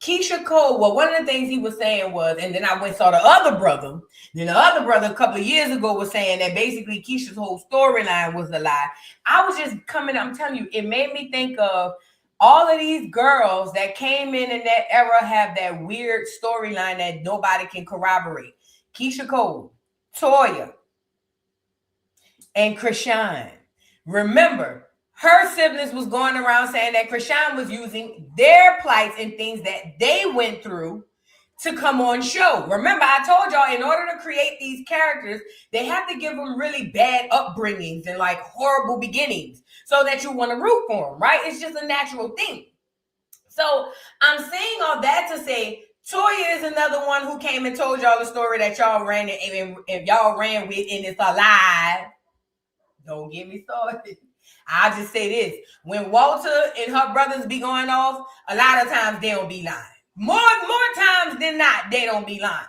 Keisha Cole, well, one of the things he was saying was, and then I went and saw the other brother. Then the other brother a couple of years ago was saying that basically Keisha's whole storyline was a lie. I was just I'm telling you, it made me think of all of these girls that came in that era have that weird storyline that nobody can corroborate. Keisha Cole, Toya, and Chrisean. Remember, her siblings was going around saying that Chrisean was using their plights and things that they went through to come on show. Remember, I told y'all, in order to create these characters, they have to give them really bad upbringings and like horrible beginnings so that you want to root for them, right? It's just a natural thing. So I'm saying all that to say, Toya is another one who came and told y'all the story that y'all ran and y'all ran with, and it's a lie. Don't get me started. I'll just say this. When Walter and her brothers be going off, a lot of times they don't be lying. More times than not, they don't be lying.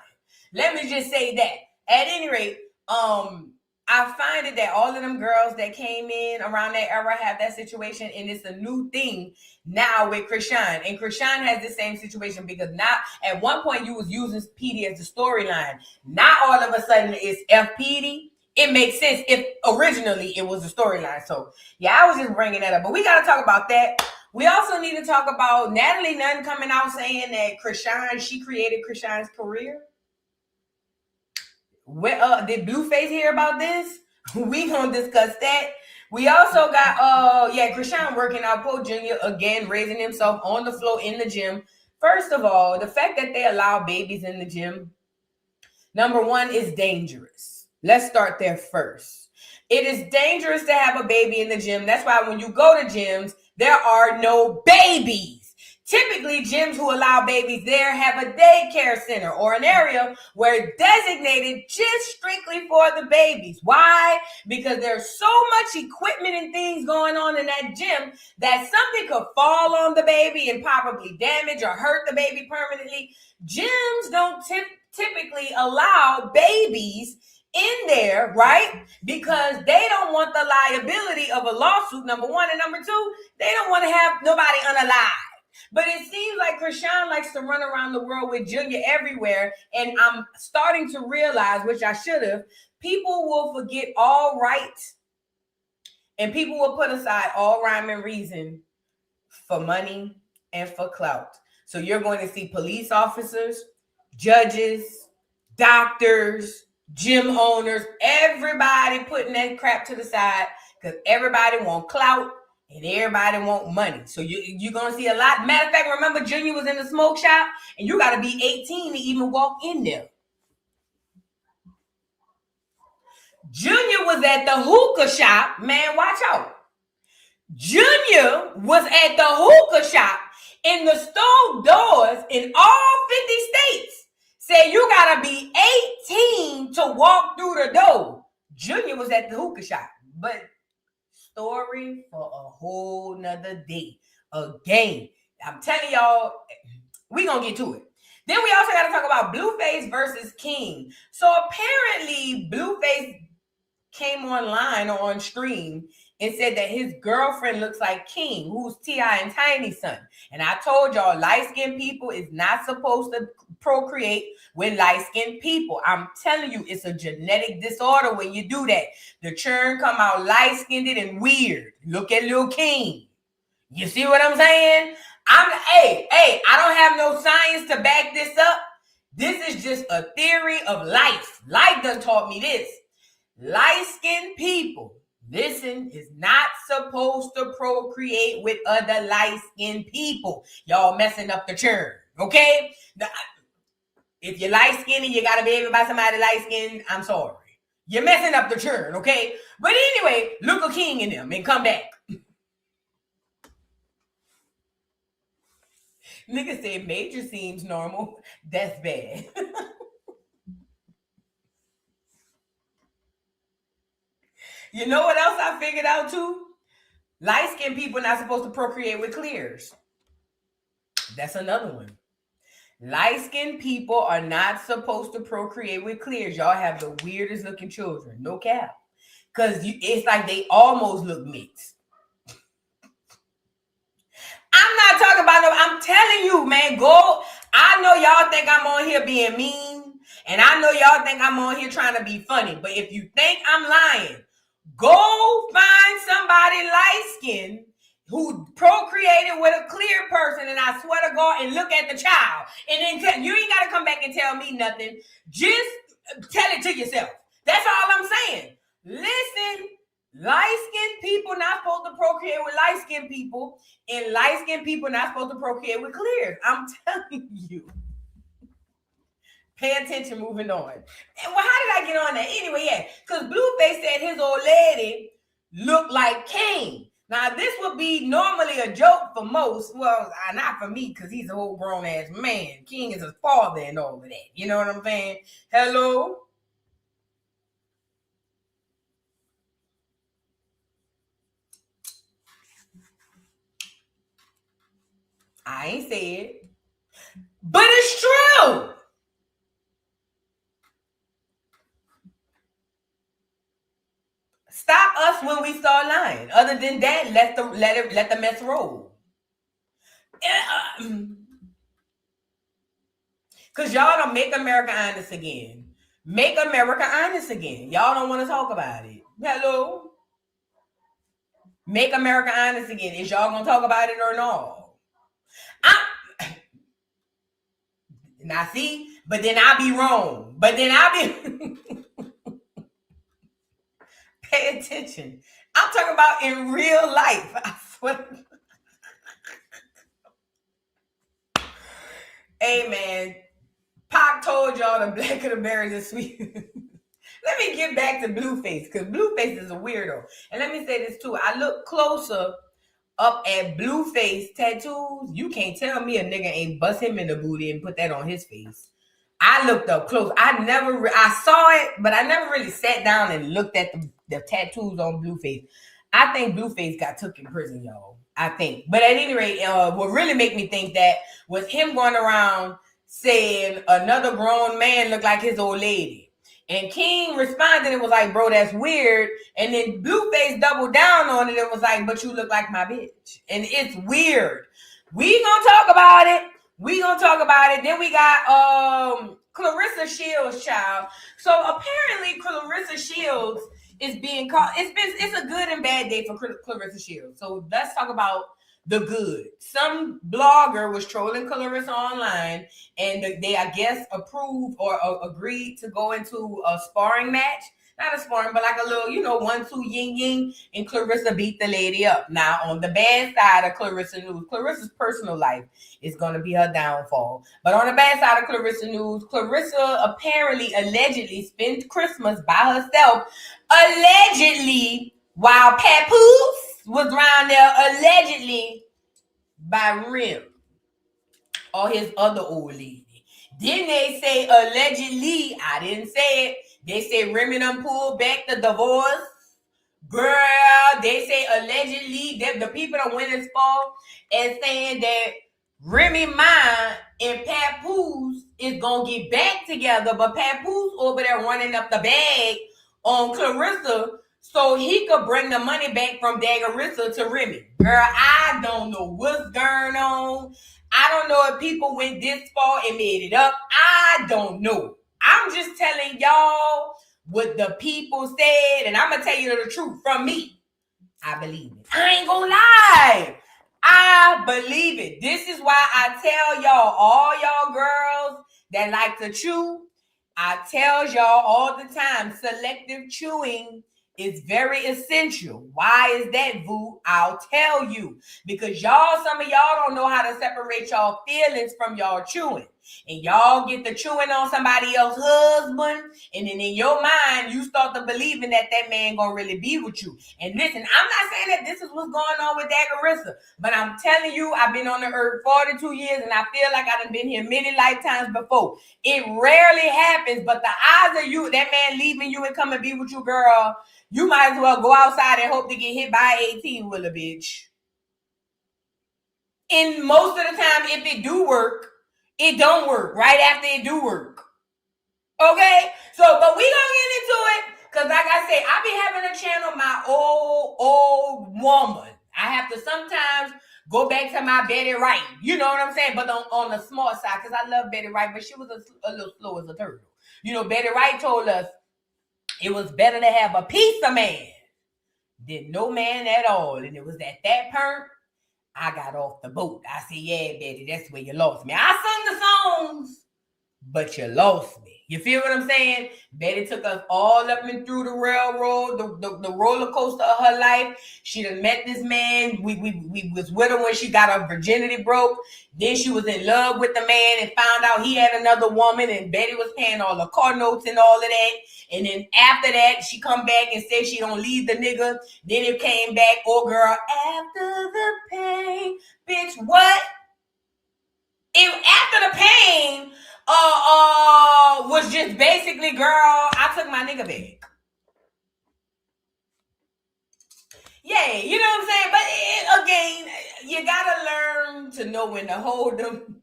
Let me just say that. At any rate, I find it that all of them girls that came in around that era have that situation, and it's a new thing now with Chrisean. And Chrisean has the same situation because now at one point you was using Petey as the storyline. Now all of a sudden it's F Petey. It makes sense if originally it was a storyline. So yeah, I was just bringing that up. But we got to talk about that. We also need to talk about Natalie Nunn coming out saying that Chrisean, she created Chrisean's career. Did Blueface hear about this? We gonna discuss that. We also got Chrisean working out. Poe Jr. again raising himself on the floor in the gym. First of all, the fact that they allow babies in the gym, number one, is dangerous. Let's start there first. It is dangerous to have a baby in the gym. That's why when you go to gyms, there are no babies. Typically, gyms who allow babies there have a daycare center or an area where it's designated just strictly for the babies. Why? Because there's so much equipment and things going on in that gym that something could fall on the baby and probably damage or hurt the baby permanently. Gyms don't typically allow babies in there, right? Because they don't want the liability of a lawsuit, number one. And number two, they don't want to have nobody unalive. But it seems like Chrisean likes to run around the world with Junior everywhere. And I'm starting to realize, which I should have, people will forget all right. And people will put aside all rhyme and reason for money and for clout. So you're going to see police officers, judges, doctors, gym owners, everybody putting that crap to the side because everybody want clout and everybody want money. So you're going to see a lot. Matter of fact, remember Junior was in the smoke shop and you got to be 18 to even walk in there. Junior was at the hookah shop. Man, watch out. Junior was at the hookah shop and the store doors in all 50 states say you gotta be 18 to walk through the door. Junior was at the hookah shop, but story for a whole nother day. Again, I'm telling y'all, we gonna get to it. Then we also gotta talk about Blueface versus King. So apparently Blueface came online or on stream and said that his girlfriend looks like King, who's T.I. and Tiny's son. And I told y'all, light-skinned people is not supposed to procreate with light-skinned people. I'm telling you, it's a genetic disorder when you do that. The churn come out light-skinned and weird. Look at Lil King. You see what I'm saying? I don't have no science to back this up. This is just a theory of life. Life done taught me this. Light-skinned people, listen, is not supposed to procreate with other light-skinned people. Y'all messing up the churn, okay? If you're light-skinned and you got a baby by somebody light-skinned, I'm sorry. You're messing up the churn, okay? But anyway, look a King in them and come back. Nigga said Major seems normal. That's bad. You know what else I figured out too? Light-skinned people are not supposed to procreate with clears. That's another one. Light-skinned people are not supposed to procreate with clears. Y'all have the weirdest looking children. No cap. Because it's like they almost look mixed. I'm not talking about no. I'm telling you, man. Go. I know y'all think I'm on here being mean, and I know y'all think I'm on here trying to be funny. But if you think I'm lying, go find somebody light skinned who procreated with a clear person, and I swear to God, and look at the child, and then you ain't got to come back and tell me nothing. Just tell it to yourself. That's all I'm saying. Listen. Light-skinned people not supposed to procreate with light-skinned people, and light-skinned people not supposed to procreate with clears. I'm telling you. Pay attention, moving on. And well, how did I get on that? Anyway, yeah, because Blueface said his old lady looked like King. Now, this would be normally a joke for most. Well, not for me, because he's a whole grown-ass man. King is his father and all of that. You know what I'm saying? Hello? I ain't say it, but it's true. Stop us when we start lying. Other than that, let the mess roll. Cause y'all don't make America honest again. Make America honest again. Y'all don't want to talk about it. Hello. Make America honest again. Is y'all gonna talk about it or no? Now see, but then I'll be wrong. But then I'll be pay attention. I'm talking about in real life. I swear. Hey man, Pac told y'all the blacker the berries are sweet. Let me get back to Blueface, because Blueface is a weirdo. And let me say this too. I look closer up at Blueface tattoos. You can't tell me a nigga ain't bust him in the booty and put that on his face. I looked up close. I saw it, but I never really sat down and looked at the tattoos on Blueface. I think Blueface got took in prison, y'all. I think. But at any rate, what really made me think that was him going around saying another grown man looked like his old lady. And King responded and was like, bro, that's weird. And then Blueface doubled down on it and was like, but you look like my bitch. And it's weird. We gonna talk about it. Then we got Claressa Shields' child. So apparently Claressa Shields is being called. It's a good and bad day for Claressa Shields. So let's talk about the good. Some blogger was trolling Claressa online, and they I guess approved or agreed to go into a sparring match. Not a sparring, but like a little, 1-2 yin, and Claressa beat the lady up. Now, on the bad side of Claressa news, Claressa's personal life is going to be her downfall. But on the bad side of Claressa news, Claressa allegedly spent Christmas by herself, allegedly, while Papoose was around there, allegedly, by Remy or his other old lady. Then they say allegedly, I didn't say it. They say Remy done pulled back the divorce. Girl, they say allegedly that the people that went as far as saying that Remy Ma and Papoose is going to get back together, but Papoose over there running up the bag on Claressa so he could bring the money back from Claressa to Remy. Girl, I don't know what's going on. I don't know if people went this far and made it up. I don't know. I'm just telling y'all what the people said, and I'm going to tell you the truth from me. I believe it. I ain't going to lie. I believe it. This is why I tell y'all, all y'all girls that like to chew, I tell y'all all the time, selective chewing is very essential. Why is that, Boo? I'll tell you. Because some of y'all don't know how to separate y'all feelings from y'all chewing. And y'all get to chewing on somebody else's husband. And then in your mind, you start to believing that man gonna really be with you. And listen, I'm not saying that this is what's going on with Claressa. But I'm telling you, I've been on the earth 42 years. And I feel like I done been here many lifetimes before. It rarely happens. But the odds of you, that man leaving you and coming be with you, girl, you might as well go outside and hope to get hit by 18 with a bitch. And most of the time, if it do work, it don't work right after it do work. Okay? So, but we gonna get into it. Because like I say, I be having to channel my old woman. I have to sometimes go back to my Betty Wright. You know what I'm saying? But on the small side, because I love Betty Wright, but she was a little slow as a turtle. You know, Betty Wright told us it was better to have a piece of man than no man at all. And it was at that point I got off the boat. I said, yeah, Betty, that's where you lost me. I sung the songs, but you lost me. You feel what I'm saying? Betty took us all up and through the railroad, the roller coaster of her life. She done met this man. We was with her when she got her virginity broke. Then she was in love with the man and found out he had another woman, and Betty was paying all the car notes and all of that. And then after that, she come back and said she don't leave the nigga. Then it came back, oh girl, after the pain, bitch, what? If after the pain was just basically, girl, I took my nigga back. Yeah, you know what I'm saying? But again, you gotta learn to know when to hold them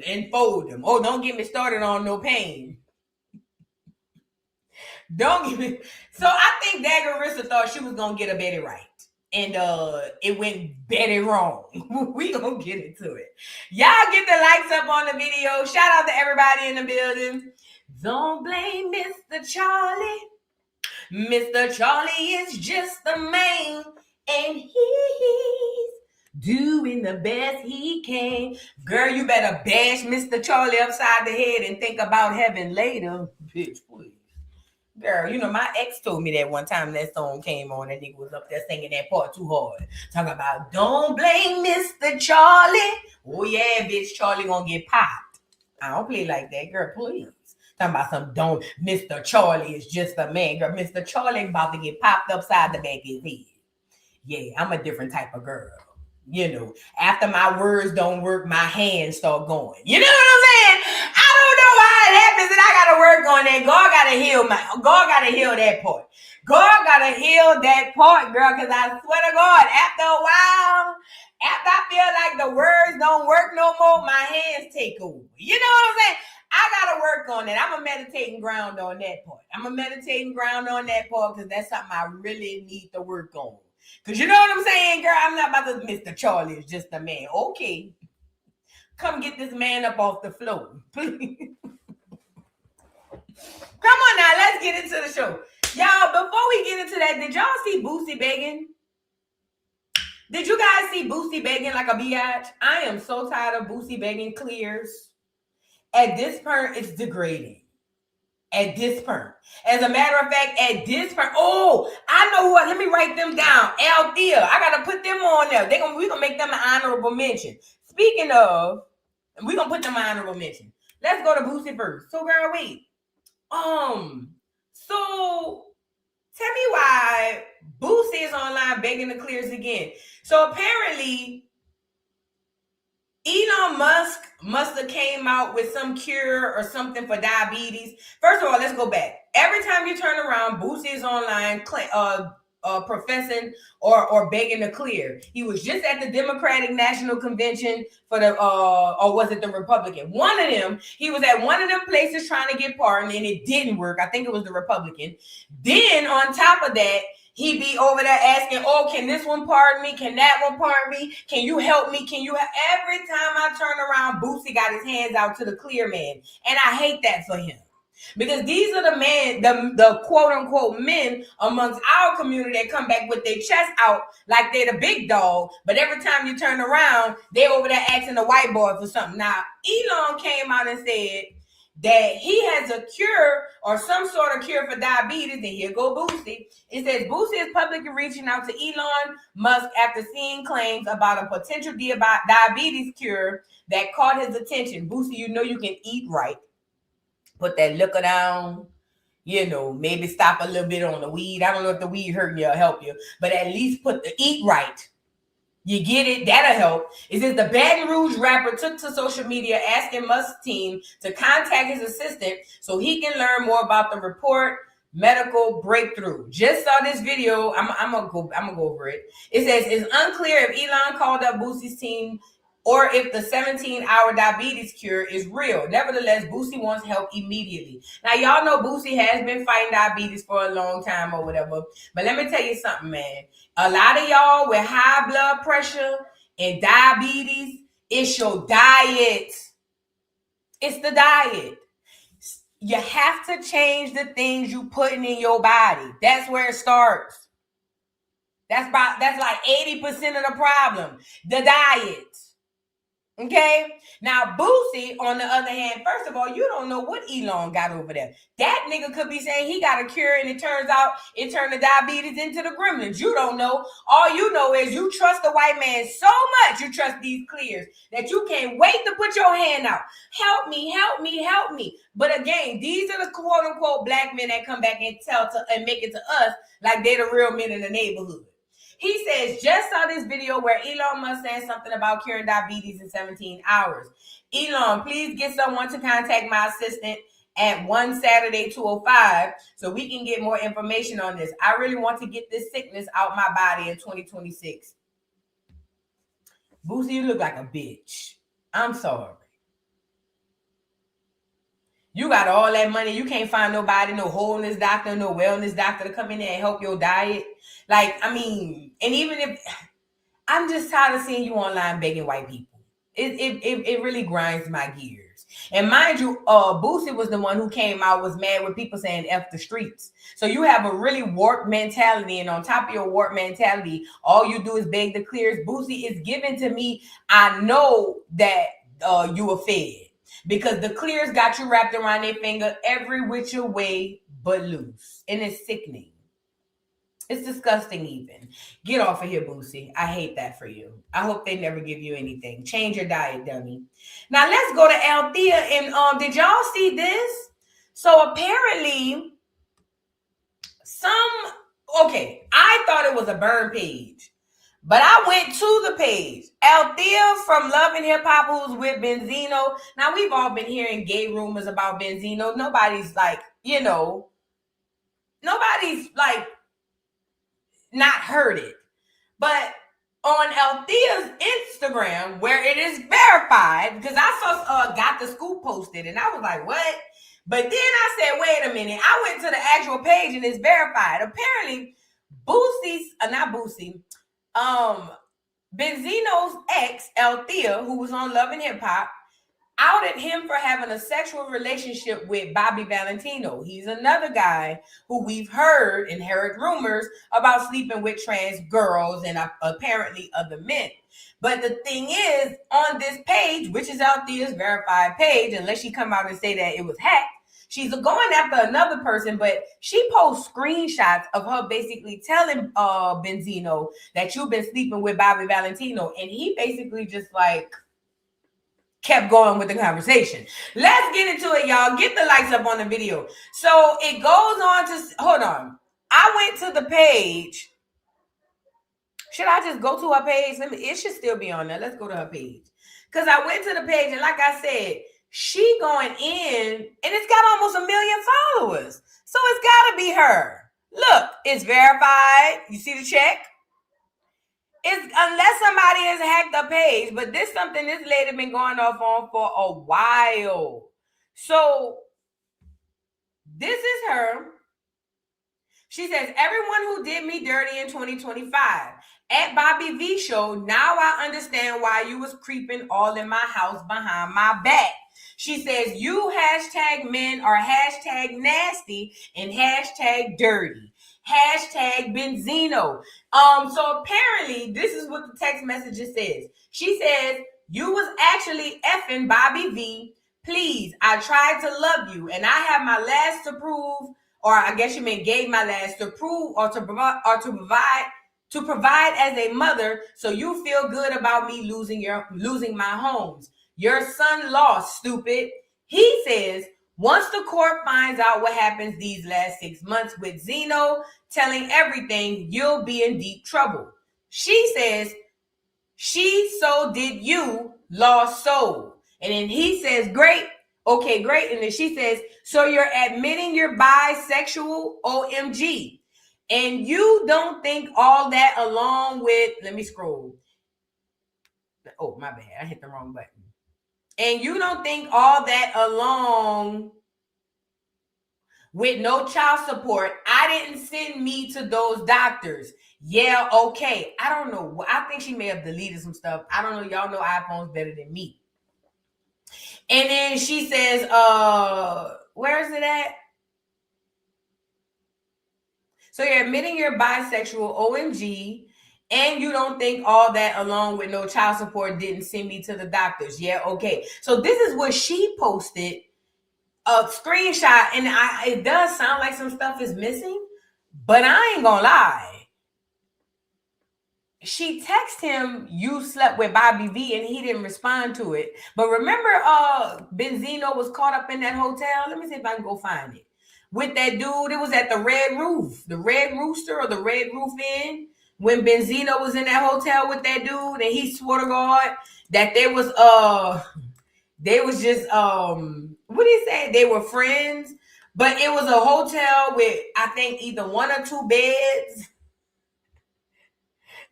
and fold them. Oh, don't get me started on no pain. Don't get me. So I think that Claressa thought she was gonna get a Betty right. And it went Betty wrong. We gonna get into it. Y'all get the likes up on the video. Shout out to everybody in the building. Don't blame Mr. Charlie. Mr. Charlie is just the man, and he's doing the best he can. Girl, you better bash Mr. Charlie upside the head and think about heaven later. Bitch, please. Girl, you know, my ex told me that one time that song came on, that nigga was up there singing that part too hard. Talking about, don't blame Mr. Charlie. Oh, yeah, bitch, Charlie gonna get popped. I don't play like that, girl, please. Talking about some don't, Mr. Charlie is just a man. Girl, Mr. Charlie about to get popped upside the back of his head. Yeah, I'm a different type of girl. You know, after my words don't work, my hands start going. You know what I'm saying? I don't know why it happens, and I gotta work on that. God gotta heal that part. God gotta heal that part, girl, because I swear to God, after a while, after I feel like the words don't work no more, my hands take over. You know what I'm saying? I gotta work on that. I'm a meditating ground on that part. Because that's something I really need to work on. Because you know what I'm saying, girl? I'm not about to, Mr. Charlie is just a man. Okay. Come get this man up off the floor, please. Come on now, let's get into the show. Y'all, before we get into that, did y'all see Boosie begging? Did you guys see Boosie begging like a biatch? I am so tired of Boosie begging clears. At this point, it's degrading. At this point. As a matter of fact, at this point, oh, I know what. Let me write them down. Althea, I gotta put them on there. We're gonna make them an honorable mention. Speaking of, we're gonna put them an honorable mention. Let's go to Boosie first. So, girl, wait. So tell me why Boosie is online begging the clears again. So apparently, Elon Musk must have came out with some cure or something for diabetes. First of all, let's go back. Every time you turn around, Boosie is online professing or begging to clear. He was just at the Democratic National Convention for the, or was it the Republican? One of them. He was at one of them places trying to get pardoned, and it didn't work. I think it was the Republican. Then on top of that, he be over there asking, oh, can this one pardon me? Can that one pardon me? Can you help me? Every time I turn around, Boosie got his hands out to the clear man. And I hate that for him. Because these are the men, the quote unquote men amongst our community that come back with their chest out like they're the big dog. But every time you turn around, they over there asking the white boy for something. Now, Elon came out and said that he has a cure or some sort of cure for diabetes. And here go Boosie. It says Boosie is publicly reaching out to Elon Musk after seeing claims about a potential diabetes cure that caught his attention. Boosie, you know you can eat right. Put that liquor down. You know, maybe stop a little bit on the weed. I don't know if the weed hurting you or help you. But at least put the eat right. You get it? That'll help. It says the Baton Rouge rapper took to social media asking Musk's team to contact his assistant so he can learn more about the report medical breakthrough. Just saw this video. I'm gonna go over it. It says it's unclear if Elon called up Boosie's team or if the 17-hour diabetes cure is real. Nevertheless, Boosie wants help immediately. Now, y'all know Boosie has been fighting diabetes for a long time or whatever. But let me tell you something, man. A lot of y'all with high blood pressure, And diabetes, it's your diet. It's the diet. You have to change the things you putting in your body. That's where it starts. That's like 80% of the problem. The diet. Okay? Now, Boosie, on the other hand, first of all, you don't know what Elon got over there. That nigga could be saying he got a cure, and it turns out it turned the diabetes into the gremlins. You don't know. All you know is you trust the white man so much, you trust these clears, that you can't wait to put your hand out. Help me, help me, help me. But again, these are the quote-unquote black men that come back and make it to us like they're the real men in the neighborhood. He says, just saw this video where Elon Musk saying something about curing diabetes in 17 hours. Elon, please get someone to contact my assistant at 1 Saturday 205 so we can get more information on this. I really want to get this sickness out my body in 2026. Boosie, you look like a bitch. I'm sorry. You got all that money. You can't find nobody, no wholeness doctor, no wellness doctor to come in there and help your diet. Like, I mean, and even if I'm just tired of seeing you online begging white people. It really grinds my gears. And mind you, Boosie was the one who came out, was mad with people saying F the streets. So you have a really warped mentality, and on top of your warped mentality, all you do is beg the clears. Boosie is given to me. I know that you are fed. Because the clears got you wrapped around their finger every which way but loose. And it's sickening. It's disgusting even. Get off of here, Boosie. I hate that for you. I hope they never give you anything. Change your diet, dummy. Now let's go to Althea. And did y'all see this? So apparently, I thought it was a burn page. But I went to the page. Althea from Love and Hip Hop, who's with Benzino. Now, we've all been hearing gay rumors about Benzino. Nobody's not heard it. But on Althea's Instagram, where it is verified, because I saw Got the Scoop posted, and I was like, what? But then I said, wait a minute. I went to the actual page, and it's verified. Apparently, Benzino's ex, Althea, who was on Love and Hip Hop, outed him for having a sexual relationship with Bobby Valentino. He's another guy who we've heard rumors about sleeping with trans girls and apparently other men. But the thing is, on this page, which is Althea's verified page, unless she come out and say that it was hacked, she's going after another person, but she posts screenshots of her basically telling Benzino that you've been sleeping with Bobby Valentino. And he basically just kept going with the conversation. Let's get into it, y'all. Get the likes up on the video. So it goes on to, hold on. I went to the page. Should I just go to her page? It should still be on there. Let's go to her page. Because I went to the page, and like I said, she going in, and it's got almost 1 million followers. So it's got to be her. Look, it's verified. You see the check? It's unless somebody has hacked the page, but this something this lady been going off on for a while. So this is her. She says, everyone who did me dirty in 2025 at Bobby V Show, now I understand why you was creeping all in my house behind my back. She says, you #men are #nasty and #dirty. #Benzino. So apparently, this is what the text message says. She says, you was actually effing Bobby V. Please, I tried to love you, and I have my last to prove, or I guess you meant gave my last to prove or to provide as a mother, so you feel good about me losing my homes. Your son lost, stupid. He says, once the court finds out what happens these last 6 months with Zeno telling everything, you'll be in deep trouble. She says, so did you, lost soul. And then he says, great. Okay, great. And then she says, so you're admitting you're bisexual? OMG. And you don't think all that along with, let me scroll. Oh, my bad. I hit the wrong button. And you don't think all that along with no child support, I why didn't send me to those doctors? Yeah, okay. I don't know. I think she may have deleted some stuff. I don't know. Y'all know iPhones better than me. And then she says, where is it at? So you're admitting you're bisexual, OMG, and you don't think all that along with no child support didn't send me to the doctors. Yeah, okay. So this is what she posted, a screenshot, and it does sound like some stuff is missing, but I ain't gonna lie. She texted him, you slept with Bobby V, and he didn't respond to it. But remember, Benzino was caught up in that hotel? Let me see if I can go find it. With that dude, it was at the Red Roof, the Red Rooster or the Red Roof Inn, when Benzino was in that hotel with that dude, and he swore to God that they was just what did he say? They were friends, but it was a hotel with, I think, either 1 or 2 beds.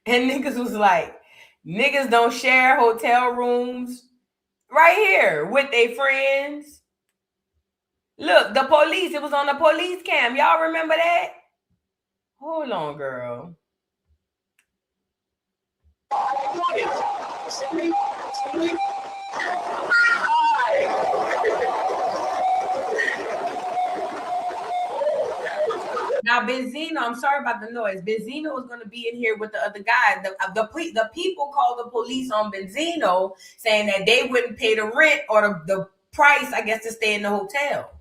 And niggas was like, niggas don't share hotel rooms right here with their friends. Look, the police, it was on the police cam. Y'all remember that? Hold on, girl. Now, Benzino, I'm sorry about the noise. Benzino is going to be in here with the other guy. The people called the police on Benzino saying that they wouldn't pay the rent or the price, I guess, to stay in the hotel.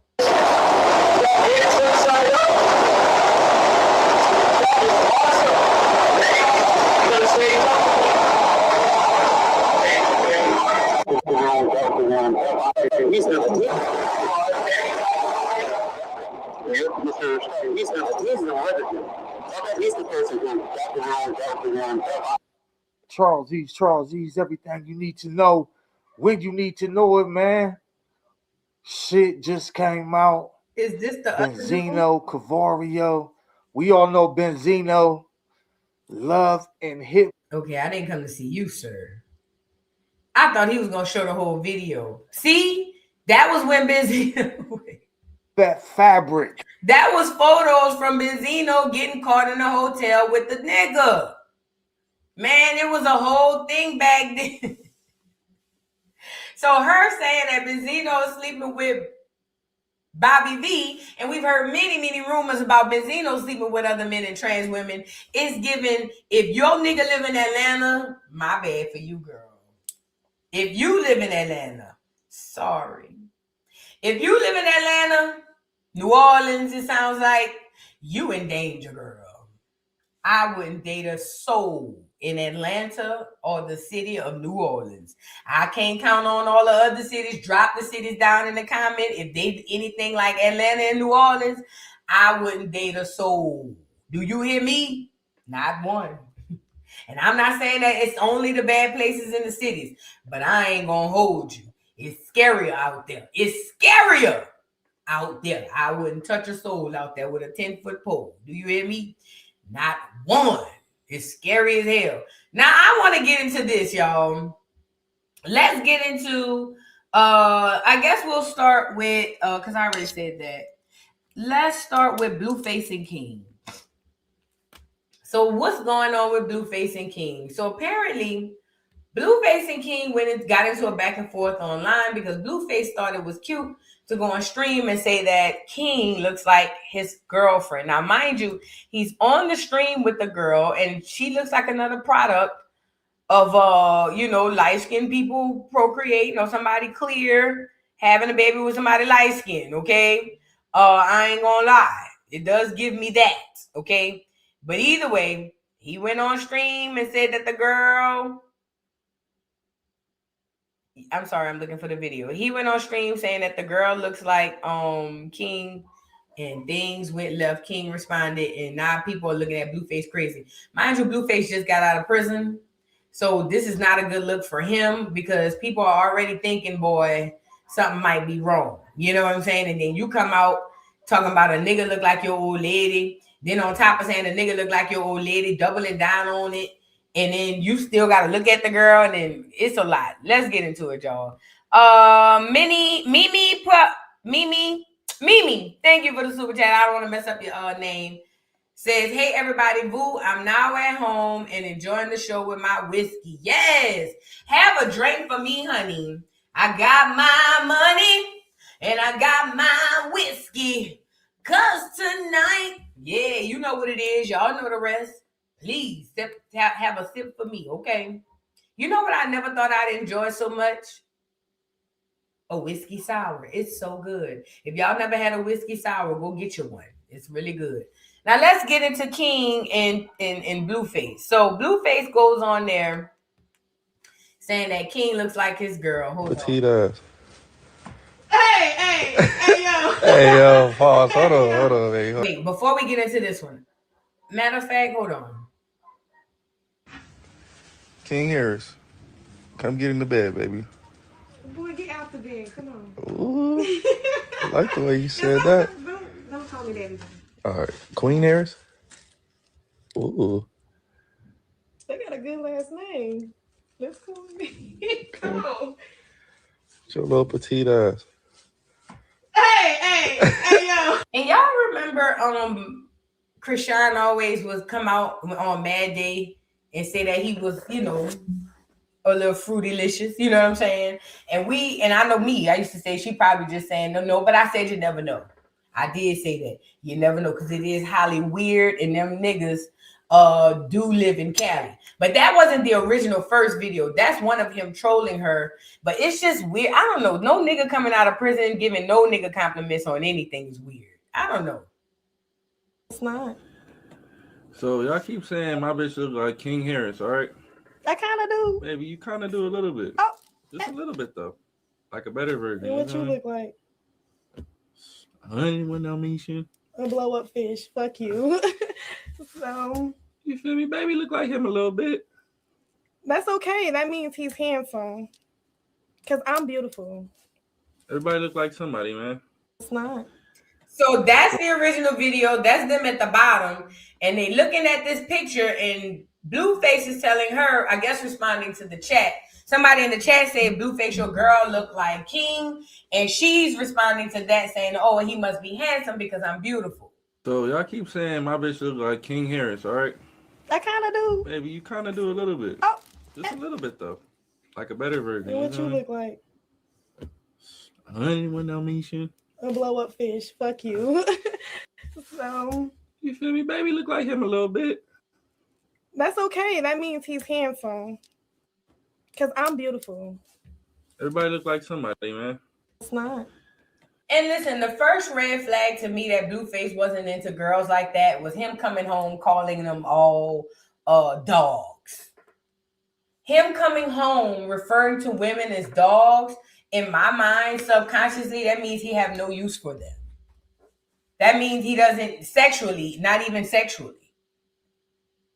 Charles, he's everything you need to know when you need to know it, man. Shit just came out. Is this the Benzino, Cavario? We all know Benzino, love and hip. Okay, I didn't come to see you, sir. I thought he was gonna show the whole video. See, that was when Benzino. That fabric. That was photos from Benzino getting caught in a hotel with the nigga. Man, it was a whole thing back then. So her saying that Benzino is sleeping with Bobby V, and we've heard many rumors about Benzino sleeping with other men and trans women. It's given, if your nigga live in Atlanta, my bad for you, girl. If you live in Atlanta, sorry. If you live in Atlanta, New Orleans, it sounds like, you in danger, girl. I wouldn't date a soul in Atlanta or the city of New Orleans. I can't count on all the other cities. Drop the cities down in the comment. If they anything like Atlanta and New Orleans, I wouldn't date a soul. Do you hear me? Not one. And I'm not saying that it's only the bad places in the cities, but I ain't gonna hold you. It's scarier out there. It's scarier out there. I wouldn't touch a soul out there with a 10-foot pole. Do you hear me? Not one. It's scary as hell. Now, I want to get into this, y'all. Let's get into, I guess we'll start with, because I already said that. Let's start with Blueface and King. So what's going on with Blueface and King? So apparently, Blueface and King got into a back and forth online because Blueface thought it was cute to go on stream and say that King looks like his girlfriend. Now, mind you, he's on the stream with the girl, and she looks like another product of, light-skinned people procreating, or somebody clear having a baby with somebody light-skinned, okay? I ain't gonna lie. It does give me that, okay? But either way, he went on stream and said that the girl... I'm sorry, I'm looking for the video. He went on stream saying that the girl looks like King, and things went left. King responded, and now people are looking at Blueface crazy. Mind you, Blueface just got out of prison, so this is not a good look for him because people are already thinking, boy, something might be wrong. You know what I'm saying? And then you come out talking about a nigga look like your old lady. Then on top of saying a nigga look like your old lady, doubling down on it. And then you still got to look at the girl, and then it's a lot. Let's get into it, y'all. Mimi Mimi, thank you for the super chat. I don't want to mess up your name. Says, hey, everybody, boo, I'm now at home and enjoying the show with my whiskey. Yes. Have a drink for me, honey. I got my money and I got my whiskey. Cause tonight, yeah, you know what it is. Y'all know the rest. Please have a sip for me, okay? You know what I never thought I'd enjoy so much? A whiskey sour. It's so good. If y'all never had a whiskey sour, go get you one. It's really good. Now let's get into King and Blueface. So Blueface goes on there saying that King looks like his girl. Hold on. Hey, yo. Hey, yo, pause. Hold on, baby. Wait, before we get into this one. Matter of fact, hold on. King Harris, come get in the bed, baby. Boy, get out the bed. Come on. Ooh, I like the way you said that. Don't call me that. All right, Queen Harris. Ooh. They got a good last name. Let's call me. Come on. Your little petite ass. Hey, yo. And y'all remember Chrisean always was come out on Mad Day and say that he was, you know, a little fruitylicious, you know what I'm saying? And I know me, I used to say she probably just saying no, but I said you never know. I did say that. You never know, because it is highly weird, and them niggas do live in Cali. But that wasn't the original first video. That's one of him trolling her. But it's just weird. I don't know. No nigga coming out of prison giving no nigga compliments on anything is weird. I don't know. It's not. So y'all keep saying my bitch look like King Harris, all right? I kind of do. Maybe you kind of do a little bit. Oh. Just a little bit, though. Like a better version. And what you look like? Honey, when no mission. A blow up fish. Fuck you. So. You feel me? Baby look like him a little bit. That's okay. That means he's handsome. Because I'm beautiful. Everybody look like somebody, man. It's not. So that's the original video. That's them at the bottom. And they looking at this picture, and Blueface is telling her, I guess responding to the chat. Somebody in the chat said, Blueface, your girl look like King. And she's responding to that saying, oh, he must be handsome because I'm beautiful. So y'all keep saying my bitch look like King Harris, all right? I kind of do. Maybe you kind of do a little bit. Oh. Just a little bit, though. Like a better version. And what you look like? Honey, when no mission. A blow up fish. Fuck you. So. You feel me? Baby look like him a little bit. That's okay. That means he's handsome. Because I'm beautiful. Everybody look like somebody, man. It's not. And listen, the first red flag to me that Blueface wasn't into girls like that was him coming home calling them all dogs. Him coming home referring to women as dogs, in my mind, subconsciously, that means he have no use for them. That means he doesn't sexually, not even sexually.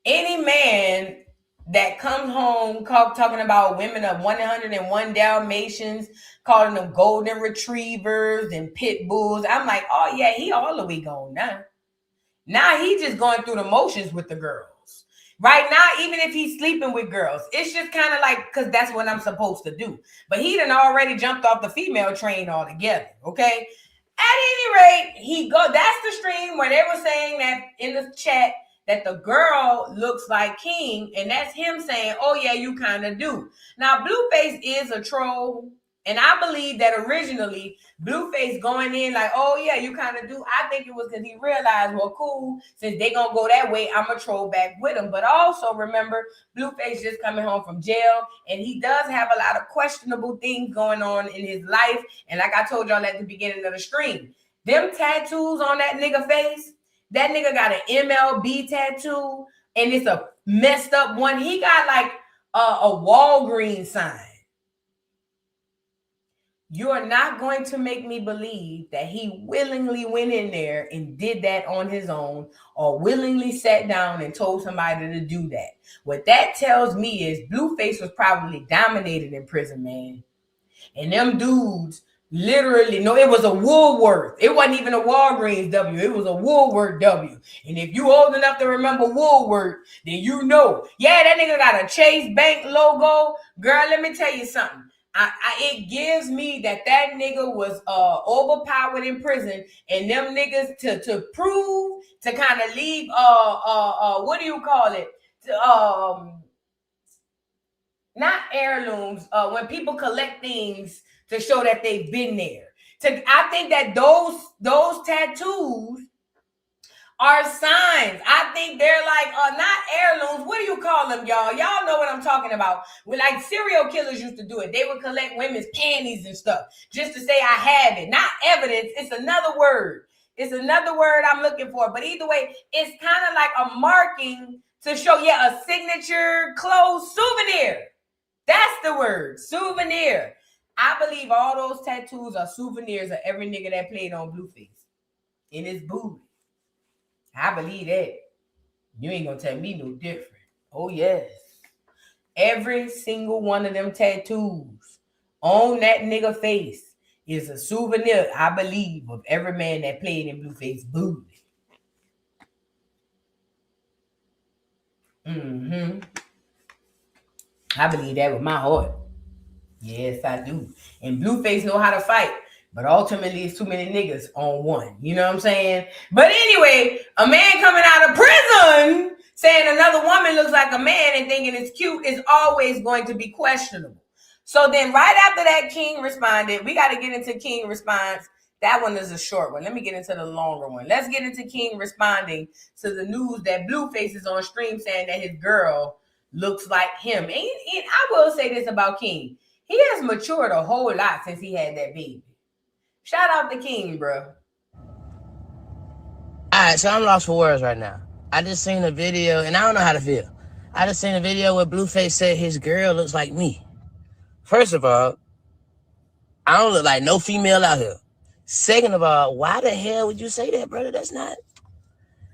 Any man that comes home talking about women of 101 Dalmatians, calling them golden retrievers and pit bulls, I'm like, oh yeah, he all the way gone now. Now he just going through the motions with the girls. Right now, even if he's sleeping with girls, it's just kind of like, because that's what I'm supposed to do. But he done already jumped off the female train altogether, okay? At any rate, that's the stream where they were saying that in the chat that the girl looks like King, and that's him saying, oh yeah, you kind of do. Now, Blueface is a troll, and I believe that originally, Blueface going in like, oh yeah, you kind of do. I think it was because he realized, well, cool, since they gonna go that way, I'm gonna troll back with him. But also remember, Blueface just coming home from jail, and he does have a lot of questionable things going on in his life. And like I told y'all at the beginning of the stream, them tattoos on that nigga face, that nigga got an MLB tattoo, and it's a messed up one. He got like a Walgreens sign. You are not going to make me believe that he willingly went in there and did that on his own, or willingly sat down and told somebody to do that. What that tells me is Blueface was probably dominated in prison, man. And them dudes literally, no, it was a Woolworth. It wasn't even a Walgreens W. It was a Woolworth W. And if you old enough to remember Woolworth, then you know. Yeah, that nigga got a Chase Bank logo. Girl, let me tell you something. It gives me that nigga was overpowered in prison, and them niggas to prove to kind of leave what do you call it? Not heirlooms. When people collect things to show that they've been there. I think that those tattoos are signs. I think they're like not heirlooms. What do you call them, y'all? Y'all know what I'm talking about. When like serial killers used to do it. They would collect women's panties and stuff just to say I have it. Not evidence. It's another word. It's another word I'm looking for. But either way, it's kind of like a marking to show, a signature clothes souvenir. That's the word. Souvenir. I believe all those tattoos are souvenirs of every nigga that played on Blueface in his booty. I believe that. You ain't gonna tell me no different. Oh, yes. Every single one of them tattoos on that nigga face is a souvenir, I believe, of every man that played in Blueface booty. I believe that with my heart. Yes, I do. And Blueface know how to fight. But ultimately, it's too many niggas on one. You know what I'm saying? But anyway, a man coming out of prison saying another woman looks like a man and thinking it's cute is always going to be questionable. So then right after that, King responded. We got to get into King response. That one is a short one. Let me get into the longer one. Let's get into King responding to the news that Blueface is on stream saying that his girl looks like him. And I will say this about King. He has matured a whole lot since he had that baby. Shout out to King, bro. All right, so I'm lost for words right now. I just seen a video, and I don't know how to feel. I just seen a video where Blueface said his girl looks like me. First of all, I don't look like no female out here. Second of all, why the hell would you say that, brother? That's not...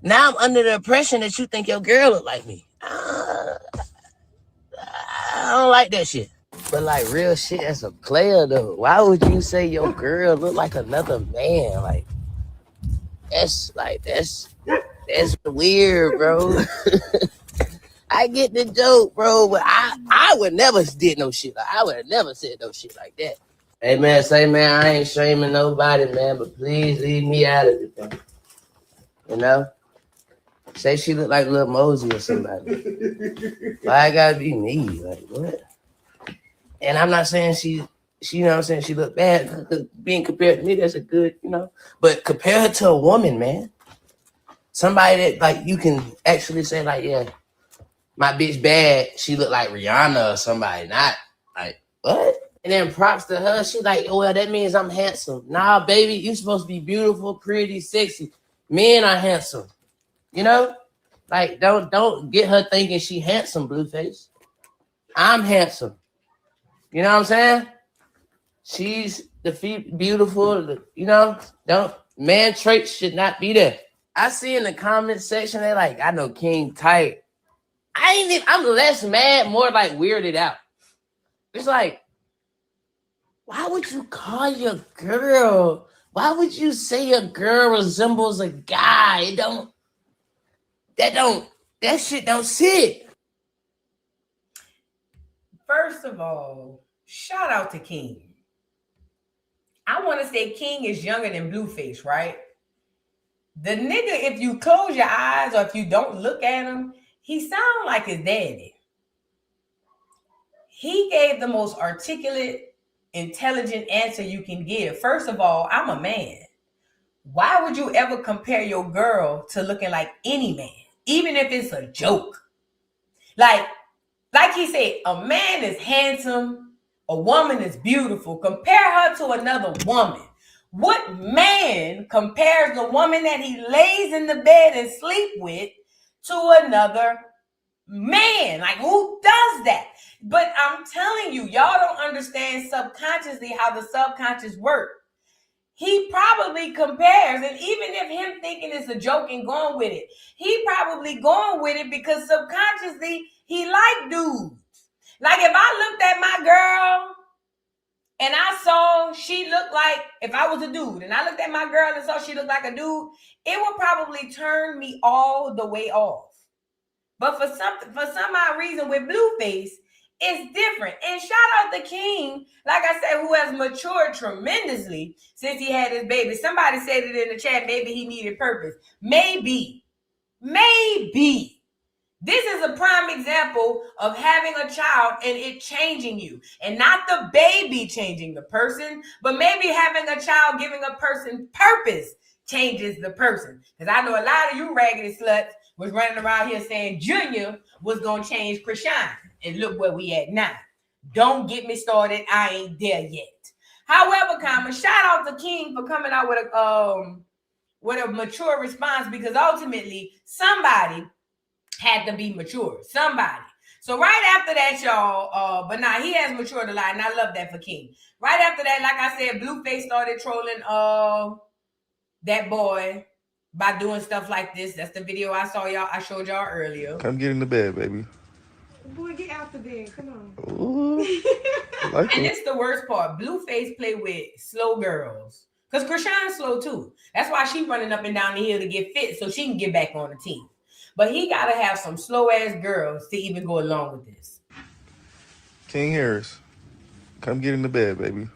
Now I'm under the impression that you think your girl look like me. I don't like that shit. But like real shit as a player though, why would you say your girl look like another man? Like that's weird, bro. I get the joke, bro, but I would never did no shit. I would have never said no shit like that. Hey man, say man, I ain't shaming nobody, man, but please leave me out of it, man. You know? Say she look like Lil Mosey or somebody. Why it gotta be me? Like what? And I'm not saying she you know what I'm saying, she look bad. Being compared to me, that's a good, you know. But compare her to a woman, man. Somebody that like you can actually say, like, yeah, my bitch bad. She look like Rihanna or somebody, not like what? And then props to her. She like, oh, well, that means I'm handsome. Nah, baby, you supposed to be beautiful, pretty, sexy. Men are handsome. You know? Like, don't get her thinking she handsome, Blueface. I'm handsome. You know what I'm saying? She's beautiful, you know? Man traits should not be there. I see in the comment section, they like, I know King tight. I'm less mad, more like weirded out. It's like, why would you call your girl? Why would you say your girl resembles a guy? That shit don't sit. First of all, shout out to King. I want to say King is younger than Blueface, right? The nigga, if you close your eyes or if you don't look at him, he sounds like his daddy. He gave the most articulate, intelligent answer you can give. First of all, I'm a man. Why would you ever compare your girl to looking like any man, even if it's a joke? Like he said, a man is handsome, a woman is beautiful. Compare her to another woman. What man compares the woman that he lays in the bed and sleep with to another man? Like, who does that? But I'm telling you, y'all don't understand subconsciously how the subconscious works. He probably compares, and even if him thinking it's a joke and going with it, he probably going with it because subconsciously he like dudes. Like if I looked at my girl and I saw she looked like, if I was a dude and I looked at my girl and saw she looked like a dude, it would probably turn me all the way off. But for some odd reason with Blueface, It's different. And shout out the king, like I said, who has matured tremendously since he had his baby. Somebody said it in the chat, maybe he needed purpose. Maybe. This is a prime example of having a child and it changing you. And not the baby changing the person, but maybe having a child giving a person purpose changes the person. Because I know a lot of you raggedy sluts was running around here saying Junior was going to change Chrisean. And look where we at now. Don't get me started. I ain't there yet. However, shout out to King for coming out with a mature response, because ultimately somebody had to be mature. Somebody. So right after that, y'all, but nah, he has matured a lot, and I love that for King. Right after that, like I said, Blueface started trolling that boy by doing stuff like this. That's the video I showed y'all earlier. Come get in the bed, baby. Boy, get out the bed. Come on. Ooh, And it's the worst part. Blueface play with slow girls. Because Chrisean's slow too. That's why she's running up and down the hill to get fit so she can get back on the team. But he got to have some slow-ass girls to even go along with this. King Harris, come get in the bed, baby.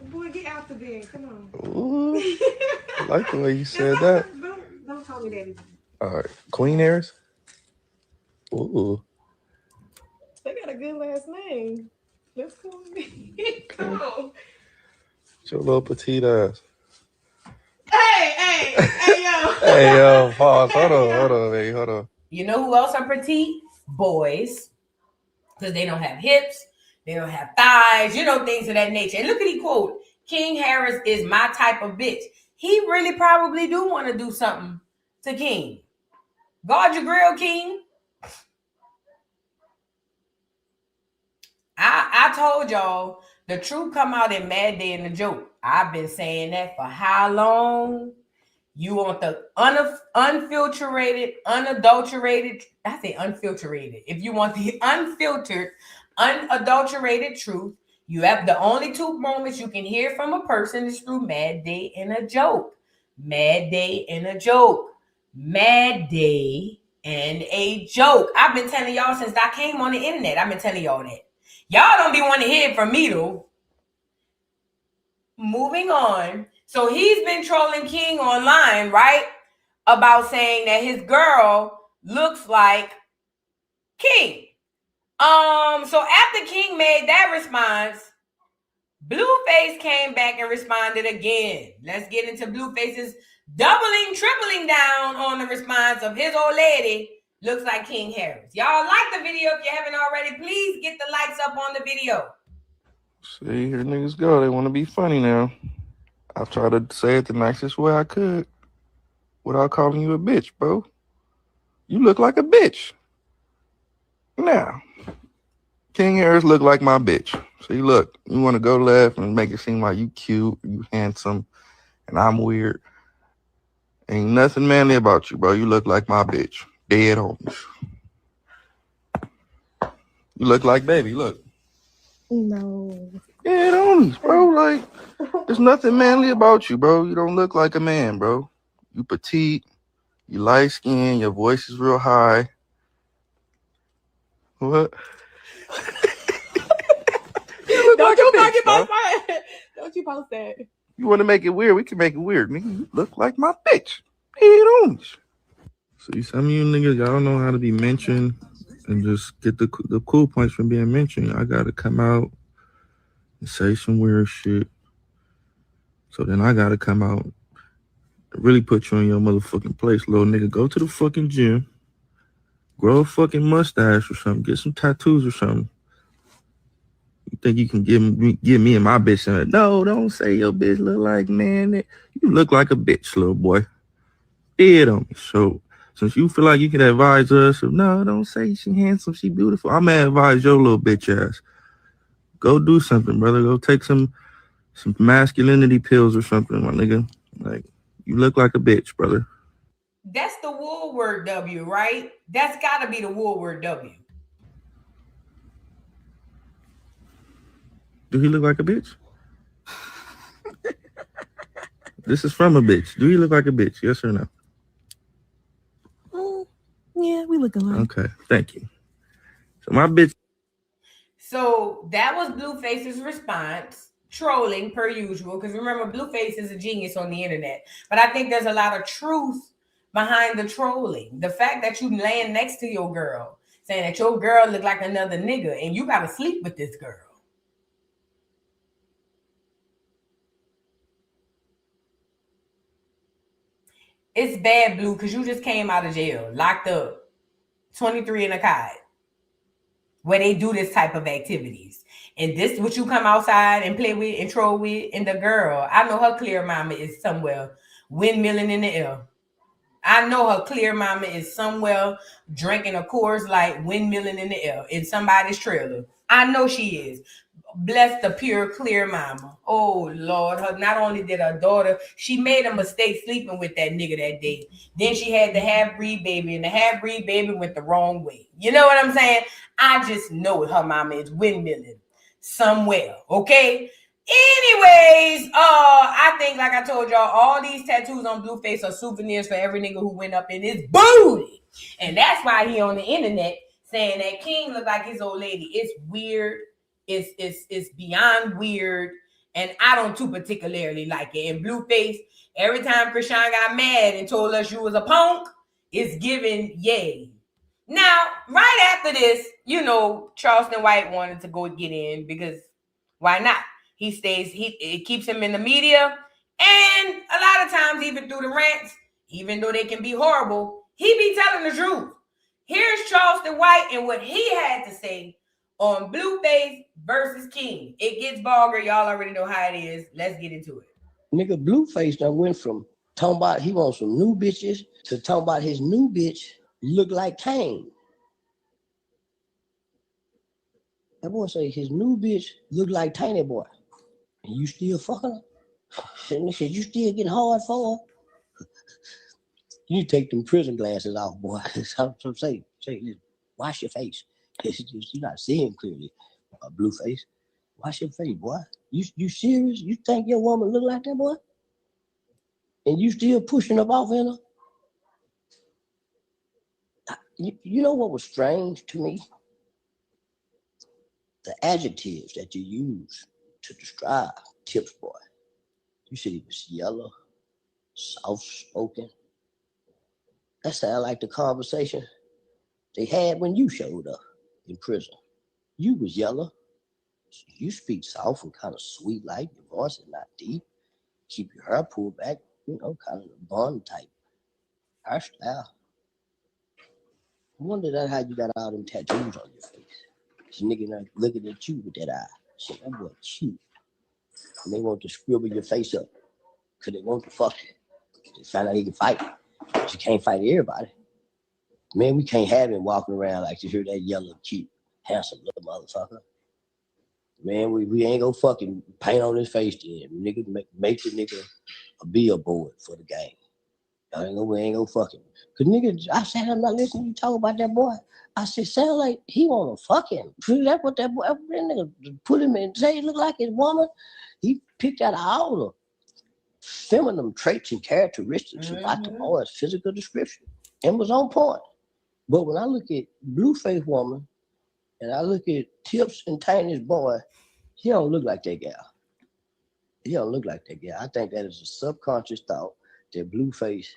Boy, get out the bed. Come on. Ooh, I like the way you said that. Don't call me that. All right, Queen Harris. Ooh. They got a good last name. Let's call me. Come on. It's your little petite ass. Hey, yo. Hey, yo, pause. Hold on, baby. Hold on. You know who else are petite? Boys. Because they don't have hips. They don't have thighs. You know, things of that nature. And look at he quote. King Harris is my type of bitch. He really probably do want to do something to King. Guard your grill, King. I told y'all the truth come out in Mad Day and the Joke. I've been saying that for how long? You want the unfiltered, unadulterated. I say unfiltered. If you want the unfiltered, unadulterated truth, you have the only two moments you can hear from a person is through Mad Day and a Joke. Mad Day and a Joke. Mad Day and a Joke. I've been telling y'all since I came on the internet. I've been telling y'all that. Y'all don't be wanting to hear it from me, though. Moving on. So he's been trolling King online, right? About saying that his girl looks like King. So after King made that response, Blueface came back and responded again. Let's get into Blueface's tripling down on the response of his old lady. Looks like King Harris. Y'all like the video. If you haven't already, please get the likes up on the video. See, here niggas go. They want to be funny now. I've tried to say it the nicest way I could without calling you a bitch, bro. You look like a bitch. Now, King Harris look like my bitch. See, look, you want to go left and make it seem like you cute, you handsome, and I'm weird. Ain't nothing manly about you, bro. You look like my bitch. Dead homies. You look like baby, look. No. Dead homies, bro. Like, there's nothing manly about you, bro. You don't look like a man, bro. You petite, you light skinned, your voice is real high. What? Don't you post that. You want to make it weird? We can make it weird, nigga. You look like my bitch. Dead homies. See, some of you niggas, y'all don't know how to be mentioned and just get the cool points from being mentioned. I gotta come out and say some weird shit. So then I gotta come out and really put you in your motherfucking place, little nigga. Go to the fucking gym, grow a fucking mustache or something, get some tattoos or something. You think you can give me and my bitch something? No, don't say your bitch look like, man. You look like a bitch, little boy. Dead on me. So since you feel like you can advise us, no, don't say she handsome, she beautiful. I'm gonna advise your little bitch ass. Go do something, brother. Go take some masculinity pills or something, my nigga. Like, you look like a bitch, brother. That's the Woolward W, right? That's gotta be the Woolward W. Do he look like a bitch? This is from a bitch. Do he look like a bitch? Yes or no? Yeah, we look alike. Okay, thank you. So my bitch. So that was Blueface's response, trolling per usual. Because remember, Blueface is a genius on the internet. But I think there's a lot of truth behind the trolling. The fact that you laying next to your girl, saying that your girl look like another nigga, and you gotta sleep with this girl. It's bad, Blue, because you just came out of jail, locked up, 23 in a cot, where they do this type of activities. And this what you come outside and play with and troll with. And the girl, I know her clear mama is somewhere windmilling in the air. I know her clear mama is somewhere drinking a Coors Light, windmilling in the air in somebody's trailer. I know she is. Bless the pure, clear mama. Oh, Lord. Not only did her daughter, she made a mistake sleeping with that nigga that day. Then she had the half-breed baby, and the half-breed baby went the wrong way. You know what I'm saying? I just know her mama is windmilling somewhere, okay? Anyways, I think, like I told y'all, all these tattoos on Blueface are souvenirs for every nigga who went up in his booty. And that's why he on the internet saying that King look like his old lady. It's weird. It's beyond weird. And I don't too particularly like it. And Blueface, every time Chrisean got mad and told us you was a punk, it's giving yay. Now, right after this, you know, Charleston White wanted to go get in because why not? He stays, it keeps him in the media. And a lot of times, even through the rants, even though they can be horrible, he be telling the truth. Here's Charleston White and what he had to say on Blueface versus King. It gets vulgar. Y'all already know how it is. Let's get into it. Nigga, Blueface done went from talking about he wants some new bitches to talking about his new bitch look like Kane. That boy say his new bitch look like Tiny Boy. And you still fucking her? And said, you still getting hard for her? You take them prison glasses off, boy. I'm saying, wash your face. You're not seeing clearly, Blueface. Wash your face, boy. You serious? You think your woman look like that, boy? And you still pushing up off in her? You know what was strange to me? The adjectives that you use to describe Tip's boy. You said he was yellow, soft-spoken. That sounded like the conversation they had when you showed up in prison. You was yellow. You speak soft and kind of sweet-like. Your voice is not deep. Keep your hair pulled back, you know, kind of a bun type hairstyle. I wonder that how you got all them tattoos on your face. This nigga not looking at you with that eye. Shit, that boy cute. And they want to scribble your face up because they want to fuck you. They find out he can fight. But you can't fight everybody. Man, we can't have him walking around like you hear that yellow, cute, handsome little motherfucker. Man, we ain't gonna fucking paint on his face then. Nigga, make the nigga a billboard for the game. We ain't gonna fuck him. Cause nigga, I said I'm not listening to you talk about that boy. I said, sound like he wanna fuck him. That's what that boy, that nigga put him in, say he look like his woman. He picked out all the feminine traits and characteristics about the boy's physical description and was on point. But when I look at Blueface woman and I look at Tips and Tiny's boy, he don't look like that gal. He don't look like that gal. I think that is a subconscious thought that Blueface,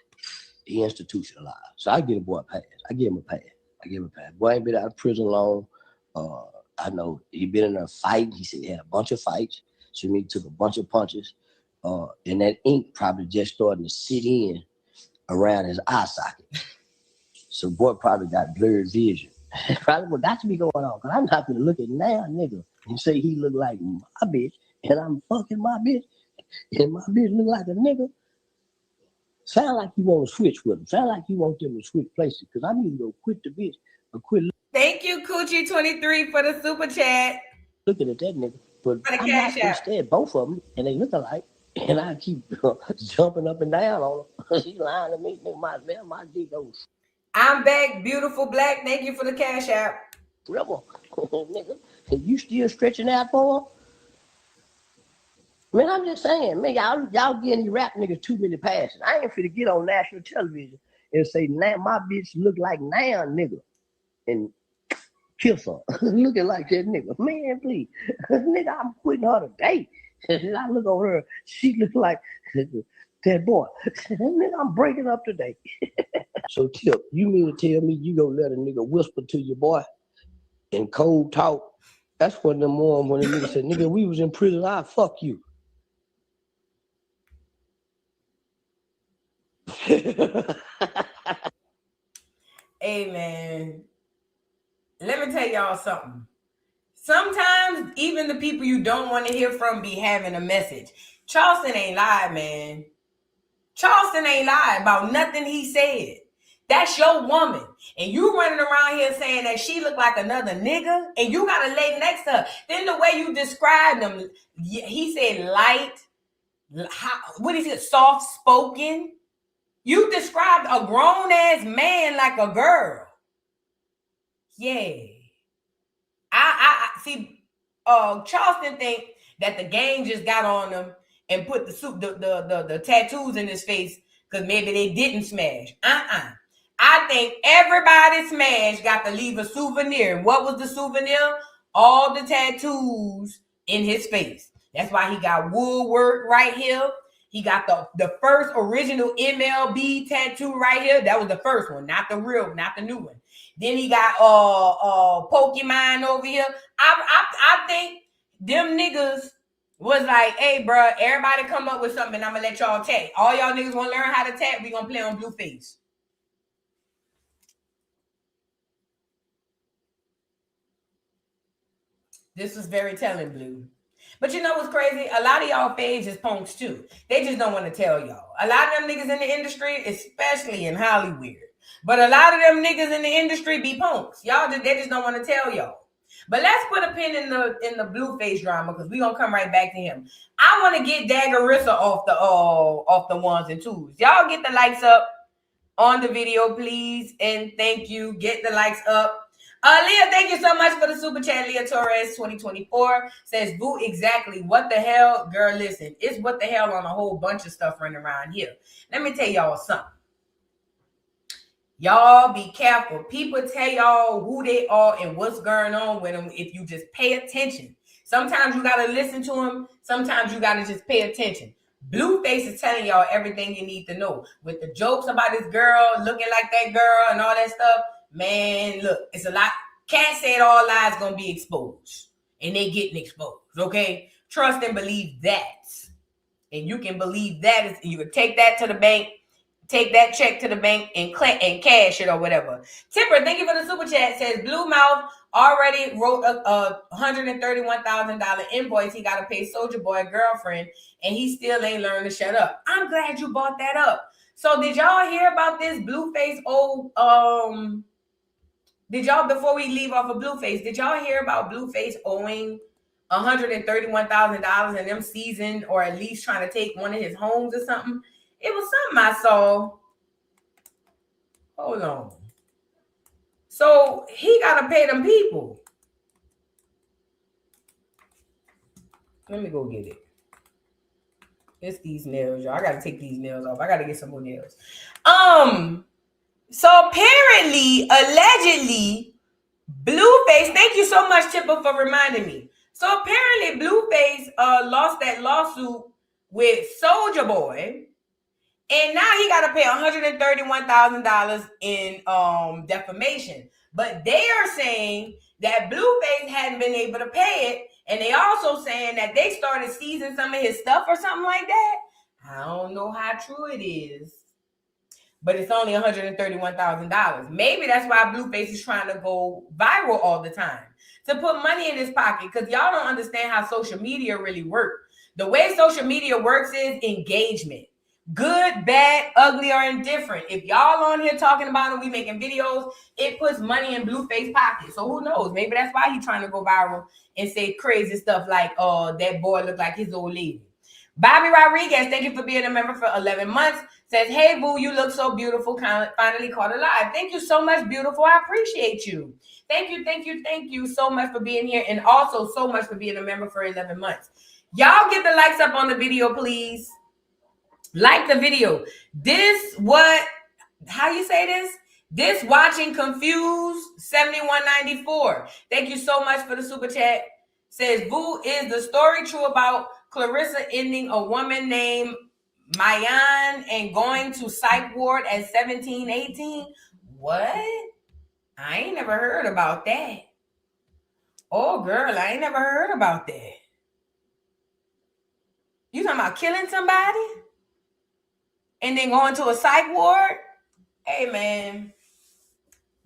he institutionalized. So I give the boy a pass. I give him a pass. Boy ain't been out of prison long. I know he been in a fight. He said he had a bunch of fights. So he took a bunch of punches. And that ink probably just starting to sit in around his eye socket. So boy probably got blurred vision. Probably what got to be going on. Because I'm not going to look at now nigga and say he look like my bitch and I'm fucking my bitch and my bitch look like a nigga. Sound like you want to switch with them. Sound like you want them to switch places. Because I need to go quit the bitch or quit. Thank you, Coochie23, for the super chat. Looking at that nigga. But I'm not instead both of them and they look alike. And I keep jumping up and down on them. She lying to me. Nigga, my dick goes. I'm back, beautiful black. Thank you for the cash app. Rebel, nigga. You still stretching out for her? Man, I'm just saying, man, y'all getting these rap niggas too many passes. I ain't finna get on national television and say, now my bitch look like now, nigga. And kiss her. Looking like that nigga. Man, please. Nigga, I'm quitting her today. I look over her. She look like that boy. Nigga, I'm breaking up today. So, Tip, you mean to tell me you gonna let a nigga whisper to your boy in cold talk? That's one of them morons when the nigga said, nigga, we was in prison, I'd fuck you. Hey, man. Let me tell y'all something. Sometimes even the people you don't want to hear from be having a message. Charleston ain't lied, man. Charleston ain't lied about nothing he said. That's your woman. And you running around here saying that she look like another nigga and you got to lay next to her. Then the way you described him, he said light, what is it, soft-spoken? You described a grown-ass man like a girl. Yeah. I see, Charleston think that the gang just got on him and put the tattoos in his face because maybe they didn't smash. I think everybody smashed got to leave a souvenir. What was the souvenir? All the tattoos in his face. That's why he got woodwork right here. He got the first original MLB tattoo right here. That was the first one, not the real, not the new one. Then he got Pokemon over here. I think them niggas was like, hey, bro, everybody come up with something and I'm going to let y'all tat. All y'all niggas want to learn how to tat, we going to play on Blueface. This was very telling, Blue. But you know what's crazy? A lot of y'all fades is punks too. They just don't want to tell y'all. A lot of them niggas in the industry, especially in Hollywood, but a lot of them niggas in the industry be punks. They just don't want to tell y'all. But let's put a pin in the Blueface drama because we gonna come right back to him. I want to get Daggerissa off the ones and twos. Y'all get the likes up on the video, please, and thank you. Get the likes up. Leah, thank you so much for the super chat. Leah Torres 2024 says, boo, exactly. What the hell? Girl, listen, it's what the hell on a whole bunch of stuff running around here. Let me tell y'all something. Y'all be careful. People tell y'all who they are and what's going on with them if you just pay attention. Sometimes you got to listen to them. Sometimes you got to just pay attention. Blueface is telling y'all everything you need to know. With the jokes about this girl looking like that girl and all that stuff, man, look, it's a lot. Can't say it all lies gonna be exposed. And they getting exposed, okay? Trust and believe that. And you can believe that. You can take that to the bank, take that check to the bank and cash it or whatever. Tipper, thank you for the super chat. Says Blue Mouth already wrote a $131,000 invoice he got to pay Soulja Boy girlfriend, and he still ain't learned to shut up. I'm glad you brought that up. So did y'all hear about this Blueface did y'all, before we leave off of Blueface, did y'all hear about Blueface owing $131,000 and them seizing or at least trying to take one of his homes or something? It was something I saw. Hold on. So he got to pay them people. Let me go get it. It's these nails, y'all. I got to take these nails off. I got to get some more nails. So apparently, allegedly, Blueface, thank you so much, Tipper, for reminding me. So apparently, Blueface lost that lawsuit with Soulja Boy, and now he got to pay $131,000 in defamation. But they are saying that Blueface hadn't been able to pay it, and they also saying that they started seizing some of his stuff or something like that. I don't know how true it is. But it's only $131,000. Maybe that's why Blueface is trying to go viral all the time. To put money in his pocket. Because y'all don't understand how social media really works. The way social media works is engagement. Good, bad, ugly, or indifferent. If y'all on here talking about it, we making videos, it puts money in Blueface's pocket. So who knows? Maybe that's why he's trying to go viral and say crazy stuff like, that boy look like his old lady. Bobby Rodriguez, thank you for being a member for 11 months. Says, hey, boo, you look so beautiful. Finally caught alive. Thank you so much, beautiful. I appreciate you. Thank you so much for being here. And also so much for being a member for 11 months. Y'all get the likes up on the video, please. Like the video. How you say this? This watching confused 7194. Thank you so much for the super chat. Says, Boo, is the story true about Claressa ending a woman named Mayan and going to psych ward at 17, 18? What? I ain't never heard about that. Oh, girl, I ain't never heard about that. You talking about killing somebody and then going to a psych ward? Hey, man,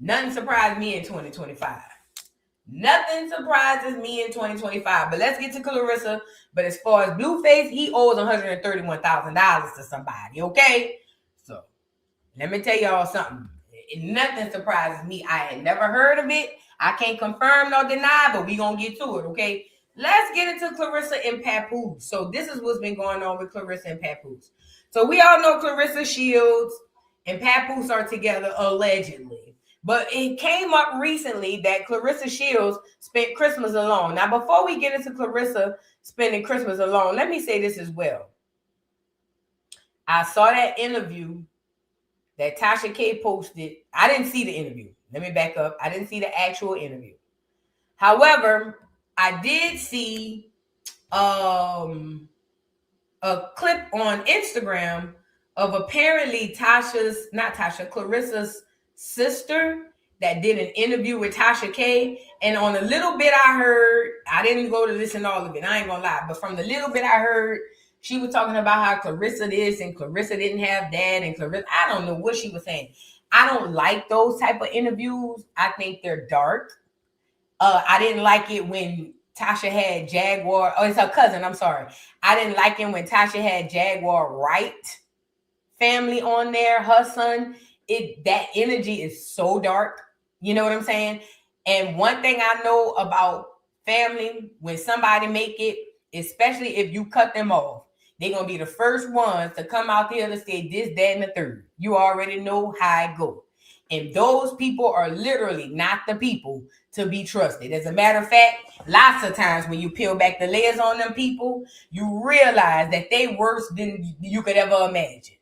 nothing surprised me in 2025. Nothing surprises me in 2025. But let's get to Claressa. But as far as Blueface, he owes $131,000 to somebody, okay? So let me tell y'all something. Nothing surprises me. I had never heard of it. I can't confirm nor deny, but we gonna get to it, okay? Let's get into Claressa and Papoose. So this is what's been going on with Claressa and Papoose. So we all know Claressa Shields and Papoose are together allegedly. But it came up recently that Claressa Shields spent Christmas alone. Now, before we get into Claressa spending Christmas alone, let me say this as well. I saw that interview that Tasha K posted. I didn't see the interview. Let me back up. I didn't see the actual interview. However, I did see a clip on Instagram of apparently Claressa's sister that did an interview with Tasha K. And on a little bit I heard, I didn't go to listen to all of it, I ain't gonna lie, but from the little bit I heard, she was talking about how Claressa this and Claressa didn't have that, and Claressa, I don't know what she was saying. I don't like those type of interviews. I think they're dark. I didn't like it when Tasha had Jaguar. Oh, it's her cousin. I'm sorry. I didn't like it when Tasha had Jaguar Wright family on there. Her son. That energy is so dark. You know what I'm saying? And one thing I know about family, when somebody make it, especially if you cut them off, they're going to be the first ones to come out there to say this, that, and the third. You already know how it goes. And those people are literally not the people to be trusted. As a matter of fact, lots of times when you peel back the layers on them people, you realize that they worse than you could ever imagine.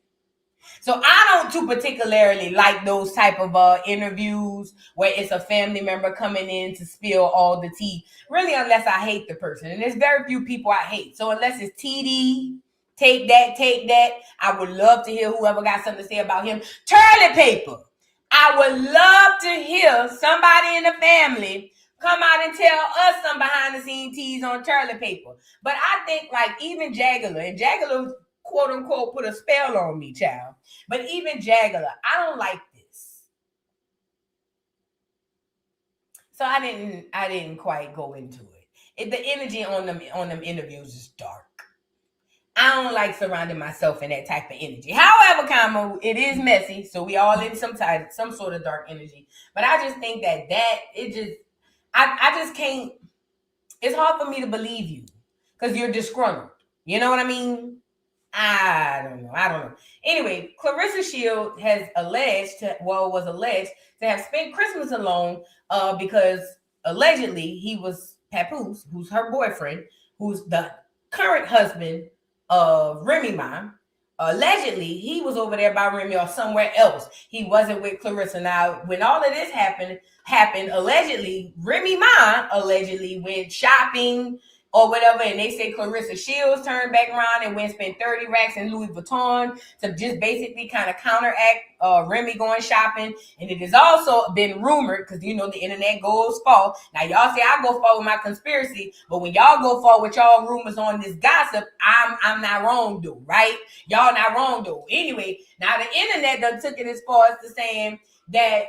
So I don't too particularly like those type of interviews where it's a family member coming in to spill all the tea. Really, unless I hate the person. And there's very few people I hate. So unless it's TD, take that. I would love to hear whoever got something to say about him. Toilet paper. I would love to hear somebody in the family come out and tell us some behind the scenes teas on toilet paper. But I think like even Jaggler, and Jaggler quote unquote put a spell on me, child. But even Jaggler, I don't like this. So I didn't quite go into it. The energy on them interviews is dark. I don't like surrounding myself in that type of energy. However, it is messy, so we all in some sort of dark energy. But I just think that I just can't. It's hard for me to believe you because you're disgruntled. You know what I mean? I don't know. Anyway, Claressa Shields was alleged to have spent Christmas alone because allegedly he was Papoose, who's her boyfriend, who's the current husband of Remy Ma. Allegedly, he was over there by Remy or somewhere else. He wasn't with Claressa. Now, when all of this happened, allegedly, Remy Ma went shopping or whatever, and they say Claressa Shields turned back around and went and spent 30 racks in Louis Vuitton to just basically kind of counteract Remy going shopping. And it has also been rumored, because you know the internet goes fall. Now y'all say I go fall with my conspiracy, but when y'all go fall with y'all rumors on this gossip, I'm not wrong though, right? Y'all not wrong though. Anyway, now the internet done took it as far as to saying that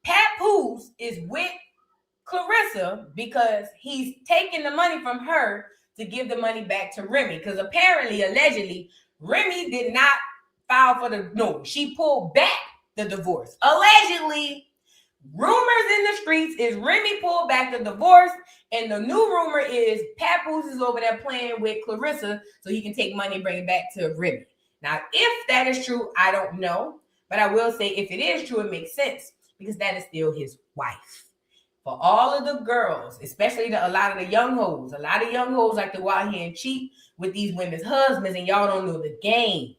Papoose is with Claressa because he's taking the money from her to give the money back to Remy. Because apparently, allegedly, Remy did not file for she pulled back the divorce. Allegedly, rumors in the streets is Remy pulled back the divorce, and the new rumor is Papoose is over there playing with Claressa so he can take money and bring it back to Remy. Now, if that is true, I don't know. But I will say if it is true, it makes sense because that is still his wife. For all of the girls, especially a lot of the young hoes like to go out here and cheat with these women's husbands, and y'all don't know the game.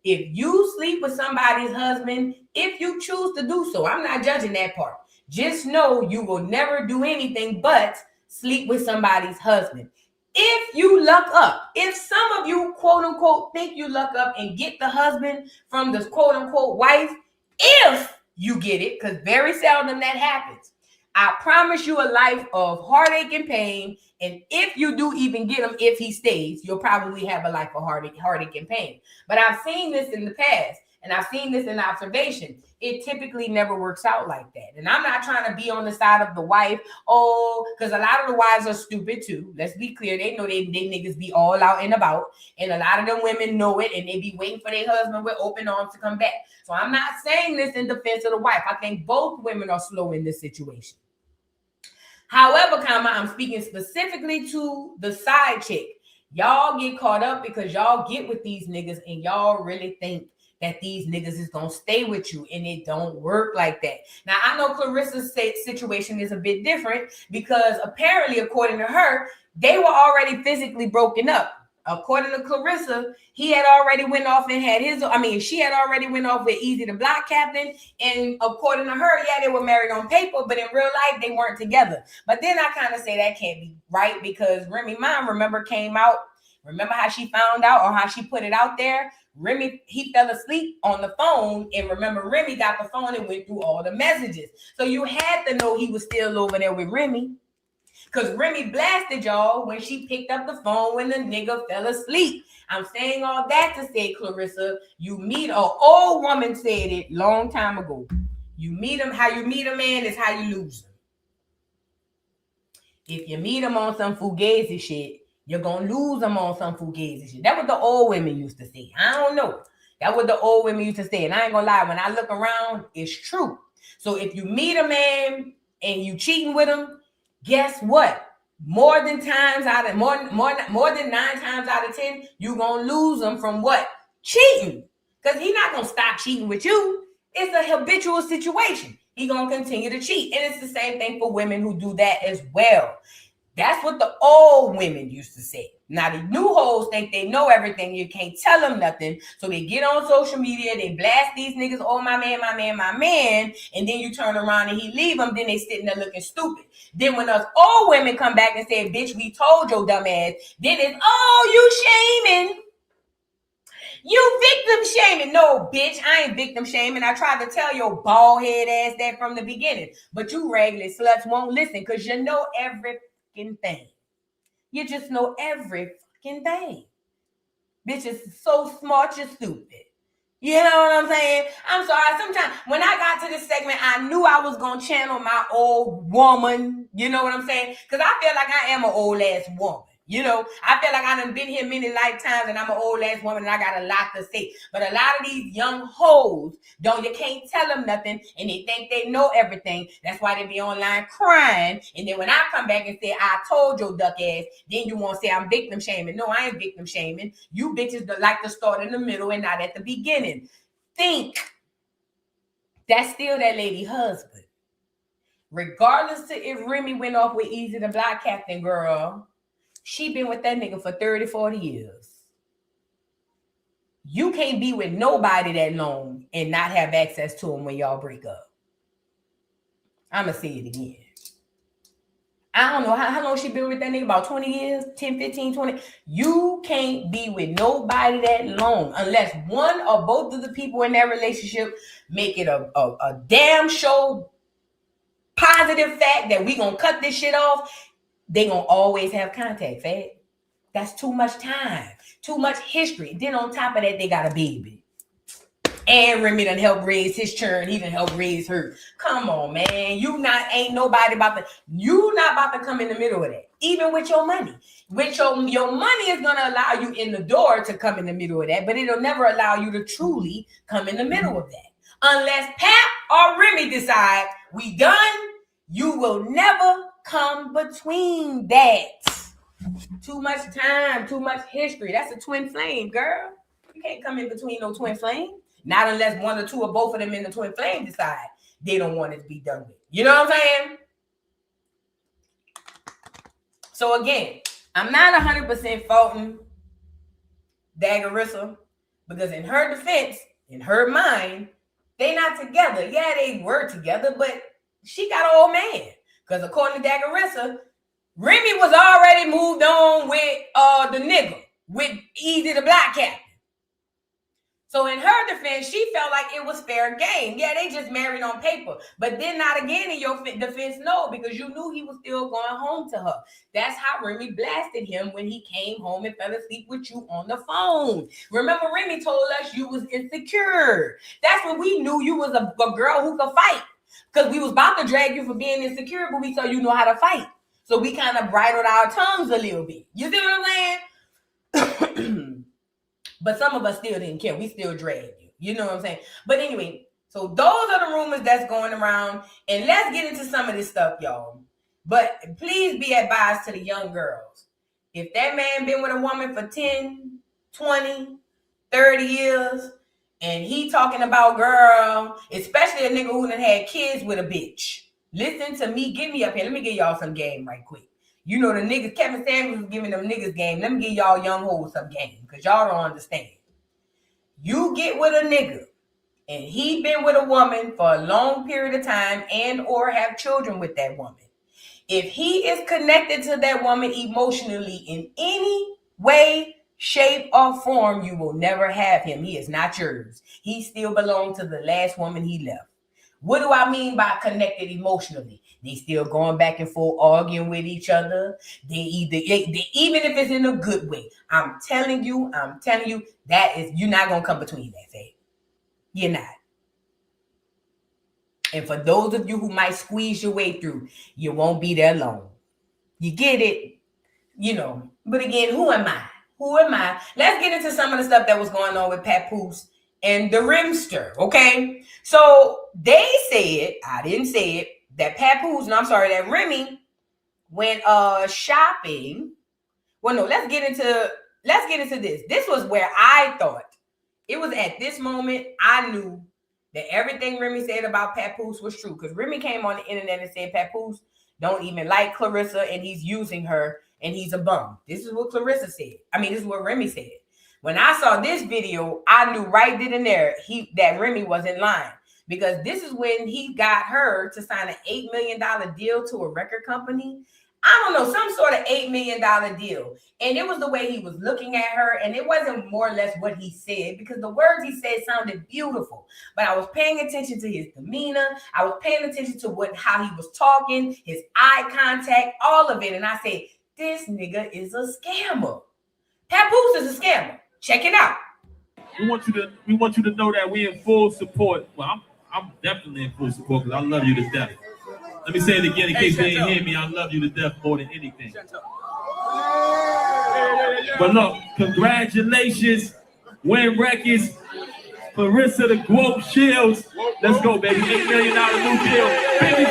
If you sleep with somebody's husband, if you choose to do so, I'm not judging that part. Just know you will never do anything but sleep with somebody's husband. If you luck up, if some of you quote unquote think you luck up and get the husband from the quote unquote wife, if you get it, because very seldom that happens, I promise you a life of heartache and pain. And if you do even get him, if he stays, you'll probably have a life of heartache and pain. But I've seen this in the past, and I've seen this in observation. It typically never works out like that. And I'm not trying to be on the side of the wife, because a lot of the wives are stupid too. Let's be clear. They know they niggas be all out and about. And a lot of them women know it, and they be waiting for their husband with open arms to come back. So I'm not saying this in defense of the wife. I think both women are slow in this situation. However, I'm speaking specifically to the side chick. Y'all get caught up because y'all get with these niggas and y'all really think that these niggas is gonna stay with you, and it don't work like that. Now, I know Claressa's situation is a bit different because apparently, according to her, they were already physically broken up. According to Claressa, he had already went off and she had already went off with Easy the Block Captain. And according to her, yeah, they were married on paper, but in real life, they weren't together. But then I kind of say that can't be right because Remy mom, came out. Remember how she found out or how she put it out there? Remy, he fell asleep on the phone. And remember, Remy got the phone and went through all the messages. So you had to know he was still over there with Remy. Because Remy blasted y'all when she picked up the phone when the nigga fell asleep. I'm saying all that to say, Claressa, you meet an old woman said it long time ago. You meet him, how you meet a man is how you lose him. If you meet him on some fugazi shit, you're going to lose him on some fugazi shit. That's what the old women used to say. I don't know. That's what the old women used to say. And I ain't going to lie, when I look around, it's true. So if you meet a man and you cheating with him, guess what? More than 9 times out of 10, you're going to lose them from what? Cheating. Because he's not going to stop cheating with you. It's a habitual situation. He's going to continue to cheat. And it's the same thing for women who do that as well. That's what the old women used to say. Now, the new hoes think they know everything. You can't tell them nothing. So they get on social media. They blast these niggas, oh, my man, my man, my man. And then you turn around and he leave them. Then they sitting there looking stupid. Then when us old women come back and say, bitch, we told your dumb ass. Then it's, oh, you shaming. You victim shaming. No, bitch, I ain't victim shaming. I tried to tell your bald head ass that from the beginning. But you regular sluts won't listen because you know every thing. You just know every fucking thing. Bitch is so smart, you're stupid. You know what I'm saying? I'm sorry. Sometimes when I got to this segment, I knew I was going to channel my old woman. You know what I'm saying? Because I feel like I am an old ass woman. You know, I feel like I done been here many lifetimes and I'm an old ass woman and I got a lot to say. But a lot of these young hoes, you can't tell them nothing and they think they know everything. That's why they be online crying. And then when I come back and say, I told your duck ass, then you want to say I'm victim shaming. No, I ain't victim shaming. You bitches that like to start in the middle and not at the beginning. Think that's still that lady husband. Regardless to if Remy went off with Easy the Block Captain, girl, she been with that nigga for 30, 40 years. You can't be with nobody that long and not have access to him when y'all break up. I'm going to say it again. I don't know how long she been with that nigga, about 20 years, 10, 15, 20. You can't be with nobody that long unless one or both of the people in that relationship make it a damn show positive fact that we going to cut this shit off. They gonna always have contact, fat. That's too much time, too much history. Then on top of that, they got a baby. And Remy done help raise his children. He done help raise her. Come on, man. You not about to come in the middle of that. Even with your money. With your money is gonna allow you in the door to come in the middle of that, but it'll never allow you to truly come in the middle of that. Unless Pap or Remy decide we done, you will never come between that. Too much time, too much history. That's a twin flame, girl. You can't come in between no twin flame. Not unless one or two or both of them in the twin flame decide they don't want it to be done with. You know what I'm saying? So again, I'm not 100% faulting Dagarissa. Because in her defense, in her mind, they not together. Yeah, they were together, but she got an old man. Because according to Claressa, Remy was already moved on with the nigga, with Easy the Black Captain. So in her defense, she felt like it was fair game. Yeah, they just married on paper. But then not again in your defense, no, because you knew he was still going home to her. That's how Remy blasted him when he came home and fell asleep with you on the phone. Remember, Remy told us you was insecure. That's when we knew you was a girl who could fight. Because we was about to drag you for being insecure, but we saw you know how to fight. So we kind of bridled our tongues a little bit. You see what I'm saying? But some of us still didn't care. We still dragged you. You know what I'm saying? But anyway, so those are the rumors that's going around. And let's get into some of this stuff, y'all. But please be advised to the young girls. If that man been with a woman for 10, 20, 30 years, and he talking about girl, especially a nigga who done had kids with a bitch. Listen to me. Get me up here. Let me give y'all some game right quick. You know the niggas, Kevin Samuels was giving them niggas game. Let me give y'all young hoes some game, because y'all don't understand. You get with a nigga, and he been with a woman for a long period of time and or have children with that woman. If he is connected to that woman emotionally in any way, shape, or form, you will never have him. He is not yours. He still belongs to the last woman he left. What do I mean by connected emotionally? They still going back and forth, arguing with each other. They even if it's in a good way. I'm telling you, that is, you're not gonna come between that, Faye. You're not. And for those of you who might squeeze your way through, you won't be there long. You get it? You know. But again, who am I? Who am I? Let's get into some of the stuff that was going on with Papoose and the Rimster, okay? So they said, I didn't say it, that that Remy went shopping. Well, no, let's get into this. This was where I thought it was at this moment I knew that everything Remy said about Papoose was true. Because Remy came on the internet and said Papoose don't even like Claressa and he's using her and he's a bum. This is what Claressa said. I mean, this is what Remy said. When I saw this video, I knew right then and there that Remy was in line. Because this is when he got her to sign an $8 million deal to a record company. I don't know, some sort of $8 million deal. And it was the way he was looking at her. And it wasn't more or less what he said, because the words he said sounded beautiful. But I was paying attention to his demeanor. I was paying attention to how he was talking, his eye contact, all of it. And I said, this nigga is a scammer. Papoose is a scammer. Check it out. We want you to know that we in full support. Well, I'm definitely in full support because I love you to death. Let me say it again in case they didn't hear me. I love you to death more than anything. But look, congratulations, Win Records, Claressa the Globe Shields. Let's go, baby. $8 million new deal. Baby,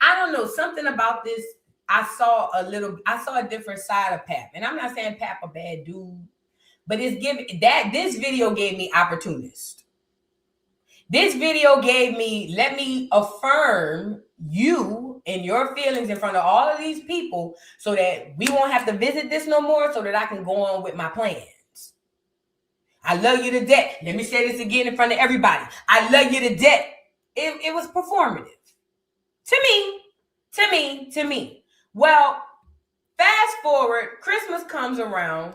I don't know, something about this. I saw a different side of Pap. And I'm not saying Pap a bad dude, but this video gave me opportunist. This video gave me, let me affirm you and your feelings in front of all of these people so that we won't have to visit this no more, so that I can go on with my plans. I love you to death. Let me say this again in front of everybody. I love you to death. It was performative. To me. Well, fast forward, Christmas comes around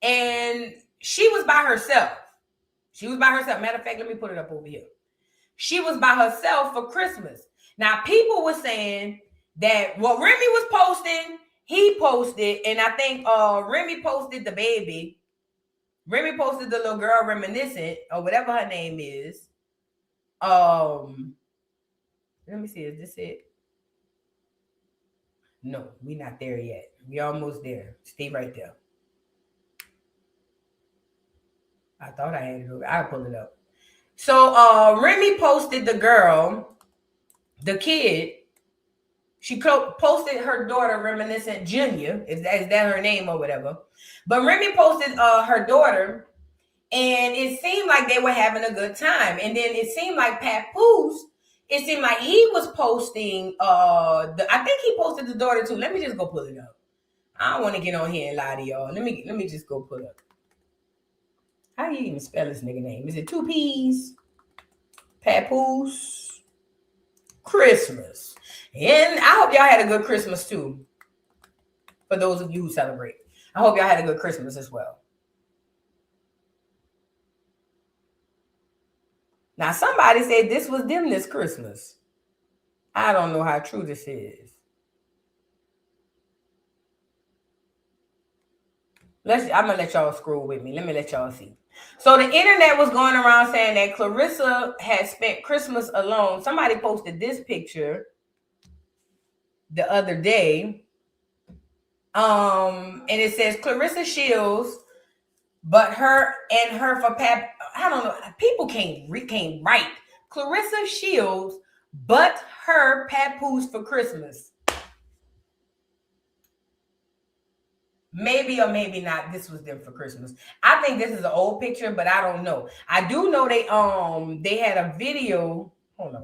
and she was by herself. Matter of fact, let me put it up over here. She was by herself for Christmas. Now, people were saying that what Remy was posting, he posted, and I think Remy posted the baby. Remy posted the little girl reminiscent, or whatever her name is. Let me see, is this it? No, we not there yet. We almost there. Stay right there. I thought I had it over. I'll pull it up. So Remy posted the girl, the kid. She posted her daughter, Reminiscent Junior. Is that her name or whatever? But Remy posted her daughter, and it seemed like they were having a good time. And then it seemed like Papoose, it seemed like he was posting I think he posted the daughter too. Let me just go pull it up. I don't want to get on here and lie to y'all. Let me just go pull up. How do you even spell this nigga name? Is it 2 P's? Papoose. Christmas. And I hope y'all had a good Christmas too. For those of you who celebrate. I hope y'all had a good Christmas as well. Now, somebody said this was them this Christmas. I don't know how true this is. I'm going to let y'all scroll with me. Let me let y'all see. So the internet was going around saying that Claressa had spent Christmas alone. Somebody posted this picture the other day. And it says Claressa Shields, but her for Pap. I don't know. People can't write. Claressa Shields, but her Papoose for Christmas. Maybe or maybe not. This was them for Christmas. I think this is an old picture, but I don't know. I do know they had a video. Hold on.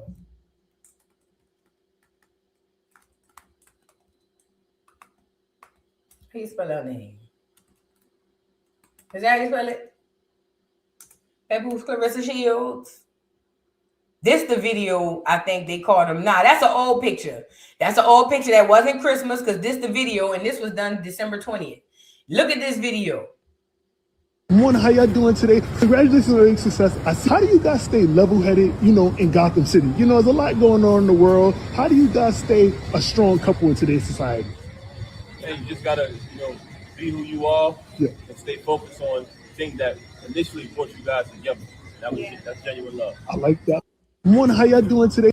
How you spell her name? Is that how you spell it? Papoose Claressa Shields. This the video I think they called them. Nah, that's an old picture. That's an old picture that wasn't Christmas because this the video and this was done December 20th. Look at this video. Morning, how y'all doing today? Congratulations on your success. How do you guys stay level-headed, in Gotham City? There's a lot going on in the world. How do you guys stay a strong couple in today's society? Hey, you just gotta, be who you are and stay focused on things that initially brought you guys together. That's genuine love. I like that. Morning, how y'all doing today?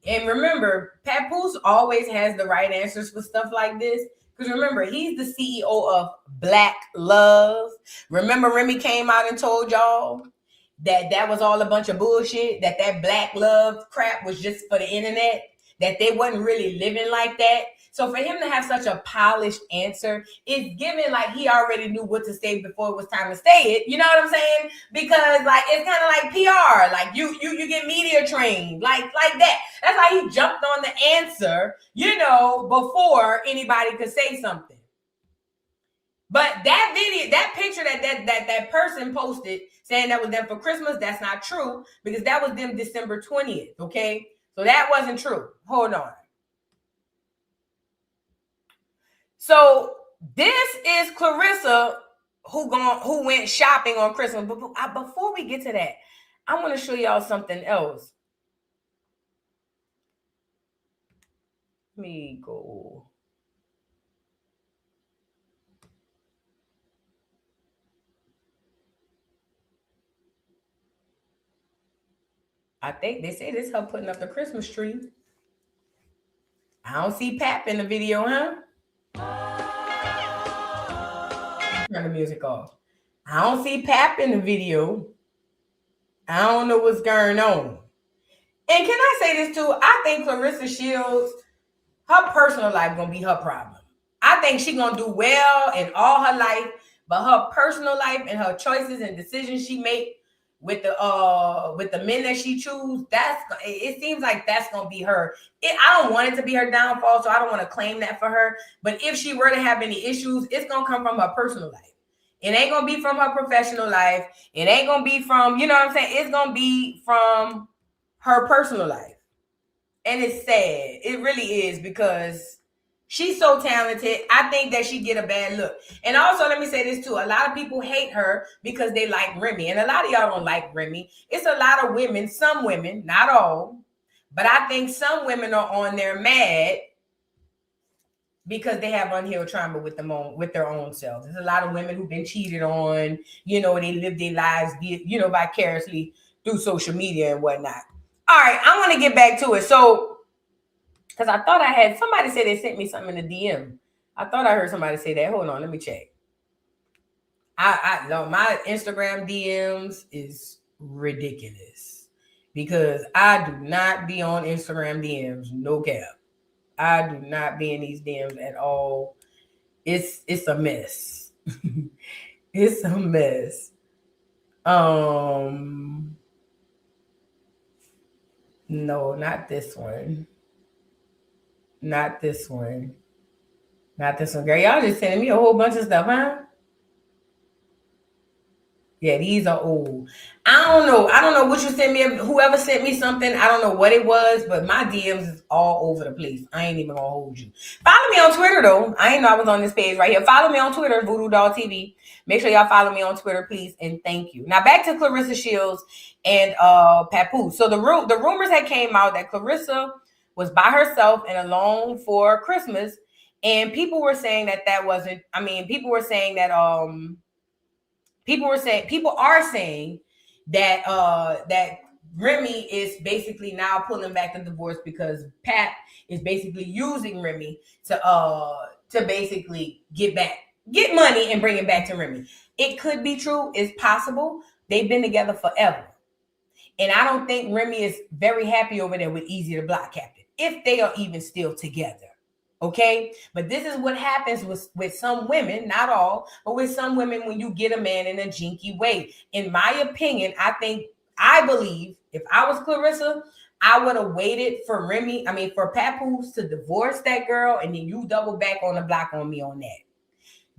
And remember, Papoose always has the right answers for stuff like this. Because remember, he's the CEO of Black Love. Remember, Remy came out and told y'all that was all a bunch of bullshit, that Black Love crap was just for the internet, that they wasn't really living like that. So for him to have such a polished answer, it's given like he already knew what to say before it was time to say it. You know what I'm saying? Because it's kind of like PR, like you get media trained, like that. That's why he jumped on the answer, before anybody could say something. But that video, that picture that person posted saying that was them for Christmas, that's not true because that was them December 20th. Okay, so that wasn't true. Hold on. So this is Claressa who went shopping on Christmas. But before we get to that, I want to show y'all something else. Let me go. I think they say this is her putting up the Christmas tree. I don't see Pap in the video, huh? Turn the music off. I don't see Pap in the video. I don't know what's going on. And can I say this too? I think Claressa Shields, her personal life gonna be her problem. I think she gonna do well in all her life, but her personal life and her choices and decisions she make with the men that she choose, it seems like that's gonna be her. I don't want it to be her downfall, so I don't want to claim that for her. But if she were to have any issues, it's gonna come from her personal life. It ain't gonna be from her professional life. It ain't gonna be from, you know what I'm saying? It's gonna be from her personal life. And it's sad. It really is because she's so talented. I think that she get a bad look. And also, let me say this too. A lot of people hate her because they like Remy. And a lot of y'all don't like Remy. It's a lot of women, some women, not all. But I think some women are on there mad because they have unhealed trauma with their own selves. There's a lot of women who've been cheated on. They live their lives, vicariously through social media and whatnot. All right, I want to get back to it. So, because I thought I had somebody say they sent me something in the DM. I thought I heard somebody say that. Hold on, let me check. I know my Instagram DMs is ridiculous because I do not be on Instagram DMs. No cap. I do not be in these DMs at all. It's a mess. It's a mess. No, not this one. Not this one. Not this one, girl. Y'all just sending me a whole bunch of stuff, huh? Yeah, these are old. I don't know what you sent me. Whoever sent me something, I don't know what it was, but my DMs is all over the place. I ain't even gonna hold you. Follow me on Twitter though. I ain't know I was on this page right here. Follow me on Twitter, Voodoo Doll TV. Make sure y'all follow me on Twitter, please, and thank you. Now back to Claressa Shields and Papoose. So the rumors had came out that Claressa was by herself and alone for Christmas, and people were saying that wasn't. I mean, people are saying that that Remy is basically now pulling back the divorce because Pat is basically using Remy to basically get money and bring it back to Remy. It could be true. It's possible. They've been together forever. And I don't think Remy is very happy over there with Easy the Block Captain, if they are even still together. Okay, but this is what happens with some women, not all, but with some women when you get a man in a jinky way. In my opinion, I believe if I was Claressa, I would have waited for for Papoose to divorce that girl, and then you double back on the block on me on that.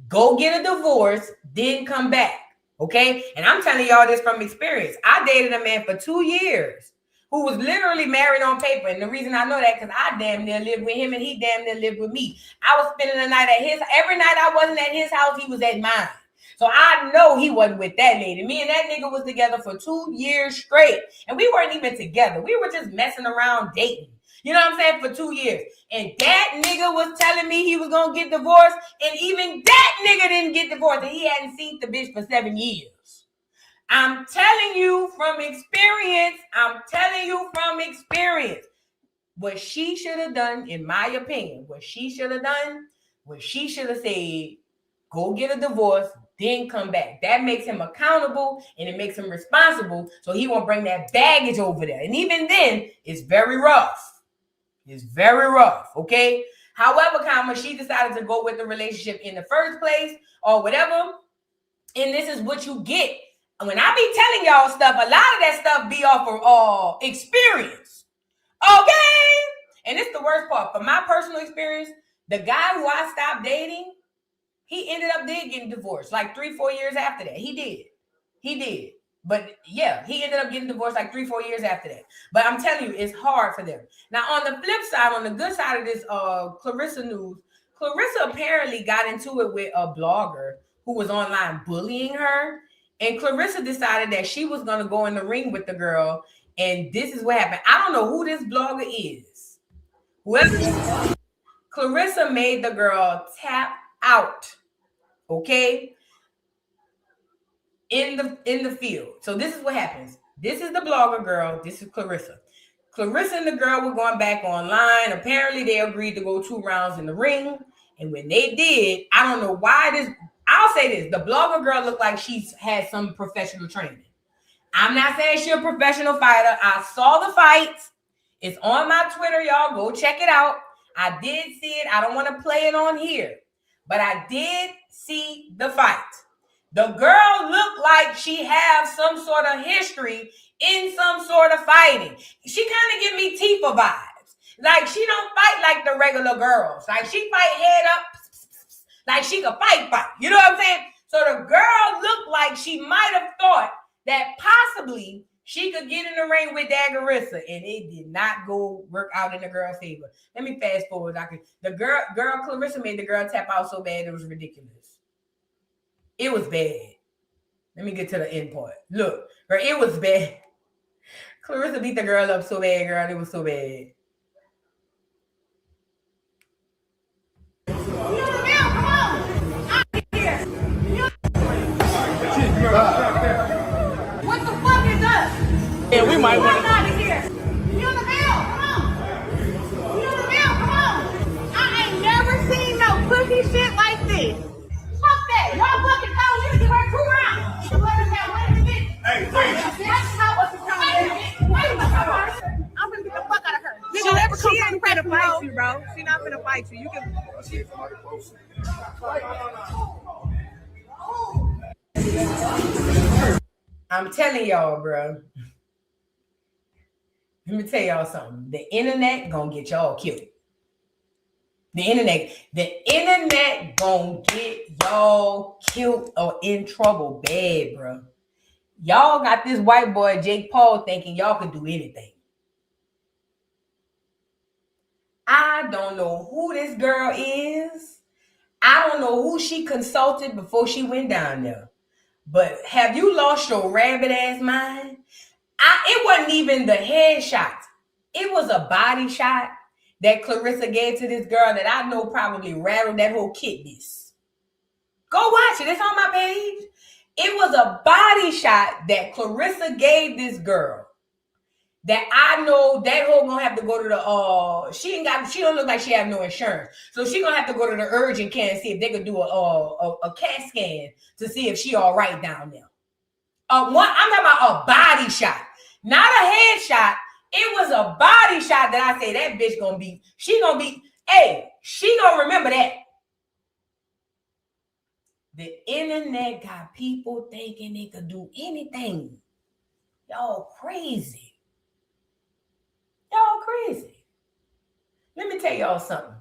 Go get a divorce, then come back. Okay, and I'm telling y'all this from experience. I dated a man for 2 years who was literally married on paper. And the reason I know that, because I damn near lived with him and he damn near lived with me. I was spending the night at his, every night I wasn't at his house, he was at mine. So I know he wasn't with that lady. Me and that nigga was together for 2 years straight. And we weren't even together. We were just messing around dating. You know what I'm saying? For 2 years. And that nigga was telling me he was going to get divorced. And even that nigga didn't get divorced. And he hadn't seen the bitch for 7 years. I'm telling you from experience. What she should have done, in my opinion, was she should have said, go get a divorce, then come back. That makes him accountable and it makes him responsible, so he won't bring that baggage over there. And even then, it's very rough. Okay? However, she decided to go with the relationship in the first place or whatever, and this is what you get. When I be telling y'all stuff, a lot of that stuff be off of experience. Okay? And it's the worst part. From my personal experience, the guy who I stopped dating, he ended up getting divorced like 3-4 years after that. He did. But yeah, he ended up getting divorced like 3-4 years after that. But I'm telling you, it's hard for them. Now, on the flip side, on the good side of this Claressa news, Claressa apparently got into it with a blogger who was online bullying her. And Claressa decided that she was going to go in the ring with the girl. And this is what happened. I don't know who this blogger is. Claressa made the girl tap out. Okay? In the field. So this is what happens. This is the blogger girl. This is Claressa. Claressa and the girl were going back online. Apparently, they agreed to go 2 rounds in the ring. And when they did, I don't know why this... I'll say this. The blogger girl looked like she's had some professional training. I'm not saying she's a professional fighter. I saw the fight. It's on my Twitter, y'all. Go check it out. I did see it. I don't want to play it on here. But I did see the fight. The girl looked like she has some sort of history in some sort of fighting. She kind of give me Tifa vibes. Like, she don't fight like the regular girls. Like, she fight head up. Like, she could fight. You know what I'm saying? So the girl looked like she might have thought that possibly she could get in the ring with Claressa, and it did not work out in the girl's favor. Let me fast forward. The girl Claressa made the girl tap out so bad it was ridiculous. It was bad. Let me get to the end part. Look, girl, it was bad. Claressa beat the girl up so bad, girl. It was so bad. What the fuck is us? Yeah, we might want to. Out of here. You on the bill? Come on. You on the bill? Come on. I ain't never seen no pussy shit like this. Fuck that. Y'all fucking told me to give her 2 rounds. Hey, that's how what's the time. I'm gonna get the fuck out of her. She ain't finna fight you, bro. She not finna fight you. You can. I'm telling y'all, bro. Let me tell y'all something. The internet gonna get y'all killed. The internet gonna get y'all killed or in trouble bad, bro. Y'all got this white boy, Jake Paul, thinking y'all can do anything. I don't know who this girl is. I don't know who she consulted before she went down there. But have you lost your rabbit ass mind? It wasn't even the headshot. It was a body shot that Claressa gave to this girl that I know probably rattled that whole kidneys. Go watch it. It's on my page. It was a body shot that Claressa gave this girl that I know that hoe gonna have to go to the she don't look like she have no insurance, so she gonna have to go to the urgent care and see if they could do a CAT scan to see if she all right down there. I'm talking about a body shot, not a headshot. It was a body shot that I say that bitch gonna be. She gonna remember that. The internet got people thinking they could do anything. Y'all crazy. Y'all crazy. Let me tell y'all something.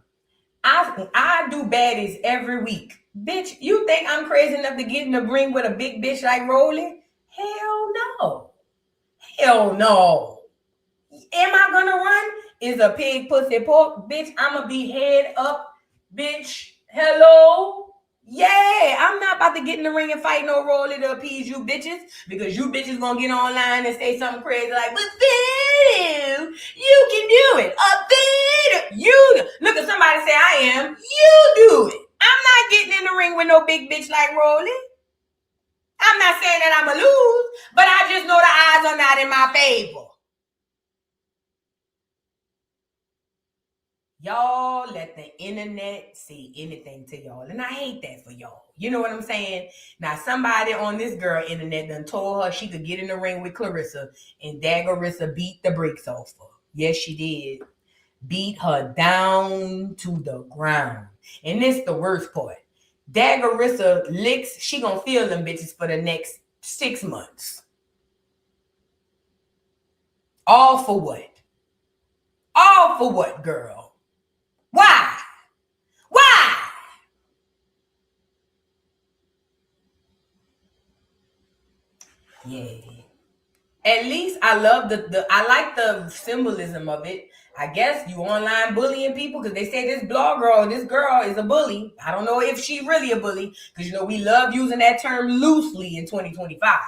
I do baddies every week. Bitch, you think I'm crazy enough to get in the ring with a big bitch like Rolly? Hell no. Hell no. Am I gonna run? Is a pig pussy pork? Bitch, I'ma be head up. Bitch, hello? Yeah, I'm not about to get in the ring and fight no Rolly to appease you bitches, because you bitches gonna get online and say something crazy like, but Vito, you can do it. Vito, you look at somebody say I am, you do it. I'm not getting in the ring with no big bitch like Rolly. I'm not saying that I'm a lose, but I just know the odds are not in my favor. Y'all let the internet say anything to y'all. And I hate that for y'all. You know what I'm saying? Now, somebody on this girl internet done told her she could get in the ring with Claressa, and Claressa beat the brakes off her. Yes, she did. Beat her down to the ground. And this the worst part. Claressa licks, she gonna feel them bitches for the next 6 months. All for what? All for what, girl? Why? Why? Yeah. At least I love I like the symbolism of it. I guess you online bullying people because they say this girl is a bully. I don't know if she really a bully, because we love using that term loosely in 2025.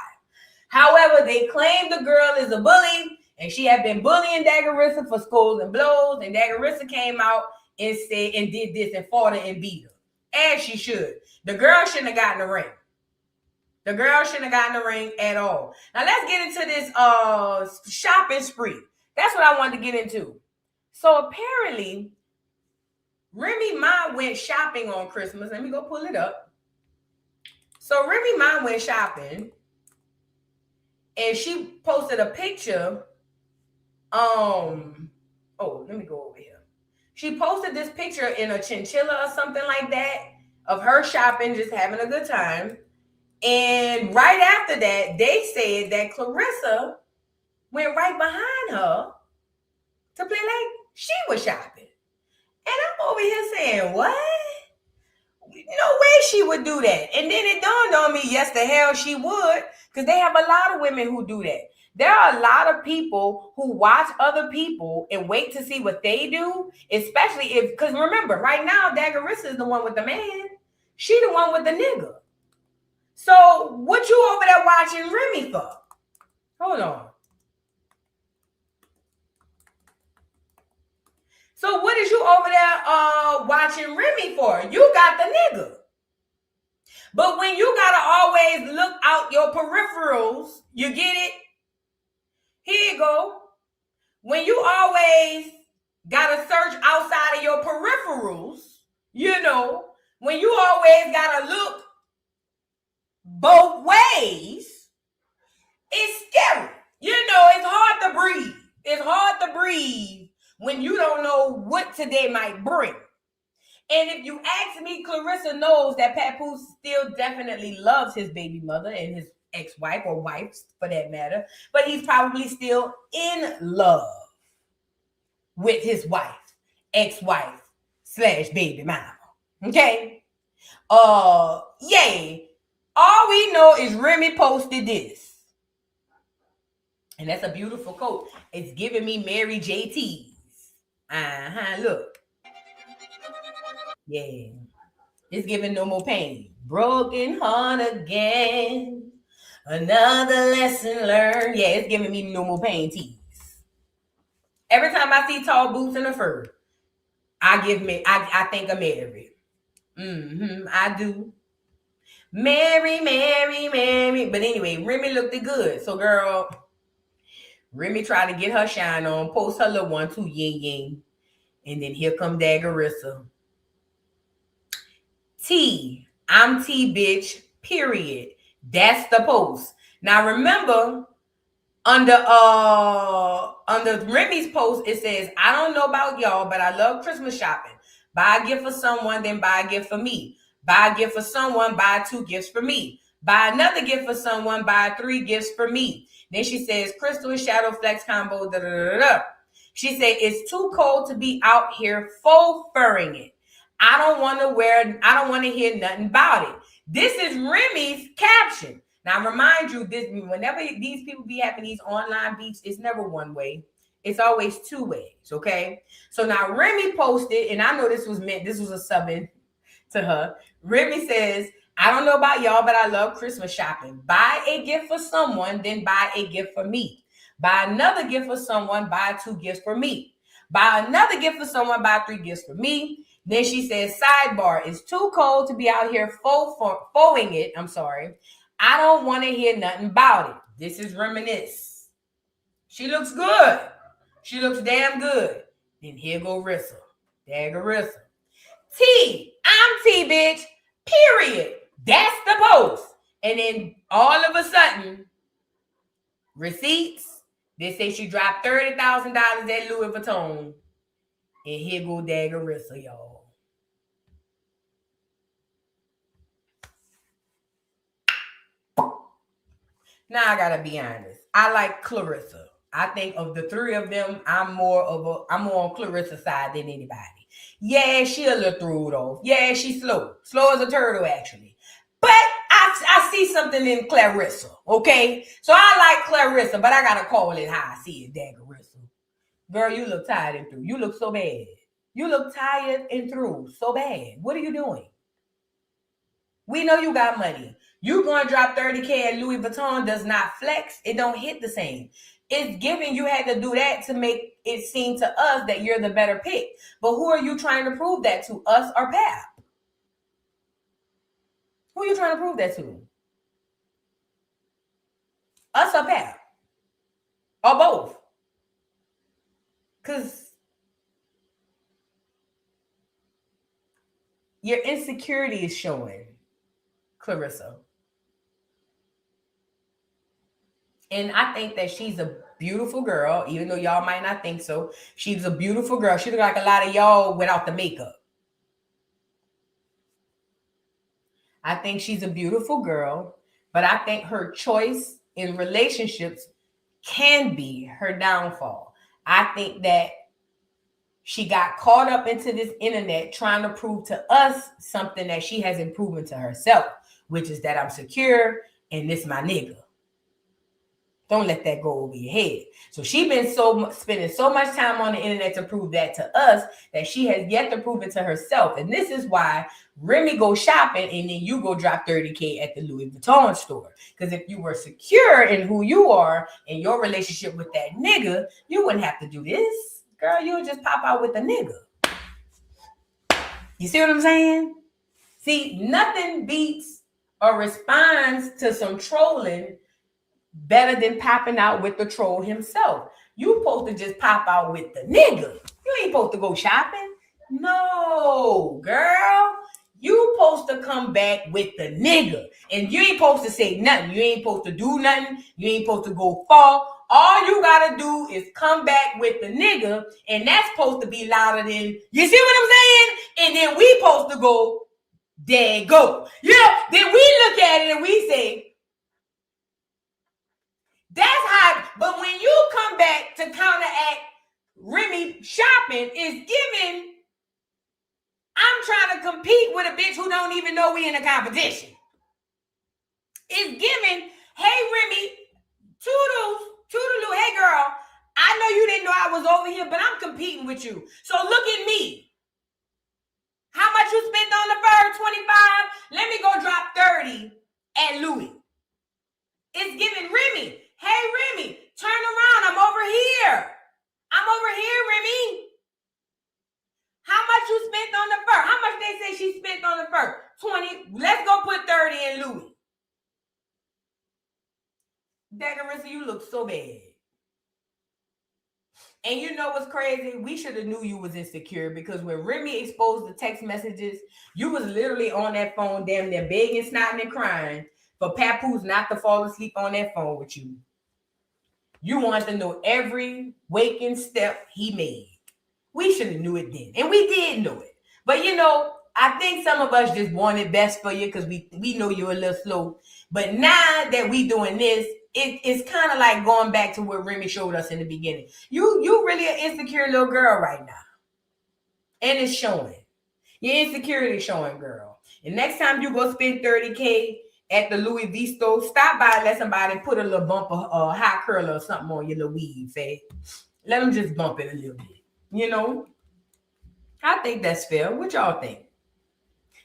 However, they claim the girl is a bully and she had been bullying Claressa for scolds and blows, and Claressa came out and said and did this and fought her and beat her. As she should. The girl shouldn't have gotten the ring. The girl shouldn't have gotten the ring at all. Now let's get into this shopping spree. That's what I wanted to get into. So apparently, Remy Ma went shopping on Christmas. Let me go pull it up. So Remy Ma went shopping, and she posted a picture. Let me go over here. She posted this picture in a chinchilla or something like that of her shopping, just having a good time. And right after that, they said that Claressa went right behind her to play like she was shopping. And I'm over here saying, what? No way she would do that. And then it dawned on me, yes, the hell she would, because they have a lot of women who do that. There are a lot of people who watch other people and wait to see what they do, especially because remember, right now, Claressa is the one with the man. She the one with the nigga. So what you over there watching Remy for? Hold on. So what is you over there watching Remy for? You got the nigga. But when you gotta always look out your peripherals, you get it? Here you go. When you always gotta search outside of your peripherals, when you always gotta look both ways, it's scary. It's hard to breathe. It's hard to breathe when you don't know what today might bring. And if you ask me, Claressa knows that Papoose still definitely loves his baby mother and his ex-wife, or wives for that matter, but he's probably still in love with his wife, ex-wife, / baby mama. Okay? Yay. All we know is Remy posted this. And that's a beautiful quote. It's giving me Mary JT's. Look. Yeah. It's giving no more pain. Broken heart again. Another lesson learned. Yeah, it's giving me no more pain tease. Every time I see tall boots and a fur, I think of Mary. I do. Mary. But anyway, Remy looked good. So girl, Remy tried to get her shine on, post her little one too, ying. And then here come Claressa. T, I'm T bitch, period. That's the post. Now remember, under Remy's post, it says, I don't know about y'all, but I love Christmas shopping. Buy a gift for someone, then buy a gift for me. Buy a gift for someone, buy 2 gifts for me. Buy another gift for someone, buy 3 gifts for me. Then she says, Crystal and Shadow Flex combo, da da da da. She said, it's too cold to be out here faux furring it. I don't want to hear nothing about it. This is Remy's caption. Now, remind you, whenever these people be having these online beats, it's never one way. It's always 2 ways, okay? So now Remy posted, and I know this was a sub-in to her. Remy says, I don't know about y'all, but I love Christmas shopping. Buy a gift for someone, then buy a gift for me. Buy another gift for someone, buy 2 gifts for me. Buy another gift for someone, buy 3 gifts for me. Then she says, sidebar, it's too cold to be out here faux-ing it. I'm sorry. I don't want to hear nothing about it. This is Reminisce. She looks good. She looks damn good. Then here go Rissa. Claressa. T, I'm T, bitch. Period. That's the post. And then all of a sudden, receipts. They say she dropped $30,000 at Louis Vuitton. And here go Claressa, y'all. Now I gotta be honest. I like Claressa. I think of the 3 of them, I'm more on Clarissa's side than anybody. Yeah, she a little threw it off. Yeah, she's slow as a turtle actually. But I see something in Claressa. Okay, so I like Claressa, but I gotta call it how I see it, Claressa. Girl, you look tired and through. You look so bad. You look tired and through so bad. What are you doing? We know you got money. You going to drop 30K at Louis Vuitton does not flex. It don't hit the same. It's giving you had to do that to make it seem to us that you're the better pick. But who are you trying to prove that to? Us or Pap? Who are you trying to prove that to? Us or Pap? Or both? Because your insecurity is showing, Claressa. And I think that she's a beautiful girl, even though y'all might not think so. She's a beautiful girl. She looks like a lot of y'all without the makeup. I think she's a beautiful girl, but I think her choice in relationships can be her downfall. I think that she got caught up into this internet trying to prove to us something that she hasn't proven to herself, which is that I'm secure and this my nigga. Don't let that go over your head. So she been spending so much time on the internet to prove that to us that she has yet to prove it to herself. And this is why Remy go shopping and then you go drop 30K at the Louis Vuitton store. Because if you were secure in who you are in your relationship with that nigga, you wouldn't have to do this. Girl, you would just pop out with a nigga. You see what I'm saying? See, nothing beats or responds to some trolling better than popping out with the troll himself. You supposed to just pop out with the nigga. You ain't supposed to go shopping. No, girl. You supposed to come back with the nigga. And you ain't supposed to say nothing. You ain't supposed to do nothing. You ain't supposed to go far. All you gotta do is come back with the nigga. And that's supposed to be louder than, you see what I'm saying? And then we supposed to go, there go. You know, then we look at it and we say, that's how, but when you come back to counteract Remy shopping, is giving I'm trying to compete with a bitch who don't even know we in a competition. It's giving, hey, Remy, toodaloo, hey, girl, I know you didn't know I was over here, but I'm competing with you. So look at me. How much you spent on the fur? 25? Let me go drop 30 at Louis. It's giving Remy. Hey, Remy, turn around. I'm over here. Remy. How much you spent on the fur? How much they say she spent on the fur? 20. Let's go put 30 in Louis. Claressa, you look so bad. And you know what's crazy? We should have knew you was insecure because when Remy exposed the text messages, you was literally on that phone damn near begging, snotting, and crying for Papoose not to fall asleep on that phone with you. You wanted to know every waking step he made. We should have knew it then. And we did know it. But you know, I think some of us just wanted best for you because we know you're a little slow. But now that we doing this, it's kind of like going back to what Remy showed us in the beginning. You really an insecure little girl right now. And it's showing. Your insecurity showing, girl. And next time you go spend $30K at the Louis V store, stop by and let somebody put a little bump of high curler or something on your little weave, eh? Let them just bump it a little bit. You know? I think that's fair. What y'all think?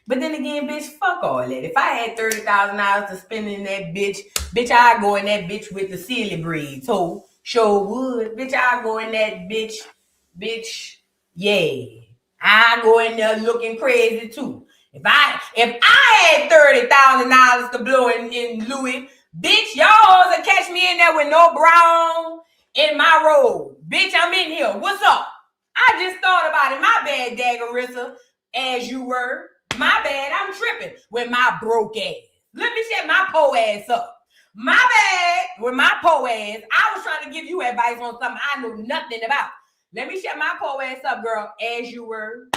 But then again, bitch, fuck all that. If I had $30,000 to spend in that bitch, I'd go in that bitch with the silly breed. So, sure would. Bitch, I'd go in that bitch, yeah. I go in there looking crazy too. If I had $30,000 to blow in Louis, bitch, y'all would catch me in there with no brown in my robe. Bitch, I'm in here. What's up? I just thought about it. My bad, Claressa, as you were. My bad, I'm tripping with my broke ass. Let me shut my po ass up. My bad with my po ass. I was trying to give you advice on something I know nothing about. Let me shut my po ass up, girl. As you were.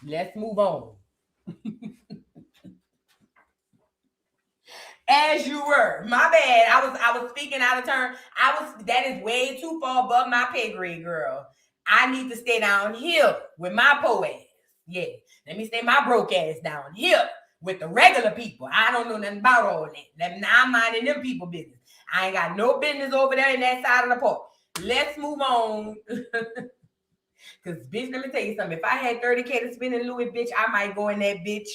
Let's move on. As you were. My bad. I was speaking out of turn. That is way too far above my pay grade, girl. I need to stay down here with my po ass. Yeah, let me stay my broke ass down here with the regular people. I don't know nothing about all that. Now I'm minding them people business. I ain't got no business over there in that side of the park. Let's move on. Because, bitch, let me tell you something. If I had $30K to spend in Louis, bitch, I might go in that bitch,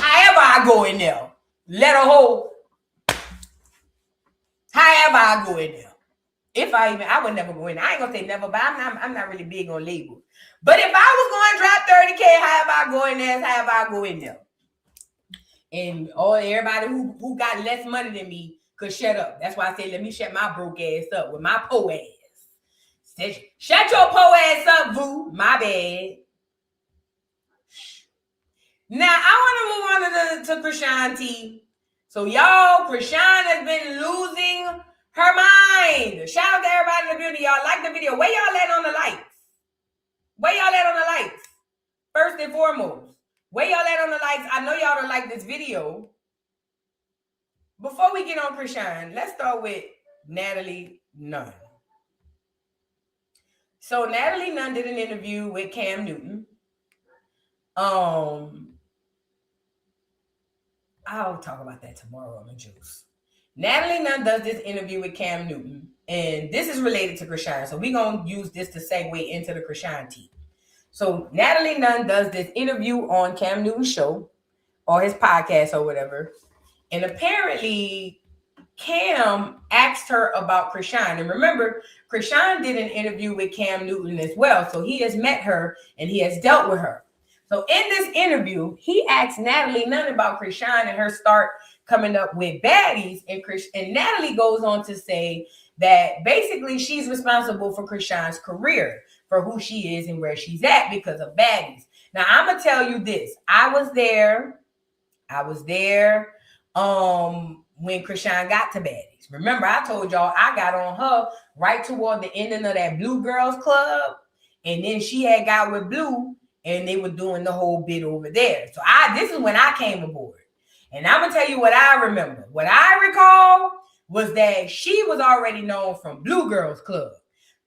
however I go in there. Let a hoe, however I go in there. I would never go in. I ain't gonna say never, but I'm not really big on labels. But if I was going to drop $30K, however I go in there, however I go in there. And everybody who got less money than me could shut up. That's why I say let me shut my broke ass up with my po ass. Shut your po ass up, boo. My bad. Now I want to move on to Chrisean T. So y'all, Chrisean has been losing her mind. Shout out to everybody in the video. Y'all like the video. Where y'all at on the likes? First and foremost. Where y'all at on the likes? I know y'all don't like this video. Before we get on Chrisean, let's start with Natalie Nunn. So Natalie Nunn did an interview with Cam Newton. I'll talk about that tomorrow on the juice. Natalie Nunn does this interview with Cam Newton, and this is related to Chrisean. So we're going to use this to segue into the Chrisean tea. So Natalie Nunn does this interview on Cam Newton's show or his podcast or whatever. And apparently Cam asked her about Chrisean. And remember, Chrisean did an interview with Cam Newton as well. So he has met her and he has dealt with her. So in this interview, he asked Natalie Nunn about Chrisean and her start coming up with baddies, and Natalie goes on to say that basically she's responsible for Chrisean's career, for who she is and where she's at because of baddies. Now I'm gonna tell you this: I was there when Chrisean got to baddies. Remember, I told y'all I got on her right toward the ending of that Blue Girls Club, and then she had got with Blue, and they were doing the whole bit over there. So this is when I came aboard. And I'm going to tell you what I remember. What I recall was that she was already known from Blue Girls Club.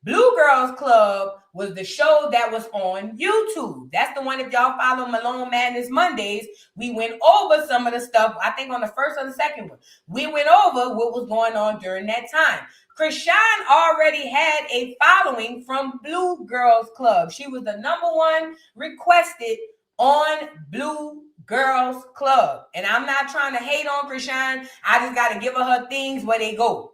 Blue Girls Club was the show that was on YouTube. That's the one, if y'all follow Malone Madness Mondays, we went over some of the stuff, I think on the first or the second one. We went over what was going on during that time. Chrisean already had a following from Blue Girls Club. She was the #1 requested on Blue Girls Club. And I'm not trying to hate on Chrisean. I just got to give her things where they go.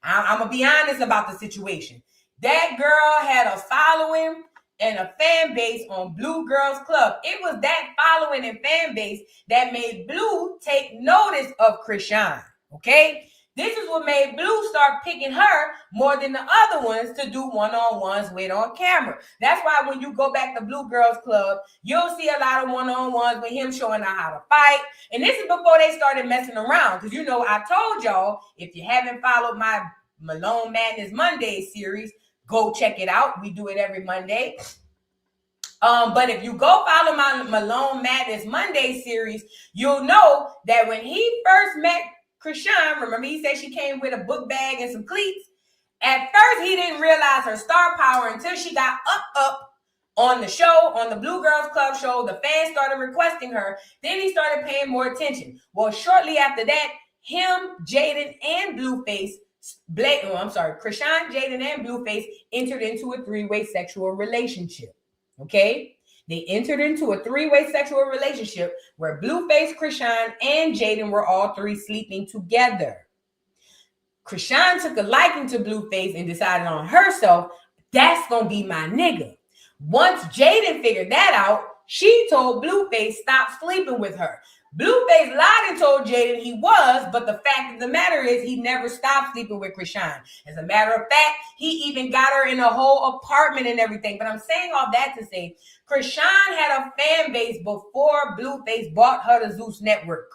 I'm going to be honest about the situation. That girl had a following and a fan base on Blue Girls Club. It was that following and fan base that made Blue take notice of Chrisean, okay? This is what made Blue start picking her more than the other ones to do one-on-ones with on camera. That's why when you go back to Blue Girls Club, you'll see a lot of one-on-ones with him showing her how to fight. And this is before they started messing around. Because, you know, I told y'all, if you haven't followed my Malone Madness Monday series, go check it out. We do it every Monday. But if you go follow my Malone Madness Monday series, you'll know that when he first met Chrisean, remember he said she came with a book bag and some cleats. At first, he didn't realize her star power until she got up on the show, on the Blue Girls Club show. The fans started requesting her. Then he started paying more attention. Well, shortly after that, him, Jaden, and Blueface, Chrisean, Jaden, and Blueface entered into a 3-way sexual relationship. Okay? They entered into a 3-way sexual relationship where Blueface, Chrisean, and Jaden were all 3 sleeping together. Chrisean took a liking to Blueface and decided on herself, that's going to be my nigga. Once Jaden figured that out, she told Blueface stop sleeping with her. Blueface lied and told Jaden he was, but the fact of the matter is he never stopped sleeping with Chrisean. As a matter of fact, he even got her in a whole apartment and everything. But I'm saying all that to say, Chrisean had a fan base before Blueface bought her the Zeus Network.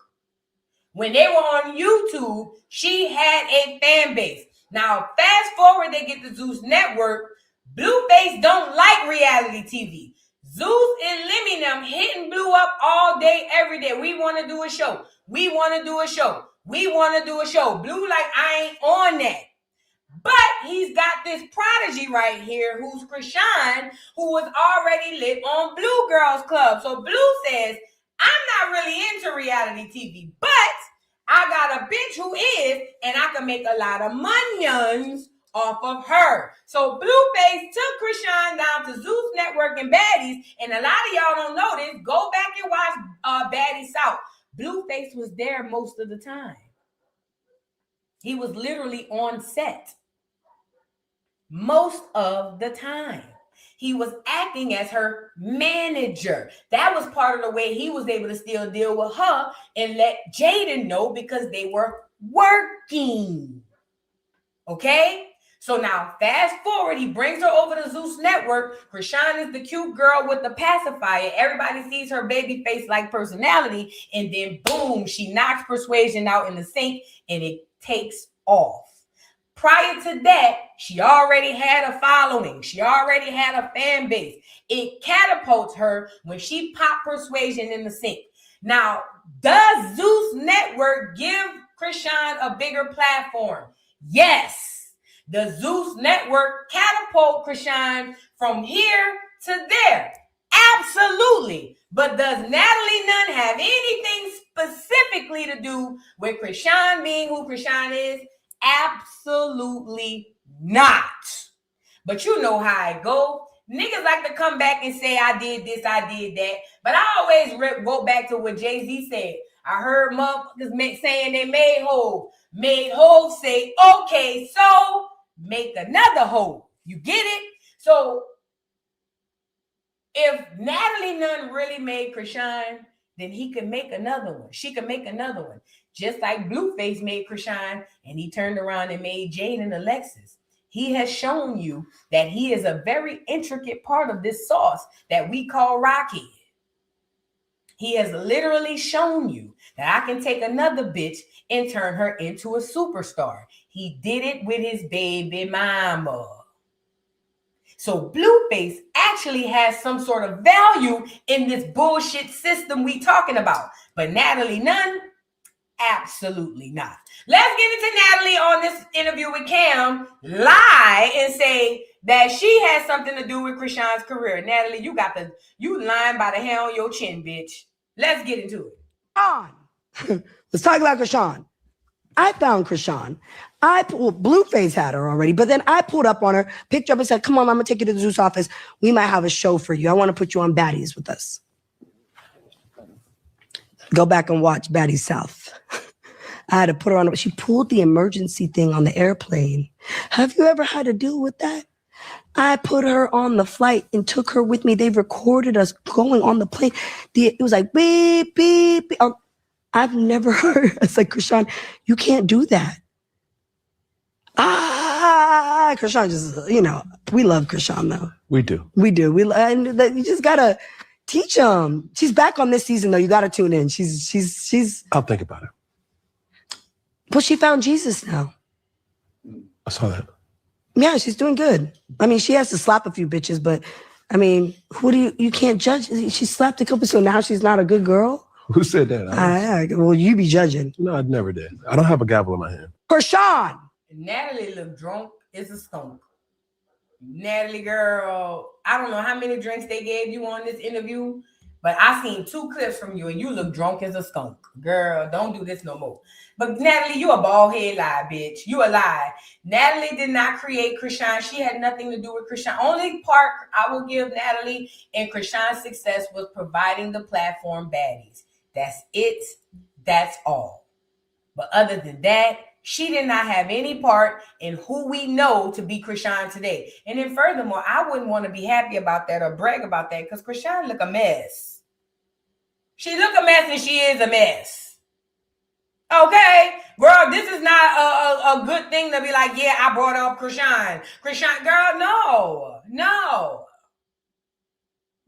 When they were on YouTube, she had a fan base. Now, fast forward, they get the Zeus Network. Blueface don't like reality TV. Zeus and Lemmy them hitting Blue up all day, every day. We want to do a show. We want to do a show. We want to do a show. Blue like, I ain't on that. But he's got this prodigy right here who's Chrisean, who was already lit on Blue Girls Club. So Blue says, I'm not really into reality TV, but I got a bitch who is, and I can make a lot of monions off of her. So Blueface took Chrisean down to Zeus Network and Baddies, and a lot of y'all don't know this. Go back and watch Baddies South. Blueface was there most of the time. He was literally on set most of the time. He was acting as her manager. That was part of the way he was able to still deal with her and let Jaden know because they were working. Okay? So now, fast forward, he brings her over to Zeus Network. Chrisean is the cute girl with the pacifier. Everybody sees her baby face-like personality, and then boom, she knocks Persuasion out in the sink, and it takes off. Prior to that, she already had a following. She already had a fan base. It catapults her when she popped Persuasion in the sink. Now, does Zeus Network give Chrisean a bigger platform? Yes. The Zeus Network catapult Chrisean from here to there. Absolutely. But does Natalie Nunn have anything specifically to do with Chrisean being who Chrisean is? Absolutely not. But you know how it go. Niggas like to come back and say, I did this, I did that. But I always go back to what Jay-Z said. I heard motherfuckers saying they made Hov. Made Hov say, okay, so make another Hov. You get it? So if Natalie Nunn really made Chrisean, then he could make another one. She could make another one. Just like Blueface made Chrisean, and he turned around and made Jade and Alexis. He has shown you that he is a very intricate part of this sauce that we call Rocky. He has literally shown you that I can take another bitch and turn her into a superstar. He did it with his baby mama. So Blueface actually has some sort of value in this bullshit system we talking about. But Natalie Nunn, absolutely not. Let's get into Natalie on this interview with Cam, lie and say that she has something to do with Chrisean's career. Natalie, you lying by the hair on your chin, bitch. Let's get into it. Let's talk about Chrisean. I found Chrisean. Blueface had her already, but then I pulled up on her, picked her up and said, come on, I'm going to take you to the Zeus office. We might have a show for you. I want to put you on Baddies with us. Go back and watch Baddies South. I had to put her on. She pulled the emergency thing on the airplane. Have you ever had to deal with that? I put her on the flight and took her with me. They recorded us going on the plane. It was like, beep, beep, beep. I've never heard. It's like, Chrisean, you can't do that. Chrisean just, we love Chrisean though. We do. We do. You just gotta teach them. She's back on this season though. You gotta tune in. She's. I'll think about it. Well, she found Jesus now. I saw that. Yeah, she's doing good. I mean, she has to slap a few bitches, but I mean, you can't judge. She slapped a couple, so now she's not a good girl. Who said that? Well, you be judging. No, I never did. I don't have a gavel in my hand. Chrisean. Natalie look drunk as a skunk. Natalie, girl, I don't know how many drinks they gave you on this interview, but I seen 2 clips from you and you look drunk as a skunk. Girl, don't do this no more. But Natalie, you a bald head lie, bitch. You a lie. Natalie did not create Chrisean. She had nothing to do with Chrisean. Only part I will give Natalie and Chrisean's success was providing the platform Baddies. That's it. That's all. But other than that, she did not have any part in who we know to be Chrisean today. And then furthermore, I wouldn't want to be happy about that or brag about that because Chrisean look a mess. She look a mess and she is a mess. Okay, girl, this is not a good thing to be like, yeah, I brought up Chrisean. Chrisean, girl, no.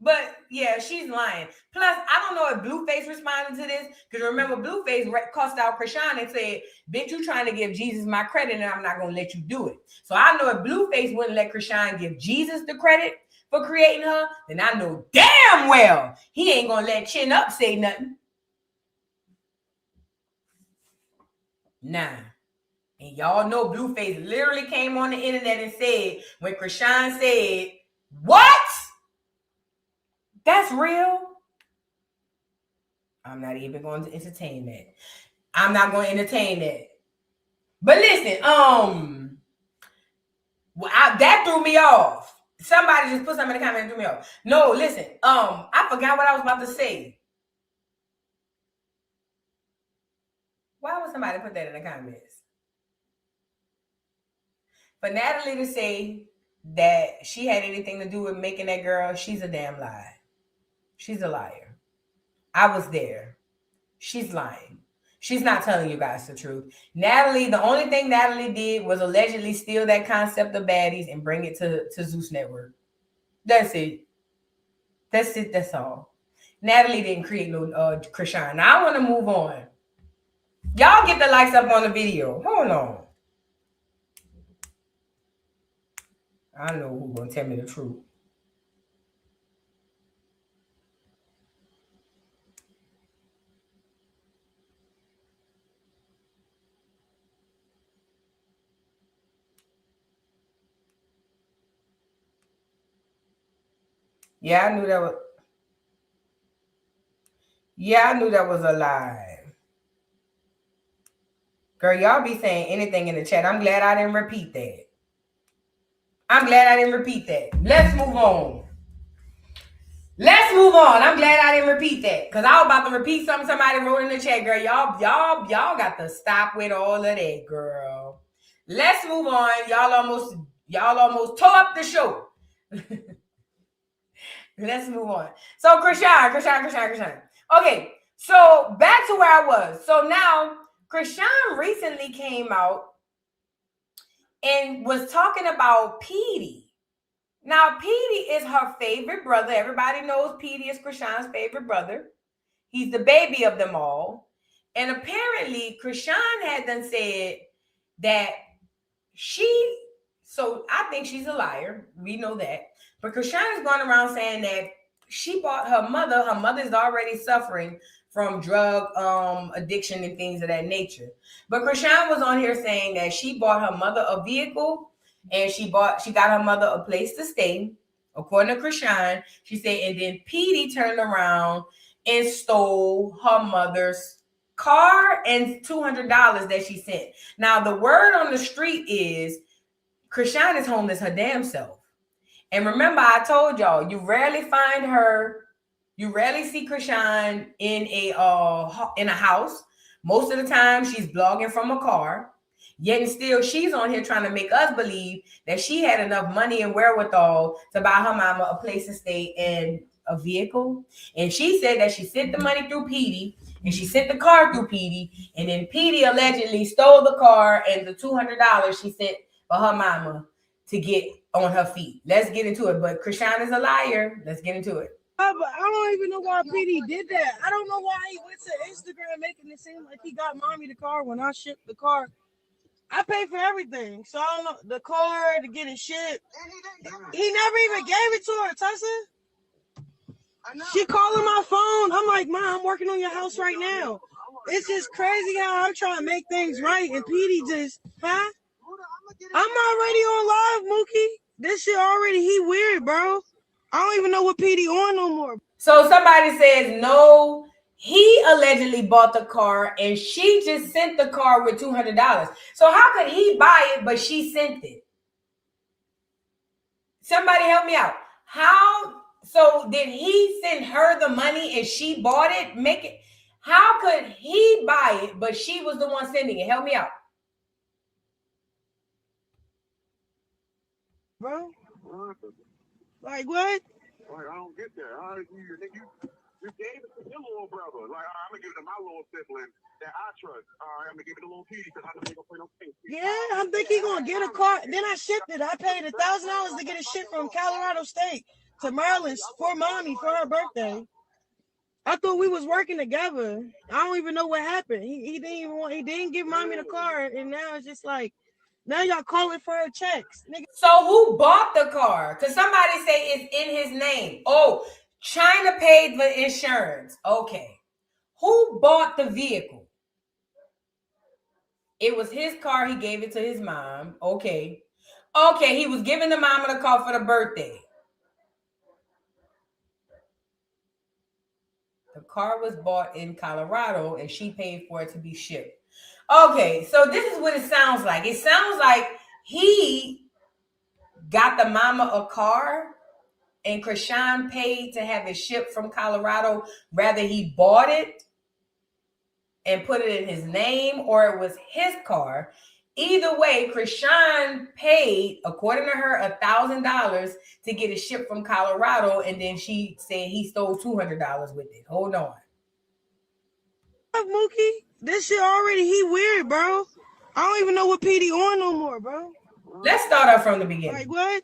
But yeah, she's lying. Plus, I don't know if Blueface responded to this because remember, Blueface cussed out Chrisean and said, bitch, you trying to give Jesus my credit and I'm not going to let you do it. So I know if Blueface wouldn't let Chrisean give Jesus the credit for creating her, then I know damn well he ain't going to let Chin Up say nothing. Nah. And y'all know Blueface literally came on the internet and said, when Chrisean said, what? That's real? I'm not even going to entertain that. I'm not going to entertain that. But listen, that threw me off. Somebody just put something in the comment and threw me off. No, listen, I forgot what I was about to say. Why would somebody put that in the comments? For Natalie to say that she had anything to do with making that girl, she's a damn lie. She's a liar. I was there. She's lying. She's not telling you guys the truth. Natalie, the only thing Natalie did was allegedly steal that concept of Baddies and bring it to Zeus Network. That's it. That's it. That's all. Natalie didn't create no Chrisean. Now I want to move on. Y'all get the likes up on the video. Hold on. I know who's going to tell me the truth. Yeah, I knew that was. Yeah, I knew that was a lie. Girl, y'all be saying anything in the chat. I'm glad I didn't repeat that. I'm glad I didn't repeat that. Let's move on. Let's move on. I'm glad I didn't repeat that. Because I was about to repeat something somebody wrote in the chat, girl. Y'all got to stop with all of that, girl. Let's move on. Y'all almost tore up the show. Let's move on. So Chrisean. Okay, so back to where I was. So now Chrisean recently came out and was talking about Petey. Now, Petey is her favorite brother. Everybody knows Petey is Chrisean's favorite brother. He's the baby of them all. And apparently, Chrisean had done said that so I think she's a liar. We know that. But Chrisean is going around saying that she bought her mother's already suffering from drug addiction and things of that nature. But Chrisean was on here saying that she bought her mother a vehicle and she got her mother a place to stay. According to Chrisean, she said, and then Petey turned around and stole her mother's car and $200 that she sent. Now, the word on the street is Chrisean is homeless her damn self. And remember, I told y'all, you rarely find her, you rarely see Chrisean in a house. Most of the time, she's blogging from a car. Yet and still, she's on here trying to make us believe that she had enough money and wherewithal to buy her mama a place to stay and a vehicle. And she said that she sent the money through Petey, and she sent the car through Petey, and then Petey allegedly stole the car and the $200 she sent for her mama to get on her feet. Let's get into it. But Chrisean is a liar. Let's get into it. But I don't even know why Petey did that. I don't know why he went to Instagram making it seem like he got mommy the car when I shipped the car. I paid for everything. So I don't know, the car to get it shipped. He never even gave it to her, Tessa. She calling my phone. I'm like, Mom, I'm working on your house right now. It's just crazy how I'm trying to make things right. And Petey just, huh? I'm already on live, Mookie. This shit already, he weird, bro. I don't even know what Petey on no more. So somebody says, no, he allegedly bought the car and she just sent the car with $200. So how could he buy it, but she sent it? Somebody help me out. How? So did he send her the money and she bought it? Make it. How could he buy it, but she was the one sending it? Help me out. Bro? Like what? Like, I don't get that. You gave it to your little brother. Like, I'm gonna give it to my little sibling that I trust. I'm gonna give it to little Petey because I know they gonna play no things. Yeah, I'm thinking he gonna get a car. Then I shipped it. I paid $1,000 to get it shipped from Colorado State to Maryland for mommy for her birthday. I thought we was working together. I don't even know what happened. He didn't give mommy the car, and now it's just like, now y'all calling for her checks, nigga. So who bought the car? Because somebody say it's in his name. Oh, China paid the insurance. Okay. Who bought the vehicle? It was his car. He gave it to his mom. Okay. Okay, he was giving the mama the car for the birthday. The car was bought in Colorado and she paid for it to be shipped. Okay, so this is what it sounds like. It sounds like he got the mama a car and Chrisean paid to have it shipped from Colorado. Rather, he bought it and put it in his name, or it was his car. Either way, Chrisean paid, according to her, $1,000 to get it shipped from Colorado, and then she said he stole $200 with it. Hold on. Mookie, this shit already, he weird, bro. I don't even know what Petey on no more, bro. Let's start off from the beginning. Like what?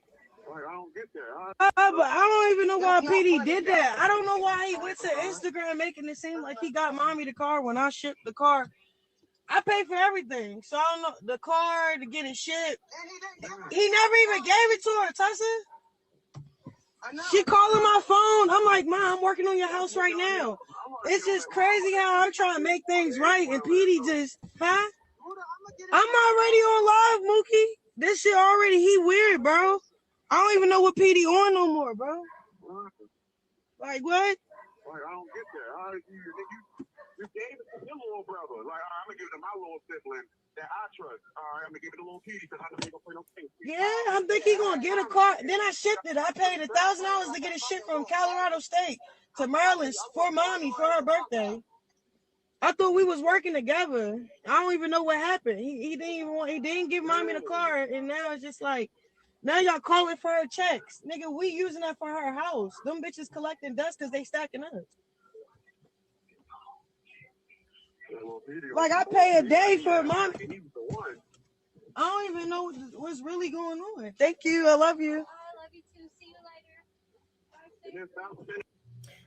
Like, I don't get that. But I don't even know why Petey did that. I don't know why he went to Instagram making it seem like he got mommy the car when I shipped the car. I paid for everything. So I don't know, the car to get it shipped. He never even gave it to her, Tessa. She calling my phone. I'm like, Mom, I'm working on your house right now. It's just crazy how I'm trying to make things right. And Petey just, huh? I'm already on live, Mookie. This shit already, he weird, bro. I don't even know what Petey on no more, bro. Like what? Like, I don't get that. You gave it to your little brother. Like, I'm gonna give it to my little sibling that I trust. I'm gonna give it to little Petey because I know they gonna play no things. Yeah, I'm thinking he gonna get a car. Then I shipped it. I paid $1,000 to get it shipped from Colorado State to Maryland for mommy for her birthday. I thought we was working together. I don't even know what happened. He didn't give mommy the car, and now it's just like, now y'all calling for her checks, nigga. We using that for her house. Them bitches collecting dust because they stacking up. Like I pay a day for mommy. I don't even know what's really going on. Thank you. I love you. I love you too. See you later.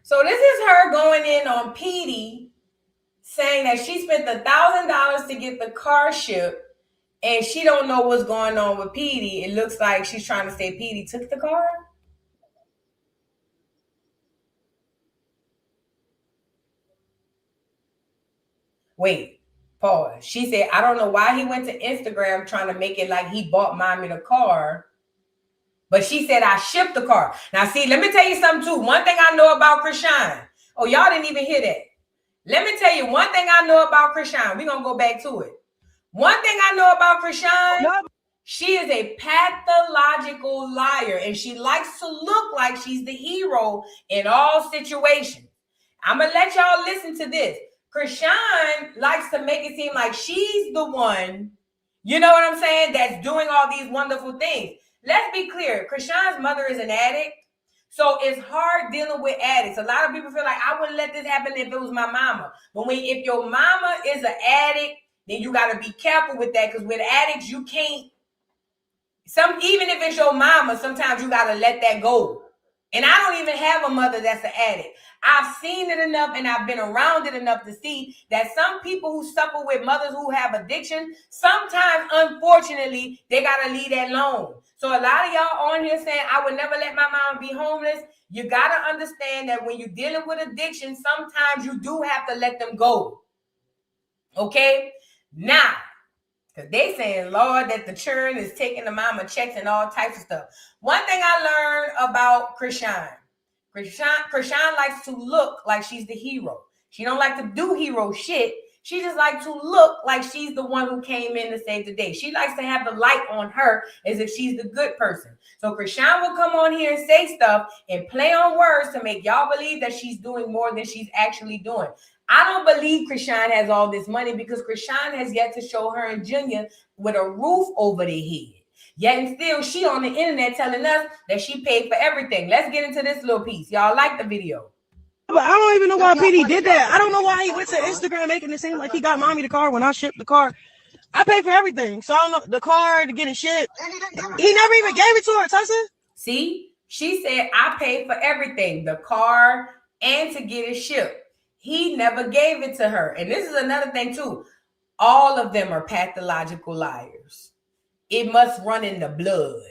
So this is her going in on Petey, saying that she spent $1,000 to get the car shipped, and she don't know what's going on with Petey. It looks like she's trying to say Petey took the car. Wait, Pause. She said, I don't know why he went to Instagram trying to make it like he bought mommy the car. But she said, I shipped the car. Now, see, let me tell you something, too. One thing I know about Chrisean. Oh, y'all didn't even hear that. Let me tell you one thing I know about Chrisean. We're going to go back to it. One thing I know about Chrisean, she is a pathological liar, and she likes to look like she's the hero in all situations. I'm going to let y'all listen to this. Chrisean likes to make it seem like she's the one, you know what I'm saying, that's doing all these wonderful things. Let's be clear. Chrisean's mother is an addict, so it's hard dealing with addicts. A lot of people feel like, I wouldn't let this happen if it was my mama. But if your mama is an addict, then you got to be careful with that, because with addicts, you can't, even if it's your mama, sometimes you got to let that go. And I don't even have a mother that's an addict. I've seen it enough and I've been around it enough to see that some people who suffer with mothers who have addiction, sometimes, unfortunately, they got to leave that alone. So a lot of y'all on here saying, I would never let my mom be homeless. You got to understand that when you're dealing with addiction, sometimes you do have to let them go. Okay? Now, because they saying, Lord, that the churn is taking the mama checks and all types of stuff. One thing I learned about Chrisean likes to look like she's the hero. She don't like to do hero shit. She just likes to look like she's the one who came in to save the day. She likes to have the light on her as if she's the good person. So Chrisean will come on here and say stuff and play on words to make y'all believe that she's doing more than she's actually doing. I don't believe Chrisean has all this money, because Chrisean has yet to show her and Junior with a roof over their head. Yet and still, she on the internet telling us that she paid for everything. Let's get into this little piece. Y'all like the video? But I don't even know why Petey did that. I don't know why he went to Instagram making it seem like he got mommy the car when I shipped the car. I paid for everything. So I don't know, the car to get it shipped. He never even gave it to her, Tessa. See, she said, I paid for everything, the car and to get it shipped. He never gave it to her. And this is another thing too. All of them are pathological liars. It must run in the blood.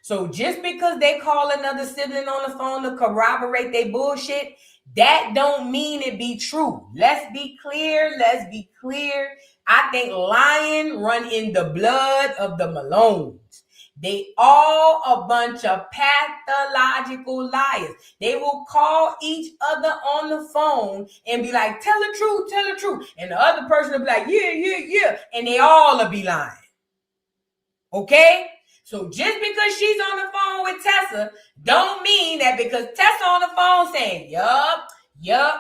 So just because they call another sibling on the phone to corroborate their bullshit, that don't mean it be true. Let's be clear. Let's be clear. I think lying run in the blood of the Malones. They all a bunch of pathological liars. They will call each other on the phone and be like, tell the truth, tell the truth. And the other person will be like, yeah. And they all will be lying. Okay? So just because she's on the phone with Tessa, don't mean that because Tessa on the phone saying, yup,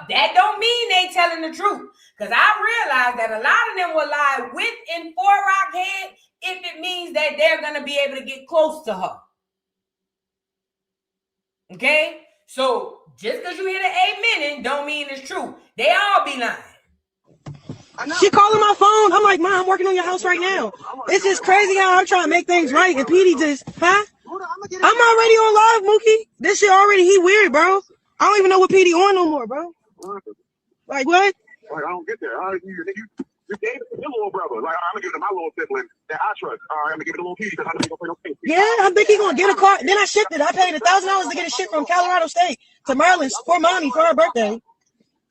that don't mean they telling the truth. Because I realized that a lot of them will lie with and for Rockhead if it means that they're going to be able to get close to her. Okay? So just because you hear the amen don't mean it's true. They all be lying. She calling my phone. I'm like, Mom, I'm working on your house right now. It's just crazy how I'm trying to make things right. And Petey just, I'm already on live, Mookie. This shit already, he weird, bro. I don't even know what Petey on no more, bro. Like, what? Like, I don't get that. You gave it to your little brother. Like, I'm going to give it to my little sibling that I trust. All right, I'm going to give it to little Petey because I know he's going to play no things. Yeah, I think he's going to get a car. Then I shipped it. I paid $1,000 to get a ship from Colorado State to Maryland for mommy for her birthday.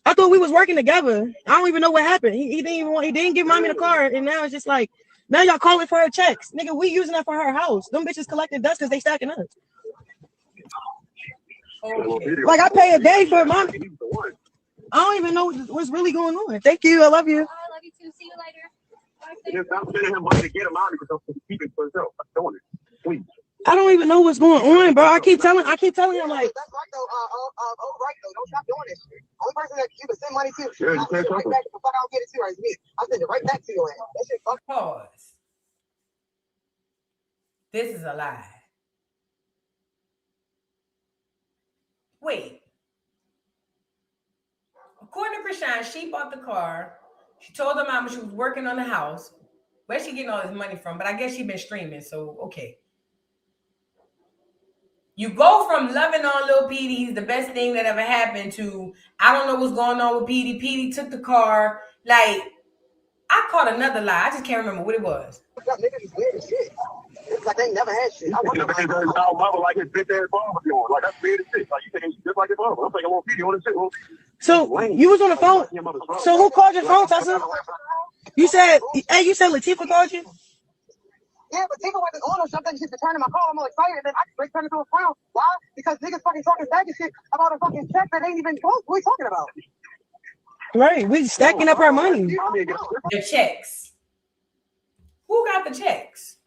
I thought we was working together. I don't even know what happened. He didn't give mommy the car, and now it's just like, now y'all calling for her checks. Nigga, we using that for her house. Them bitches collecting dust because they stacking us. Okay. Like, I pay a day for mommy. I don't even know what's really going on. Thank you. I love you. I love you too. See you later. Just stop sending him money to get him out because he's keeping for himself. I'm doing it. Please. I don't even know what's going on, bro. I keep telling him like, that's right though. Right though. Don't stop doing this shit. Only person that you can send money to, I'll send it right back. The fuck I don't get it to right, it's me. I'll send it right back to your ass. That shit fuck. Pause. This is a lie. Wait. According to Chrisean, she bought the car. She told her mama she was working on the house. Where's she getting all this money from? But I guess she been streaming, so okay. You go from loving on Lil Petey, he's the best thing that ever happened, to I don't know what's going on with Petey. Petey took the car. Like, I caught another lie. I just can't remember what it was. Niggas is weird as shit. It's like they never had shit. I wonder our mother like his bitch ass mama doing. Like, that's weird as shit. Like, you think just like his mama. I'm thinking Lil Petey on his shit. So you was on the phone. So who called your phone, Tessa? You said Latifah called you? Yeah, but Tifa wasn't on or something. She's returning my call. I'm all excited. And then I straight turn into a frown. Why? Because niggas fucking talking faggot shit about a fucking check that ain't even close. What are we talking about? Right. We stacking up our money. The checks. Who got the checks?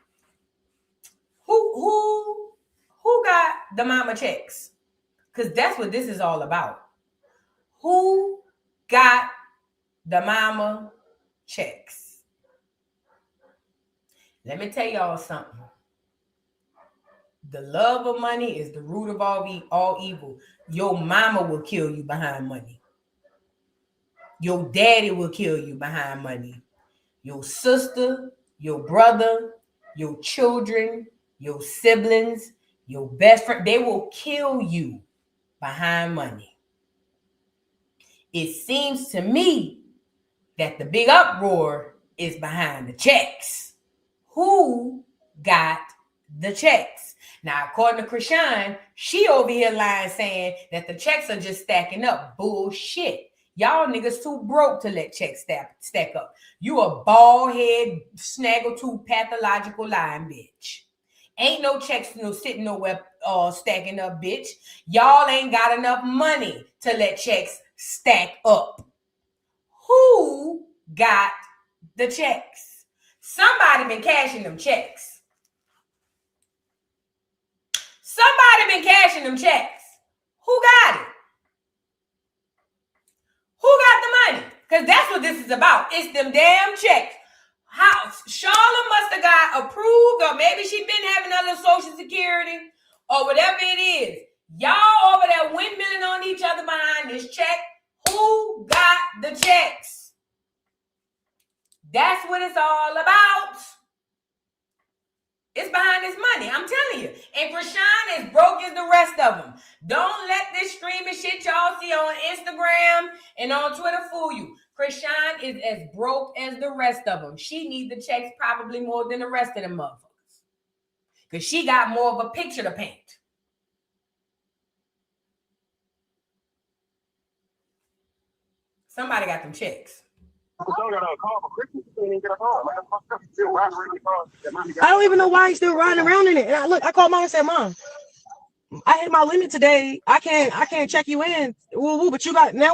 Who got the mama checks? Because that's what this is all about. Who got the mama checks? Let me tell y'all something. The love of money is the root of all evil. Your mama will kill you behind money. Your daddy will kill you behind money. Your sister, your brother, your children, your siblings, your best friend, they will kill you behind money. It seems to me that the big uproar is behind the checks. Who got the checks? Now, according to Chrisean, she over here lying saying that the checks are just stacking up. Bullshit. Y'all niggas too broke to let checks stack up. You a bald head, snaggletooth, pathological lying bitch. Ain't no checks sitting nowhere stacking up, bitch. Y'all ain't got enough money to let checks stack up. Who got the checks? Somebody been cashing them checks. Somebody been cashing them checks. Who got it? Who got the money? Because that's what this is about. It's them damn checks. How Charlotte must have got approved, or maybe she been having other Social Security or whatever it is. Y'all over there windmilling on each other behind this check. Who got the checks? That's what it's all about. It's behind this money, I'm telling you. And Chrisean is broke as the rest of them. Don't let this streaming shit y'all see on Instagram and on Twitter fool you. Chrisean is as broke as the rest of them. She needs the checks probably more than the rest of them motherfuckers. Because she got more of a picture to paint. Somebody got them checks. I don't even know why he's still riding around in it. And I called mom and said, Mom, I hit my limit today. I can't check you in. Woo, but we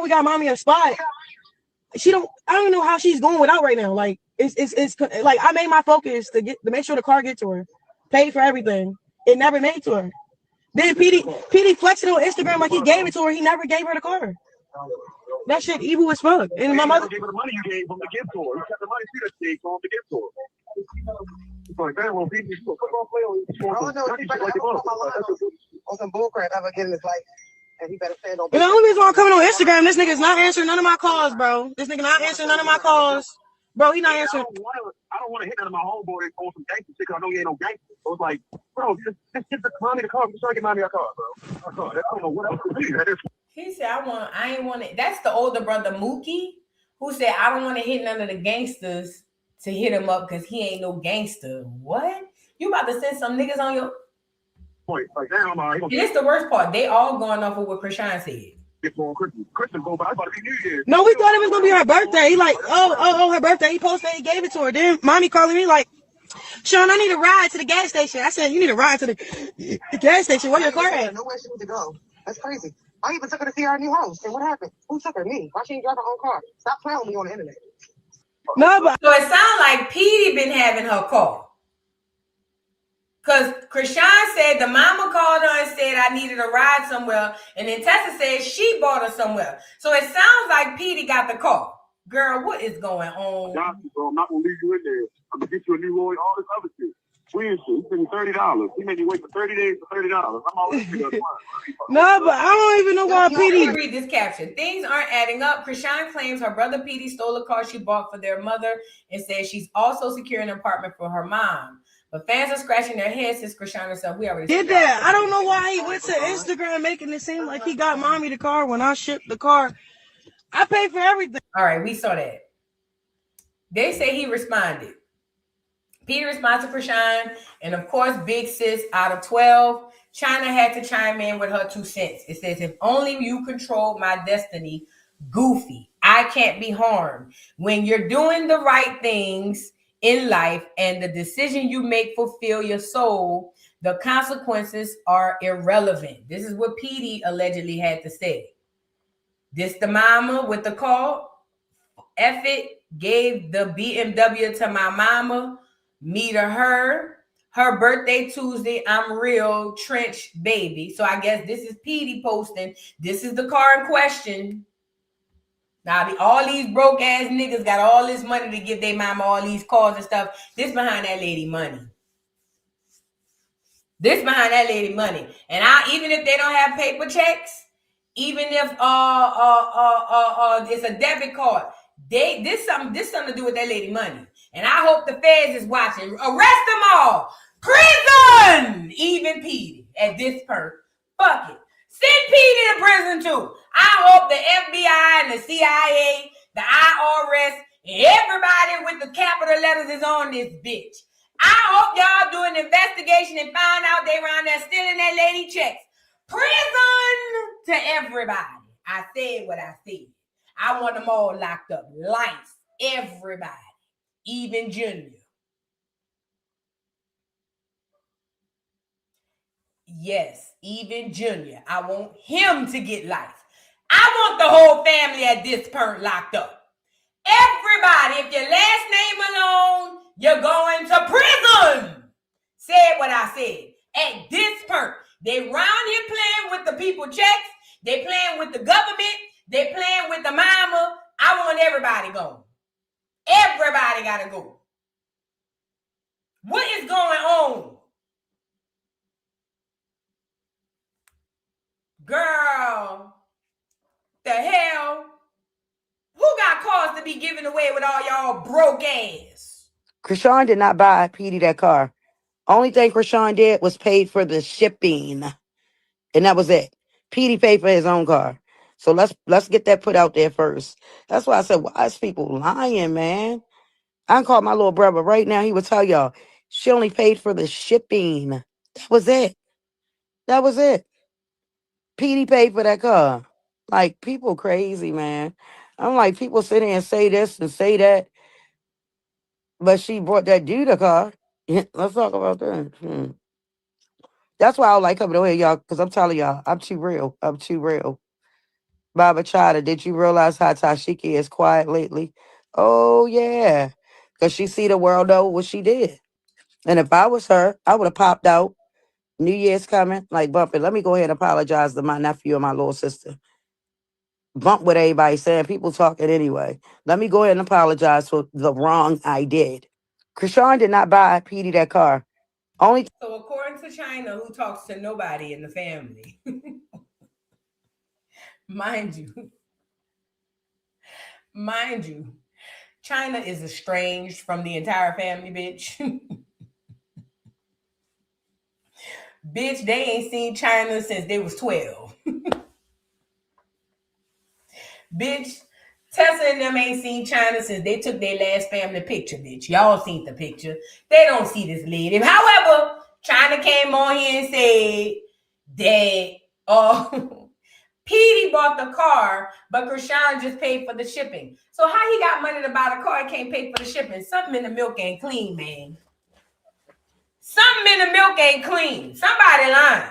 got mommy a spot. I don't know how she's going without right now. Like it's like I made my focus to make sure the car get to her. Paid for everything. It never made to her. Then Petey flexed it on Instagram like he gave it to her. He never gave her the car. That shit evil as fuck. And my mother gave her the money you gave him to give to her. You kept the money she just gave to him to give to her. It's like, damn, well, people football play on some bullcrap ever get in his life. And he better stand on. And the only reason why I'm coming on Instagram, this nigga's not answering none of my calls, bro. This nigga not answering none of my calls. Bro, he not answering. I don't want to hit none of my homeboys on some gangster shit because I know you ain't no gangster. So it's like, bro, just get the mommy the car. Just try to get mommy a car, bro. I don't know what else to do. He said, I ain't want to. That's the older brother Mookie, who said, I don't want to hit none of the gangsters to hit him up because he ain't no gangster. What? You about to send some niggas on your point? Like, damn, and it's the worst part. They all going off of what Chrisean said. Christian go by, about to be New Year's. No, we thought it was gonna be her birthday. He like, oh, her birthday. He posted, he gave it to her. Then mommy calling me like, Sean, I need a ride to the gas station. I said, you need a ride to the gas station. Where your car at? Nowhere she needs to go. That's crazy. I even took her to see our new house. And what happened? Who took her? Me. Why she ain't drive her own car? Stop playing with me on the internet. No, but so it sounds like Petey been having her call. Because Chrisean said the mama called her and said I needed a ride somewhere. And then Tessa said she bought her somewhere. So it sounds like Petey got the call. Girl, what is going on? So I'm not going to leave you in there. I'm going to get you a new lawyer, all this other shit. Weird shit. He paid me $30. He made me wait for 30 days for $30. I'm always No, but I don't even know why Petey. Read this caption. Things aren't adding up. Chrisean claims her brother Petey stole a car she bought for their mother and says she's also securing an apartment for her mom. But fans are scratching their heads since Chrisean herself. We already did that. I don't know why he went to Instagram making it seem like he got mommy the car when I shipped the car. I paid for everything. All right, we saw that. They say he responded. Petey responds to Chrisean, and of course, Big Sis out of 12. China had to chime in with her 2 cents. It says, if only you controlled my destiny, Goofy. I can't be harmed. When you're doing the right things in life and the decision you make fulfill your soul, the consequences are irrelevant. This is what Petey allegedly had to say. This the mama with the call. F it, gave the BMW to my mama. Me to her. Her birthday Tuesday. I'm real trench baby. So I guess this is Petey posting. This is the car in question. Now, all these broke ass niggas got all this money to give their mama all these cars and stuff. This behind that lady money. This behind that lady money. And even if they don't have paper checks, even if it's a debit card, this something to do with that lady money. And I hope the feds is watching. Arrest them all. Prison. Even Petey at this point. Fuck it. Send Petey to prison too. I hope the FBI and the CIA, the IRS, and everybody with the capital letters is on this bitch. I hope y'all do an investigation and find out they around there stealing that lady checks. Prison to everybody. I said what I said. I want them all locked up. Life. Everybody. Even Junior. Yes, even Junior. I want him to get life. I want the whole family at this point locked up. Everybody, if your last name alone, you're going to prison. Said what I said. At this point, they round here playing with the people checks. They playing with the government. They playing with the mama. I want everybody going. Everybody got to go. What is going on? Girl, the hell? Who got cars to be given away with all y'all broke ass? Chrisean did not buy Petey that car. Only thing Chrisean did was paid for the shipping. And that was it. Petey paid for his own car. So let's get that put out there first. That's why I said, why is people lying, man? I can call my little brother right now. He would tell y'all, she only paid for the shipping. That was it. That was it. Petey paid for that car. Like, people crazy, man. I'm like, people sit here and say this and say that. But she brought that dude a car. Let's talk about that. That's why I don't like coming over here, y'all, because I'm telling y'all, I'm too real. I'm too real. Baba Chada, did you realize how Tashiki is quiet lately? Oh, yeah. Because she see the world know what she did. And if I was her, I would have popped out. New Year's coming. Like, bumping. Let me go ahead and apologize to my nephew and my little sister. Bump what everybody saying. People talking anyway. Let me go ahead and apologize for the wrong I did. Chrisean did not buy Petey that car. So according to China, who talks to nobody in the family, mind you, China is estranged from the entire family, bitch. Bitch, they ain't seen China since they was 12. Bitch, Tessa and them ain't seen China since they took their last family picture, bitch. Y'all seen the picture. They don't see this lady. However, China came on here and said that Petey bought the car, but Chrisean just paid for the shipping. So how he got money to buy the car and can't pay for the shipping? Something in the milk ain't clean, man. Something in the milk ain't clean. Somebody lying.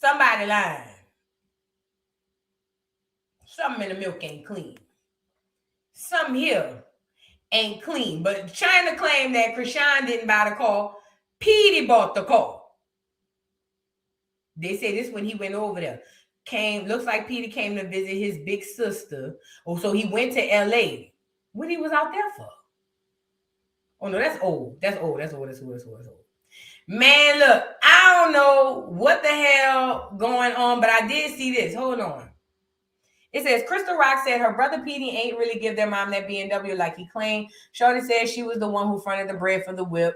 Somebody lying. Something in the milk ain't clean. Something here ain't clean. But China claimed that Chrisean didn't buy the car. Petey bought the car. They say this when he went over there. Looks like Petey came to visit his big sister. Oh, so he went to LA. What he was out there for? Oh no, that's old. That's old. Man, look, I don't know what the hell going on, but I did see this. Hold on. It says, Crystal Rock said her brother Petey ain't really give their mom that BMW like he claimed. Shorty said she was the one who fronted the bread for the whip.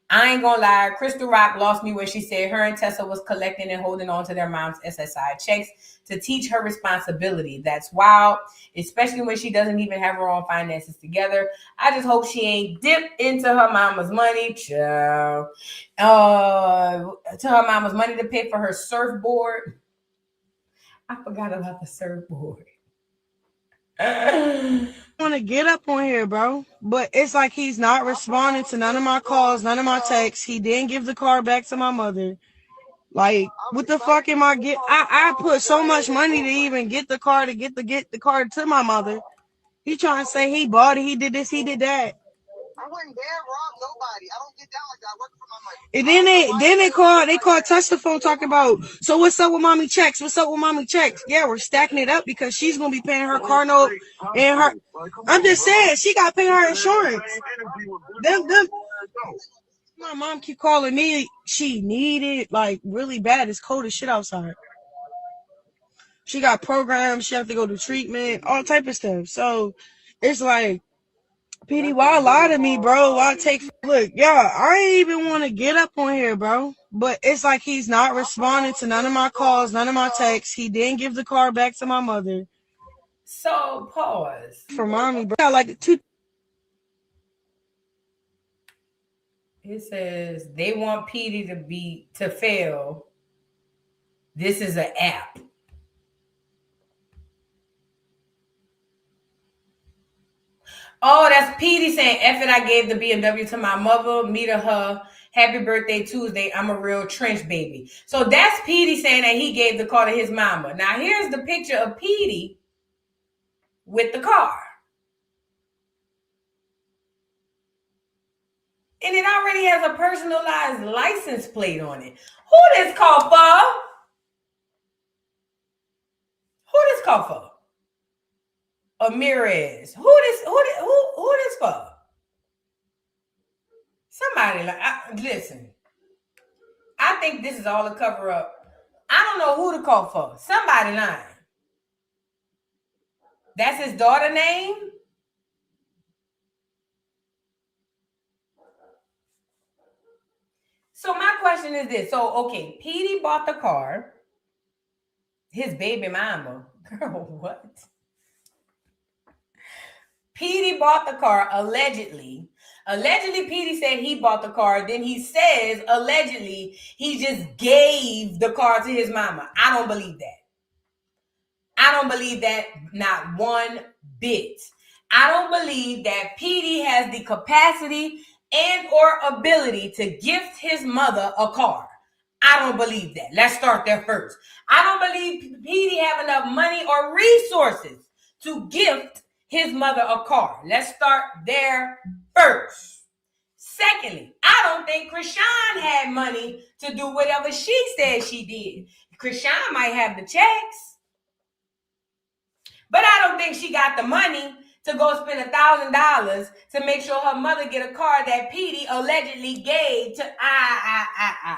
I ain't gonna lie, Crystal Rock lost me where she said her and Tessa was collecting and holding on to their mom's SSI checks to teach her responsibility. That's wild, especially when she doesn't even have her own finances together. I just hope she ain't dipped into her mama's money, child. To her mama's money to pay for her surfboard. I forgot about the surfboard. Want to get up on here, bro, but it's like he's not responding to none of my calls, none of my texts. He didn't give the car back to my mother. Like, what the fuck am I get? I put so much money to even get the car to get the car to my mother. He trying to say he bought it, he did this, he did that. I wouldn't dare rob nobody. I don't get down like that. I work for my money. And then they called touch the phone talking about, so what's up with mommy checks? What's up with mommy checks? Yeah, we're stacking it up because she's gonna be paying her car note and her. I'm just saying she got to pay her insurance. Them. My mom keep calling me. She needed like really bad. It's cold as shit outside. She got programs. She have to go to treatment, all type of stuff. So it's like, Petey, why lie to me, bro? Why look, y'all, I ain't even want to get up on here, bro. But it's like he's not responding to none of my calls, none of my texts. He didn't give the car back to my mother. So pause. For mommy, bro. Like two. It says they want Petey to fail. This is an app. Oh, that's Petey saying, F it, I gave the BMW to my mother, me to her. Happy birthday Tuesday. I'm a real trench baby. So that's Petey saying that he gave the car to his mama. Now here's the picture of Petey with the car. And it already has a personalized license plate on it. Who this call for? Who this call for? Amirez. Who this for? Somebody listen. I think this is all a cover up. I don't know who to call for. Somebody lying. That's his daughter name? So my question is this. So, okay, Petey bought the car. His baby mama. Girl, what? Petey bought the car allegedly. Allegedly, Petey said he bought the car. Then he says, allegedly, he just gave the car to his mama. I don't believe that. I don't believe that not one bit. I don't believe that Petey has the capacity and or ability to gift his mother a car. I don't believe that. Let's start there first. I don't believe Petey have enough money or resources to gift his mother a car. Let's start there first. Secondly, I don't think Chrisean had money to do whatever she said she did. Chrisean might have the checks, but I don't think she got the money to go spend $1,000 to make sure her mother get a car that Petey allegedly gave to. I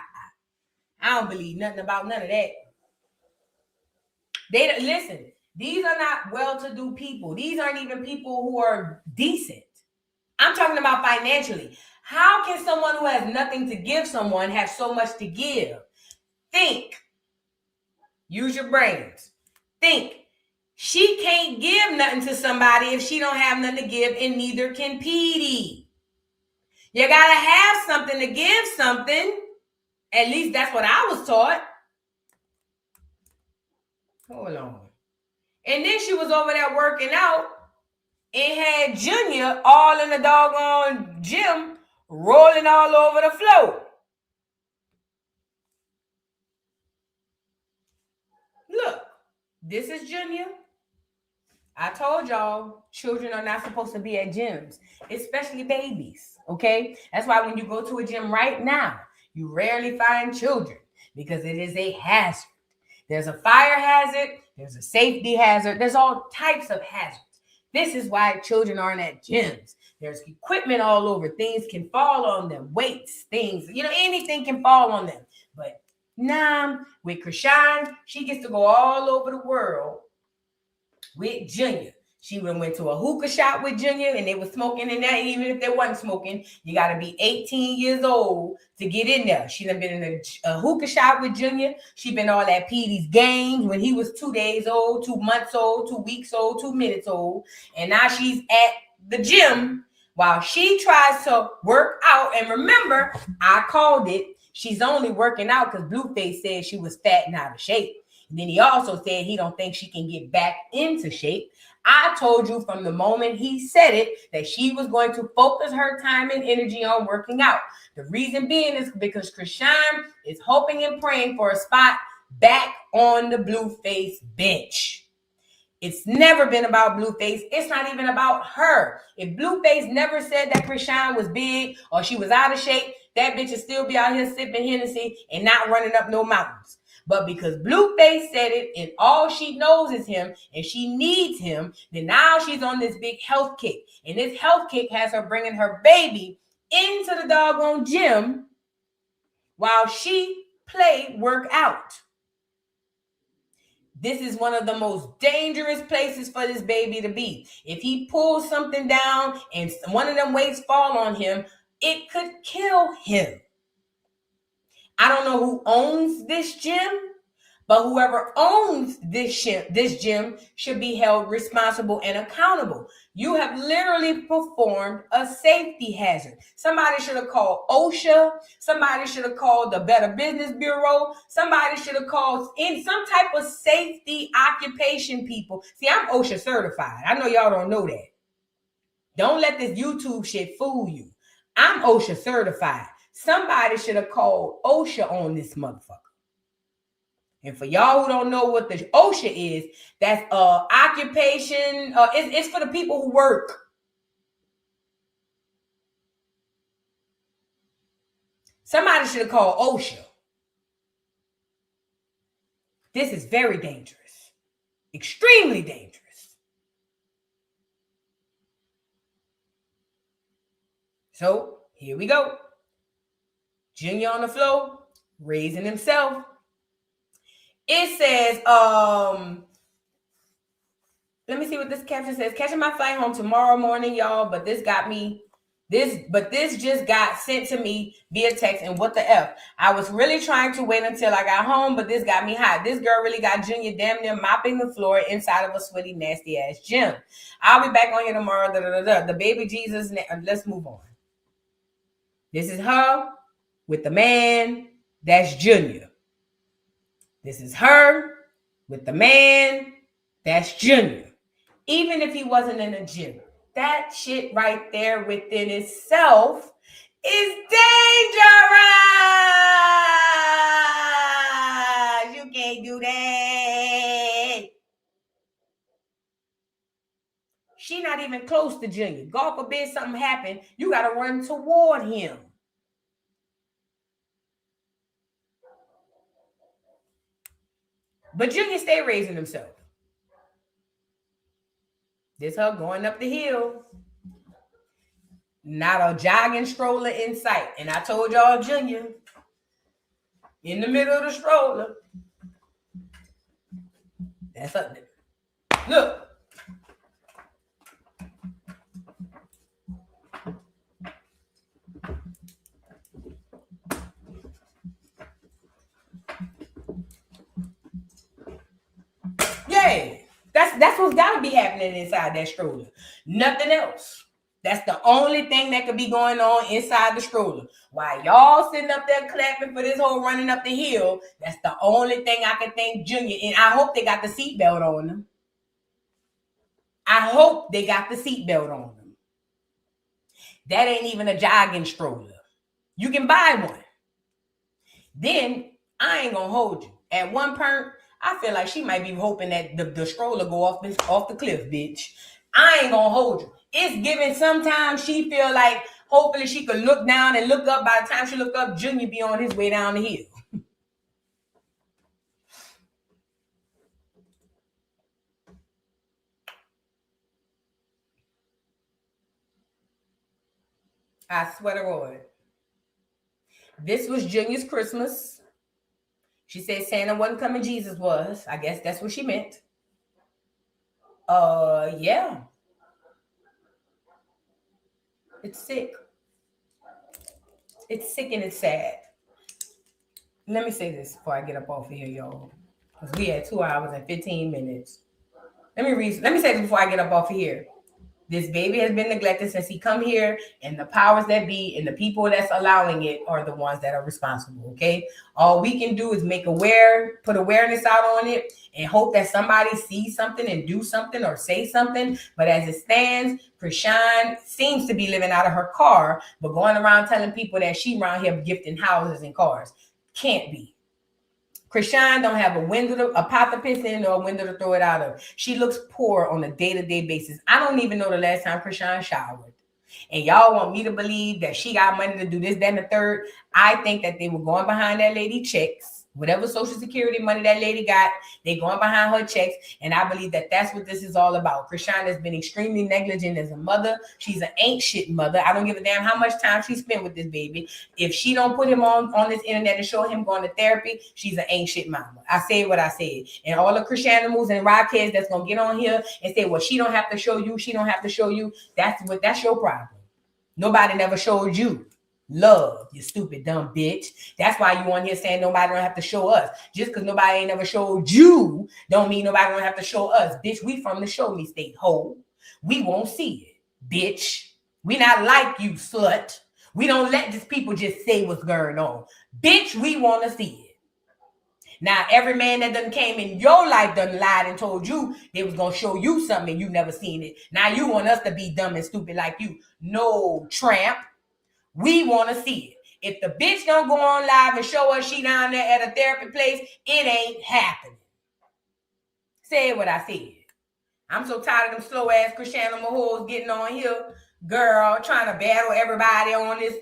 don't believe nothing about none of that. They listen. These are not well-to-do people. These aren't even people who are decent. I'm talking about financially. How can someone who has nothing to give someone have so much to give? Think. Use your brains. Think. She can't give nothing to somebody if she don't have nothing to give, and neither can Petey. You gotta have something to give something. At least that's what I was taught. Hold on. And then she was over there working out and had Junior all in the doggone gym, rolling all over the floor. Look, this is Junior. I told y'all, children are not supposed to be at gyms, especially babies, okay? That's why when you go to a gym right now, you rarely find children because it is a hazard. There's a fire hazard, there's a safety hazard, there's all types of hazards. This is why children aren't at gyms. There's equipment all over. Things can fall on them, weights, things, anything can fall on them. But nah, with Chrisean, she gets to go all over the world with Junior. She went to a hookah shop with Junior and they were smoking in there. Even if they wasn't smoking, you got to be 18 years old to get in there. She done been in a hookah shop with Junior. She been all at Petey's games when he was 2 days old, 2 months old, 2 weeks old, 2 minutes old. And now she's at the gym while she tries to work out. And remember, I called it. She's only working out because Blueface said she was fat and out of shape. Then he also said he don't think she can get back into shape. I told you from the moment he said it that she was going to focus her time and energy on working out. The reason being is because Chrisean is hoping and praying for a spot back on the Blueface bench. It's never been about Blueface. It's not even about her. If Blueface never said that Chrisean was big or she was out of shape, that bitch would still be out here sipping Hennessy and not running up no mountains. But because Blueface said it and all she knows is him and she needs him, then now she's on this big health kick. And this health kick has her bringing her baby into the doggone gym while she work out. This is one of the most dangerous places for this baby to be. If he pulls something down and one of them weights fall on him, it could kill him. I don't know who owns this gym, but whoever owns this gym should be held responsible and accountable. You have literally performed a safety hazard. Somebody should have called OSHA. Somebody should have called the Better Business Bureau. Somebody should have called in some type of safety occupation people. See, I'm OSHA certified. I know y'all don't know that. Don't let this YouTube shit fool you. I'm OSHA certified. Somebody should have called OSHA on this motherfucker. And for y'all who don't know what the OSHA is, that's occupation. It's for the people who work. Somebody should have called OSHA. This is very dangerous. Extremely dangerous. So here we go. Junior on the floor, raising himself. It says, let me see what this caption says. Catching my flight home tomorrow morning, y'all. But this just got sent to me via text. And what the F? I was really trying to wait until I got home, but this got me hot. This girl really got Junior damn near mopping the floor inside of a sweaty, nasty ass gym. I'll be back on here tomorrow. The baby Jesus. Let's move on. This is her with the man. That's Junior. This is her with the man. That's Junior. Even if he wasn't in a gym, that shit right there within itself is dangerous. You can't do that. She not even close to Junior. God forbid something happen, you got to run toward him. But Junior stay raising himself. This her going up the hill. Not a jogging stroller in sight. And I told y'all Junior in the middle of the stroller. That's up there. Look. Yeah. That's what's got to be happening inside that stroller. Nothing else. That's the only thing that could be going on inside the stroller. While y'all sitting up there clapping for this whole running up the hill, that's the only thing I can think Junior. And I hope they got the seatbelt on them. I hope they got the seatbelt on them. That ain't even a jogging stroller. You can buy one. Then I ain't gonna hold you. At one point, I feel like she might be hoping that the stroller go off the cliff, bitch. I ain't gonna hold you. It's giving sometimes she feel like hopefully she could look down and look up. By the time she look up, Junior be on his way down the hill. I swear to God. This was Junior's Christmas. She said Santa wasn't coming, Jesus was. I guess that's what she meant. Yeah. It's sick. It's sick and it's sad. Let me say this before I get up off of here, y'all. Because we had 2 hours and 15 minutes. Let me say this before I get up off of here. This baby has been neglected since he come here, and the powers that be and the people that's allowing it are the ones that are responsible, okay? All we can do is put awareness out on it and hope that somebody sees something and do something or say something. But as it stands, Chrisean seems to be living out of her car, but going around telling people that she around here gifting houses and cars. Can't be. Chrisean don't have a pot to piss in or a window to throw it out of. She looks poor on a day-to-day basis. I don't even know the last time Chrisean showered. And y'all want me to believe that she got money to do this, that, and the third. I think that they were going behind that lady checks. Whatever Social Security money that lady got, they going behind her checks. And I believe that that's what this is all about. Chrisean has been extremely negligent as a mother. She's an ain't shit mother. I don't give a damn how much time she spent with this baby. If she don't put him on this internet and show him going to therapy, she's an ain't shit mama. I say what I said. And all the Chriseanimals and rockheads that's going to get on here and say, well, she don't have to show you. She don't have to show you. That's your problem. Nobody never showed you love, you stupid dumb bitch. That's why you on here saying nobody don't have to show us. Just because nobody ain't never showed you don't mean nobody don't have to show us. Bitch, we from the show me state, ho. We won't see it, bitch. We not like you, slut. We don't let these people just say what's going on. Bitch, we want to see it. Now, every man that done came in your life done lied and told you they was going to show you something and you never seen it. Now you want us to be dumb and stupid like you. No, tramp. We want to see it. If the bitch don't go on live and show us she down there at a therapy place, it ain't happening. Say what I said. I'm so tired of them slow ass Chrisean hoes getting on here, girl, trying to battle everybody on this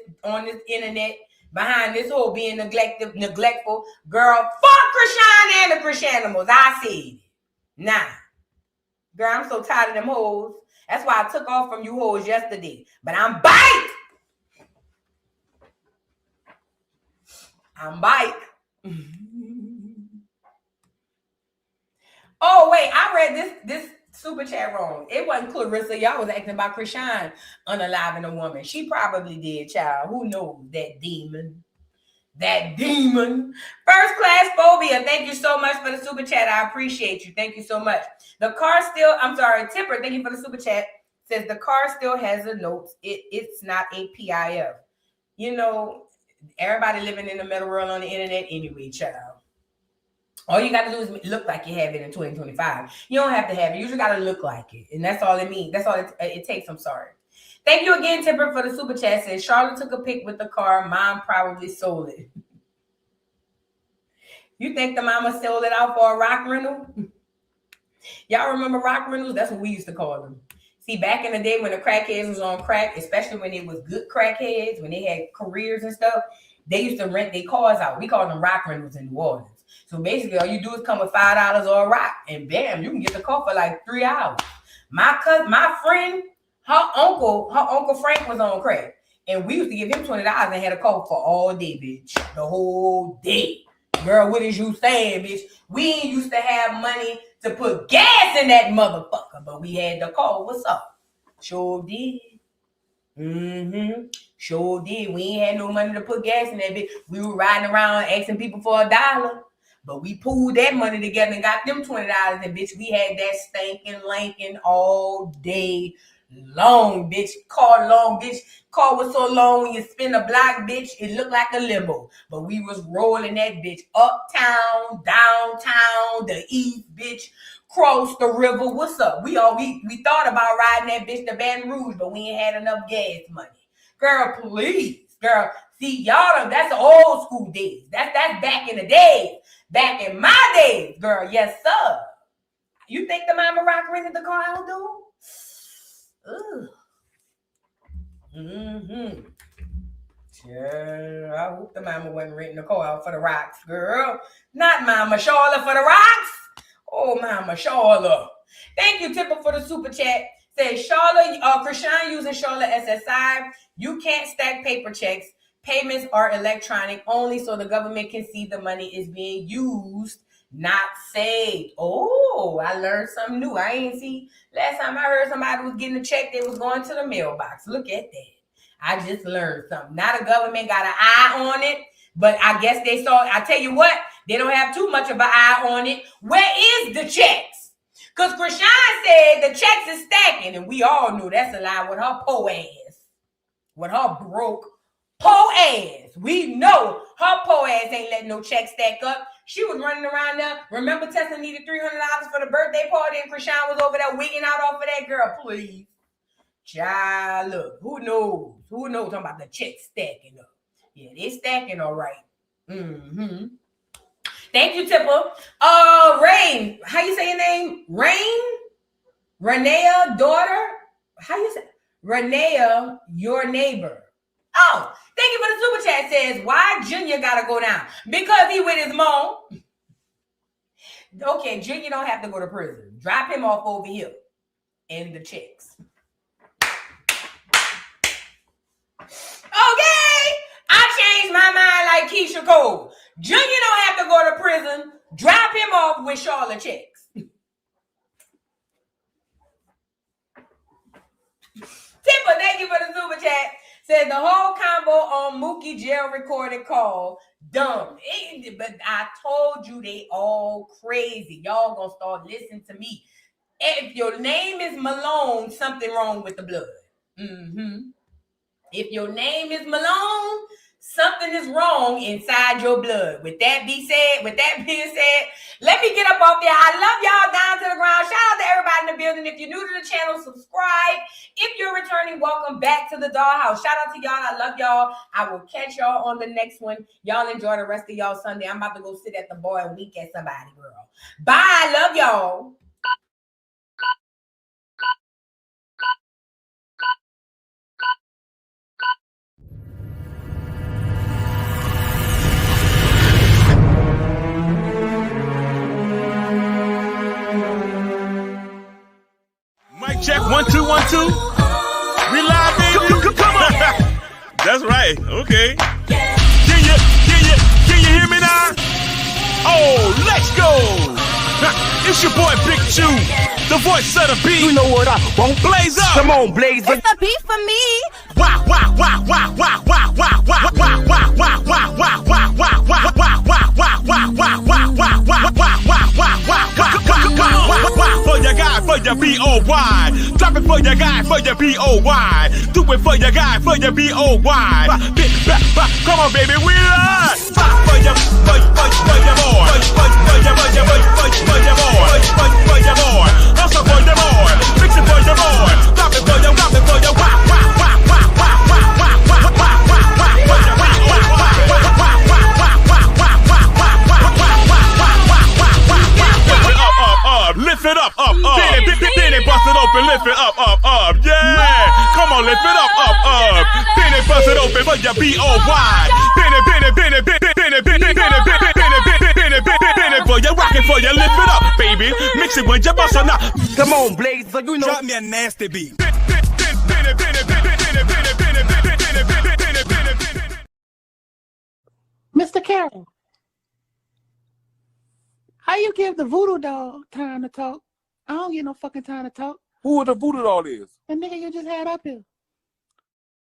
internet behind this whole being neglectful. Girl, fuck Chrisean and the Chriseanimals. I said it. Nah. Girl, I'm so tired of them hoes. That's why I took off from you hoes yesterday. But I'm back. I'm back. Oh, wait, I read this super chat wrong. It wasn't Claressa. Y'all was acting about Chrisean unaliving a woman. She probably did, child. Who knows? That demon. That demon. First class phobia. Thank you so much for the super chat. I appreciate you. Thank you so much. Tipper, thank you for the super chat. Says the car still has the notes. It's not a PIF. You know, everybody living in the metal world on the internet anyway, child. All you got to do is look like you have it in 2025. You don't have to have it. You just got to look like it. And that's all it means. That's all it takes. I'm sorry. Thank you again, Tipper, for the super chat. Says Charlotte took a pic with the car. Mom probably sold it. You think the mama sold it out for a rock rental? Y'all remember rock rentals? That's what we used to call them. See, back in the day when the crackheads was on crack, especially when it was good crackheads, when they had careers and stuff, they used to rent their cars out. We called them rock rentals in New Orleans. So basically, all you do is come with $5 or a rock, and bam, you can get the car for like 3 hours. My friend, her uncle Frank was on crack, and we used to give him $20 and had a car for all day, bitch, the whole day. Girl, what is you saying, bitch? We ain't used to have money to put gas in that motherfucker, but we had the car. What's up? Sure did. Sure did. We ain't had no money to put gas in that bitch. We were riding around asking people for $1. But we pulled that money together and got them $20, and bitch, we had that stinking Lincoln all day long, bitch. Car long, bitch. Car was so long when you spin a block, bitch, it looked like a limo. But we was rolling that bitch uptown, downtown, the east, bitch, cross the river. What's up? We thought about riding that bitch to Baton Rouge, but we ain't had enough gas money. Girl, please. Girl, see, y'all, that's the old school days. That's back in the days. Back in my days, girl, yes, sir. You think the mama rock rented the car out, dude? Yeah, I hope the mama wasn't renting the car out for the rocks, girl. Not Mama Charlotte for the rocks. Oh, Mama Charlotte. Thank you, Tipper, for the super chat. Says Charlotte, Chrisean using Charlotte SSI. You can't stack paper checks. Payments are electronic only so the government can see the money is being used, not saved. Oh, I learned something new. I ain't see. Last time I heard somebody was getting a check, they was going to the mailbox. Look at that. I just learned something. Now the government got an eye on it, but I guess they saw. I tell you what, they don't have too much of an eye on it. Where is the checks? Because Chrisean said the checks is stacking, and we all knew that's a lie with her po ass. With her broke po ass. We know her po ass ain't letting no check stack up. She was running around there. Remember Tessa needed $300 for the birthday party and Chrisean was over there wigging out off of that girl, please. Child, look, who knows? Who knows talking about the check stacking up? Yeah, they stacking all right. Mm-hmm. Thank you, Tipper. Rain. How you say your name? Rain? Renea, daughter? How you say? Renea, your neighbor. Oh, thank you for the super chat. Says, why Junior gotta go down? Because he with his mom. Okay, Junior don't have to go to prison. Drop him off over here in the checks. Okay, I changed my mind like Keisha Cole. Junior don't have to go to prison. Drop him off with Charlotte checks. Tipper, thank you for the super chat. Said the whole combo on Mookie jail recorded call. Dumb. But I told you they all crazy. Y'all gonna start listening to me. If your name is Malone, something wrong with the blood. Mm-hmm. If your name is Malone, something is wrong inside your blood. With that being said, let me get up off there. I love y'all down to the ground. Shout out to everybody in the building. If you're new to the channel, subscribe. If you're returning, welcome back to the dollhouse. Shout out to y'all. I love y'all. I will catch y'all on the next one. Y'all enjoy the rest of y'all Sunday. I'm about to go sit at the bar and wink at somebody, girl. Bye. Love y'all. Mic check 1 2 1 2. We live, baby. Come on. That's right. Okay. Can you hear me now? Oh, let's go. It's your boy Big Chew, the voice of the beat. You know what I won't blaze up. Come on, blaze up. It's the beat for me. Wow, wow, wow, wow, wow, wow, wow, wow, wow, wow, wow, wow, wow, wow, wow, wow, wow, for your guy, for your B-O-Y. Drop it for your guy, for your B-O-Y. Do it for your guy, for your B-O-Y. Come on, baby, we are. For your boy. For your boy. Also for your boy. Fix it for your boy. Drop it for your, lift it up. Then it bust it open, lift it up. Yeah. Come on, lift it up. Then it bust it open for your B-O-Y. Bend it for your rockin' for your lift it up, baby. Mix it with your bustin' up. Come on, blaze. You know. Drop me a nasty beat. Mr. Carroll, how you give the voodoo doll time to talk? I don't get no fucking time to talk. Who the voodoo doll is? The nigga you just had up here.